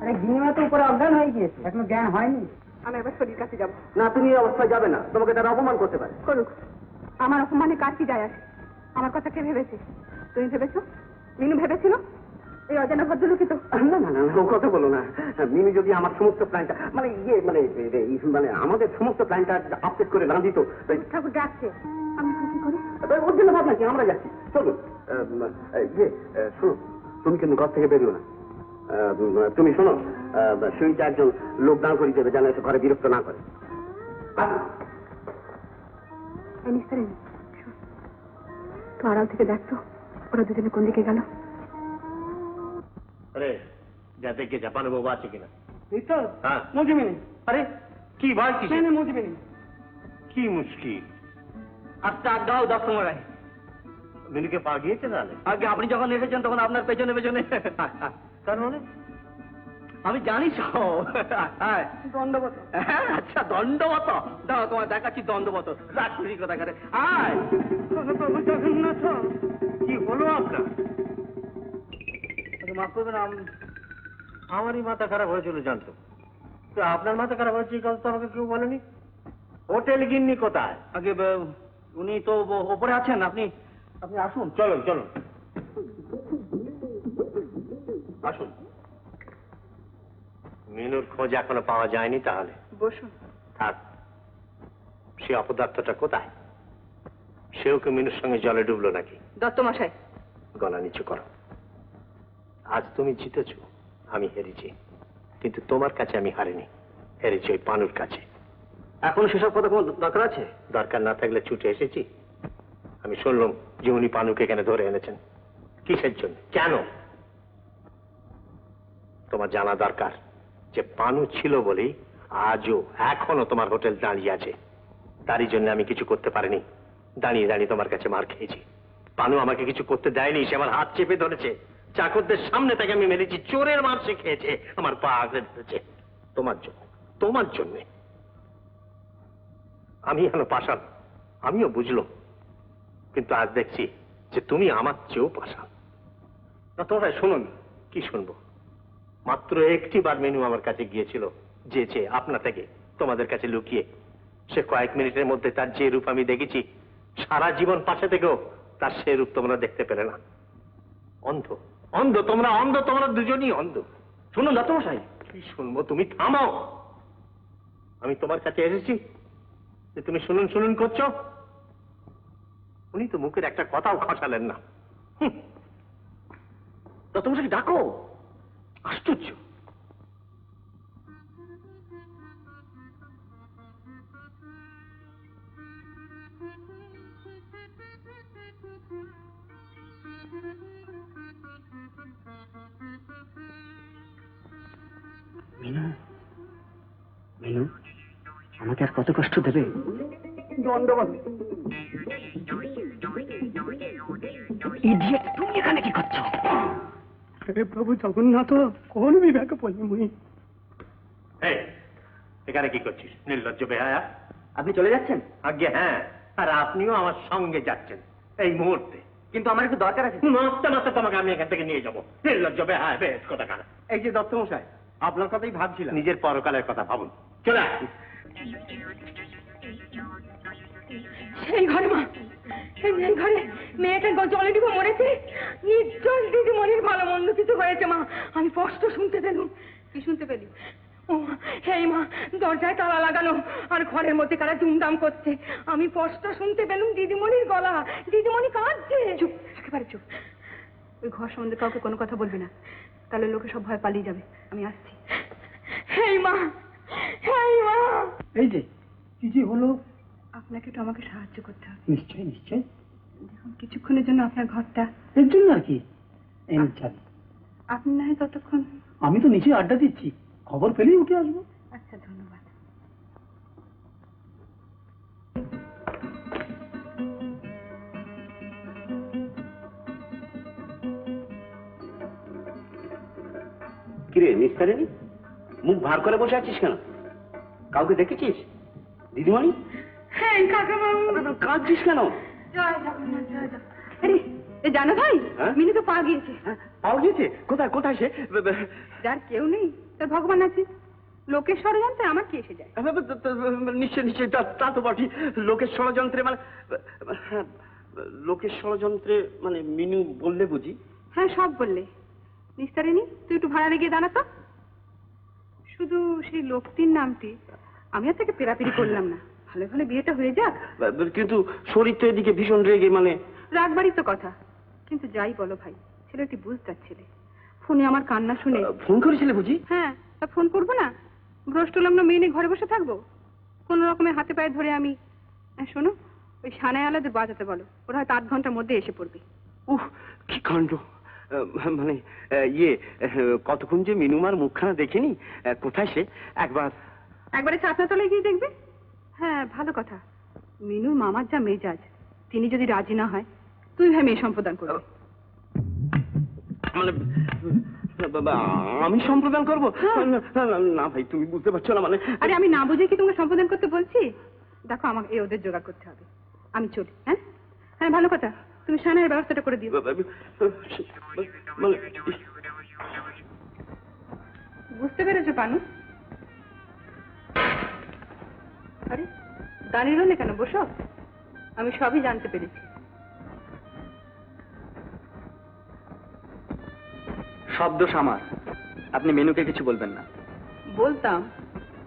আরে গিনিমা তো উপরে অজ্ঞান হয়ে গিয়েছে, এখনো জ্ঞান হয়নি। আমি একবার শরীর কাছে যাবো। না, তুমি এই অবস্থায় যাবে না, তোমাকে তারা অপমান করতে পারে। করুক, আমার অপমানে কার কি যায় আসে? আমার কথা কে ভেবেছে? তুমি ভেবেছো? মিনু ভেবেছিল? এই অজানা ভদ্রলোকই তো। না না না, ও কথা বলো না। মিমি যদি আমার সমস্ত প্ল্যানটা মানে মানে আমাদের সমস্ত প্ল্যানটা আপডেট করে না দিত। ঠাকুর ডাকছে, আমি কি করি? ওর জন্য ভাবনা কি, আমরা যাচ্ছি, চলুন। শোনো, তুমি কিন্তু ঘর থেকে বেরিও না। তুমি শোনো, সুইটা একজন লোক দাঁড় করিয়ে দেবে, যেন এসে ঘরে বিরক্ত না করে। তো আড়াল থেকে দেখতো ওরা দুজনে কোন দিকে গেল। আরে যা দেখে জাপানে বাবু আছে কিনা। হ্যাঁ, মজিমিনি। আরে কি বলছিস? মজিমিনি। কি মুশকিল, আচ্ছা আড্ডাও 10 সময় রাখি। মিনুকে পা গিয়েছে না? আগে আপনি যখন এসেছেন তখন আপনার পেছনে পেছনে। তার মানে আমি জানি সব। দণ্ডবত। আচ্ছা দণ্ডবত, দাও তোমার দেখাচ্ছি দণ্ডবত। রাখি কথা করে আয়। কি হলো আপনার? মাফ করবেন, আমারই মাথা খারাপ হয়েছিল জানতো। তো আপনার মাথা খারাপ হয়েছে এই কথা তো আমাকে কেউ বলেনি। হোটেল গিন্নি কোথায়? আগে উনি তো ওপরে আছেন, আপনি আপনি আসুন। চলুন চলুন আসুন। মিনুর খোঁজ এখনো পাওয়া যায়নি, তাহলে বসুন। থাক। সে অপদার্থটা কোথায়? সেও কি মিনুর সঙ্গে জলে ডুবলো নাকি? দত্তমশাই, গলা নিচু করো। আজ তুমি জিতেছ, আমি হেরেছি, কিন্তু তোমার কাছে আমি হারিনি, হেরেছি ওই পানুর কাছে। এখন সেসব কথা কোনো দরকার আছে? দরকার না থাকলে ছুটে এসেছি। আমি শুনলাম যে উনি পানুকে এখানে ধরে এনেছেন। কিসের জন্য, কেন? তোমার জানা দরকার যে পানু ছিল বলেই আজও এখনো তোমার হোটেল দাঁড়িয়ে আছে। তারই জন্য আমি কিছু করতে পারিনি, দাঁড়িয়ে দাঁড়িয়ে তোমার কাছে মার খেয়েছি। পানু আমাকে কিছু করতে দেয়নি, সে আমার হাত চেপে ধরেছে। চাকরদের সামনে থেকে আমি মেরেছি, চোরের মার সে খেয়েছে, আমার পা আঁকড়ে ধরেছে। তোমার জন্য, তোমার জন্য। আমি এখন পাষাণ, আমিও বুঝলো, কিন্তু আজ দেখছি যে তুমি আমার চেয়েও পাষাণ। তোমরা শুনুন। কি শুনবো? মাত্র একটি বার মেনু আমার কাছে গিয়েছিল, যেছে আপনা থেকে তোমাদের কাছে লুকিয়ে। সে কয়েক মিনিটের মধ্যে তার যে রূপ আমি দেখেছি, সারা জীবন পাশে থেকেও তার সে রূপ তোমরা দেখতে পেলে না। অন্ধ, অন্ধ তোমরা, অন্ধ তোমরা দুজনই অন্ধ। শুনুন দত্তমশাই। কি শুনবো? তুমি থামাও। আমি তোমার কাছে এসেছি যে তুমি শুনুন শুনুন করছো। উনি তো মুখের একটা কথাও খসালেন না। দত্তমশাই ডাকো। আশ্চর্য। মিনু, মিনু আমাকে আর কত কষ্ট দেবে? দণ্ডবত। ইডিয়েট, তুমি এখানে কি করছো? আরে প্রভু জগন্নাথ, কোন বিবেকে পড়লি মুই? এখানে কি করছিস নির্লজ্জ বেহায়া? আপনি চলে যাচ্ছেন? আজ্ঞে হ্যাঁ, আর আপনিও আমার সঙ্গে যাচ্ছেন এই মুহূর্তে। কিন্তু আমার একটু দরকার আছে। মারতে মারতে তোমাকে আমি এখান থেকে নিয়ে যাবো। নির্লজ্জ বেহায়া বেশ কথা কানা। এই যে দত্তমশাই, আপনার কথাই ভাবছিলাম। নিজের পরকালের কথা ভাবুন। চলে আসুন। সেই ঘরে মা, এই ঘরে মেয়েটা জলে ডুবে মরেছে। নিশ্চয় দিদিমণির ভালো মন্দ কিছু হয়েছে মা, আমি স্পষ্ট শুনতে পেলুম। কি শুনতে পেলি? ও হেই মা, দরজায় তালা লাগানো আর ঘরের মধ্যে কারা দুমদাম করছে। আমি স্পষ্ট শুনতে পেলুম দিদিমণির গলা। দিদিমণি কাঁদছে। চুপ, একেবারে চুপ। ওই ঘর সম্বন্ধে কাউকে কোনো কথা বলবি না, তাহলে লোকে সব ভয় পালিয়ে যাবে। আমি আসছি। হেই মা, হেই মা। এই যে কি যে হলো? আপনাকে তো আমাকে সাহায্য করতে হবে। নিশ্চয় নিশ্চয়। দেখুন, কিছুক্ষণের জন্য আপনার ঘরটা। এর জন্য আর কি? এই চাবি। আপনি না হয় ততক্ষণ। আমি তো নিচে আড্ডা দিচ্ছি, খবর পেলেই উঠে আসবো। আচ্ছা, ধন্যবাদ। কিরে নিস্তারিণী, মুখ ভার করে বসে আছিস কেন? কাউকে দেখেছিস? দিদিমণি? হ্যাঁ কাকাবাবু। কাঁদছিস কেন? জয় জগন্নাথ, জয় জগন্নাথ। আরে এ জানো ভাই, হ্যাঁ? মিনু তো পা গিয়েছে। পাওয়া গিয়েছে? কোথায় কোথায় সে? যার কেউ নেই তার ভগবান আছে। লোকের ষড়যন্ত্রে আমার কি এসে যায়? নিশ্চয় নিশ্চয়, তা তো বটে। লোকের ষড়যন্ত্রে মানে হ্যাঁ, লোকের ষড়যন্ত্রে মানে মিনু বললে বুঝি? হ্যাঁ, সব বললে। নিস্তারিণী, তুই একটু ভাড়া লেগে দাঁড়া তো। শুধু সেই লোকটির নামটি আমি আর থেকে পেরাপিরি করলাম না। ভালো ভালো বিয়েটা হয়ে যাক। কিন্তু শরীর তো এদিকে ভীষণ রেগে, মানে রাগবাড়ির তো কথা। কিন্তু যাই বলো ভাই, ছেলেটি বুঝতার ছেলে। ফোনে আমার কান্না শুনে। ফোন করেছিলে বুঝি? হ্যাঁ, তা ফোন করবো না? ভ্রষ্টলগ্ন মেয়ে নিয়ে ঘরে বসে থাকবো? কোন রকমের হাতে পায়ে ধরে আমি। শোনো, ওই সানায় আলাদের বাজাতে বলো, ওরা হয়তো 8 ঘন্টার মধ্যে এসে পড়বে। উহ, কি কাণ্ড! মানে কতক্ষণ যে মিনুমার মুখখানা দেখিনি। কোথায় সে? একবারে ছাতনাতলায় গিয়ে দেখবে। হ্যাঁ, ভালো কথা। মিনুর মামার যা মেজাজ, তিনি যদি রাজি না হয়, তুই ভাই মেয়ে সম্প্রদান করবি। মানে আমি সম্প্রদান করবো? না ভাই, তুমি বুঝতে পারছো না। মানে আরে আমি না বুঝে কি তোমাকে সম্প্রদান করতে বলছি? দেখো, আমাকে ওদের জোগাড় করতে হবে। আমি চলি। হ্যাঁ হ্যাঁ, ভালো কথা। তুমি সানায়ের ব্যবস্থাটা করে দিও। মানে বুঝতে পেরেছো পানু? আরে দাঁড়িয়ে রইলে কেন? বসো। আমি সবই জানতে পেরেছি। সব দোষ আমার, আপনি মেনুকে কিছু বলবেন না। বলতাম,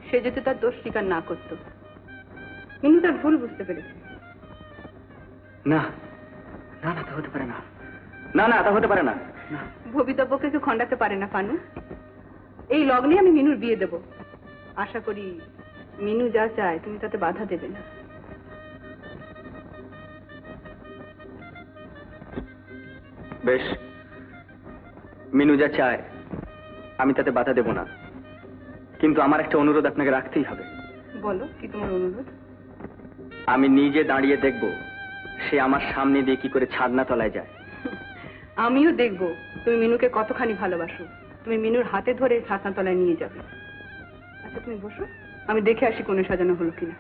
সে যদি তার দোষ স্বীকার না করতো। মিনু তার ভুল বুঝতে পেরেছে। না না না, তা হতে পারে না। না না, তা হতে পারে না। ভবিতব্যকে কেউ খণ্ডাতে পারে না পানু। এই লগ্নে আমি মিনুর বিয়ে দেব। আশা করি মিনু যা চায় তুমি তাতে বাধা দেবে না। বেশ, মিনু যা চায় আমি তাতে বাধা দেব না, কিন্তু আমার একটা অনুরোধ আপনাকে রাখতেই হবে। বলো, কি তোমার অনুরোধ? আমি নিজে দাঁড়িয়ে দেখব সে আমার সামনে দিয়ে কি করে ছাদনা তলায় যায়। আমিও দেখব তুমি মিনুকে কতখানি ভালোবাসো। তুমি মিনুর হাতে ধরে ছাদনাতলায় নিয়ে যাবে। আচ্ছা, তুমি বসো, আমি দেখে আসি কোণে সাজানো হলো কিনা।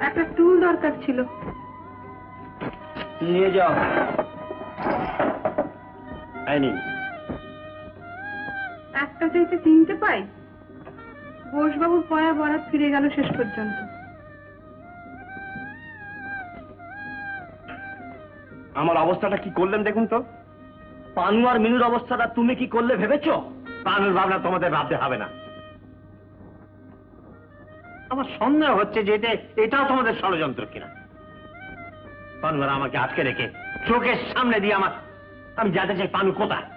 একটা টুল দরকার ছিল। নিয়ে যাও। একটা চাইতে 3টে পাই। বোসবাবুর পয়া বরাত ফিরে গেল শেষ পর্যন্ত। আমার অবস্থাটা কি করলেন দেখুন তো। পানু আর মিনুর অবস্থাটা তুমি কি করলে ভেবেছো? পানুর ভাবনা তোমাদের ভাবতে হবে না। আমার সন্দেহ হচ্ছে যে এটাও তোমাদের ষড়যন্ত্র কিনা। পানুরা আমাকে আটকে রেখে চোখের সামনে দিয়ে আমি জানতে চাই পানু কোথায়।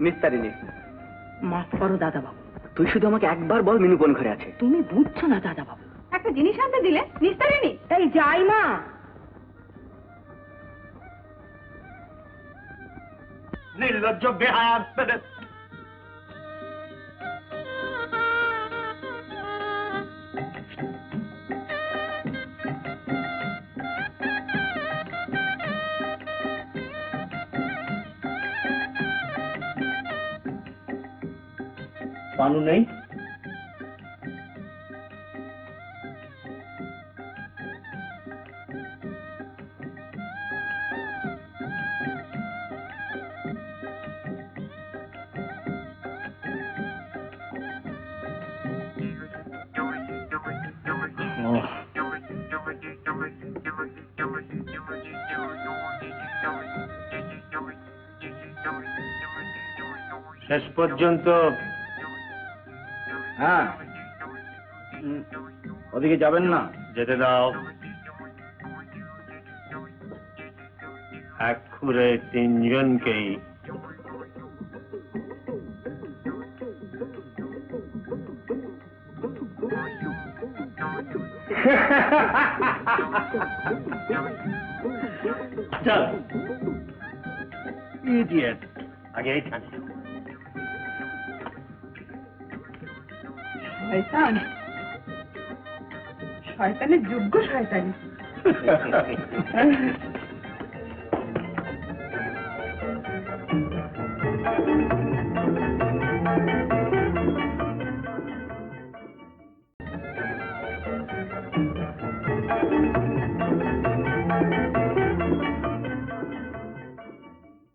নিস্তারিণী, মাফ করো দাদা বাবু। তুই শুধু আমাকে একবার বল মিনু কোন ঘরে আছে। তুমি বুঝছো না দাদা বাবু। একটা জিনিস আনতে দিলে নিস্তারিণী। এই যাই মা। নির্লজ্জ বেহায়া। পানু নেই? শেষ পর্যন্ত হ্যাঁ, ওদিকে যাবেন না? যেতে দাও। এক খুঁড়ে তিনজনকেই চল ইডিয়েট, আগে এইখানে শয়তান, শয়তানের যোগ্য শয়তানি।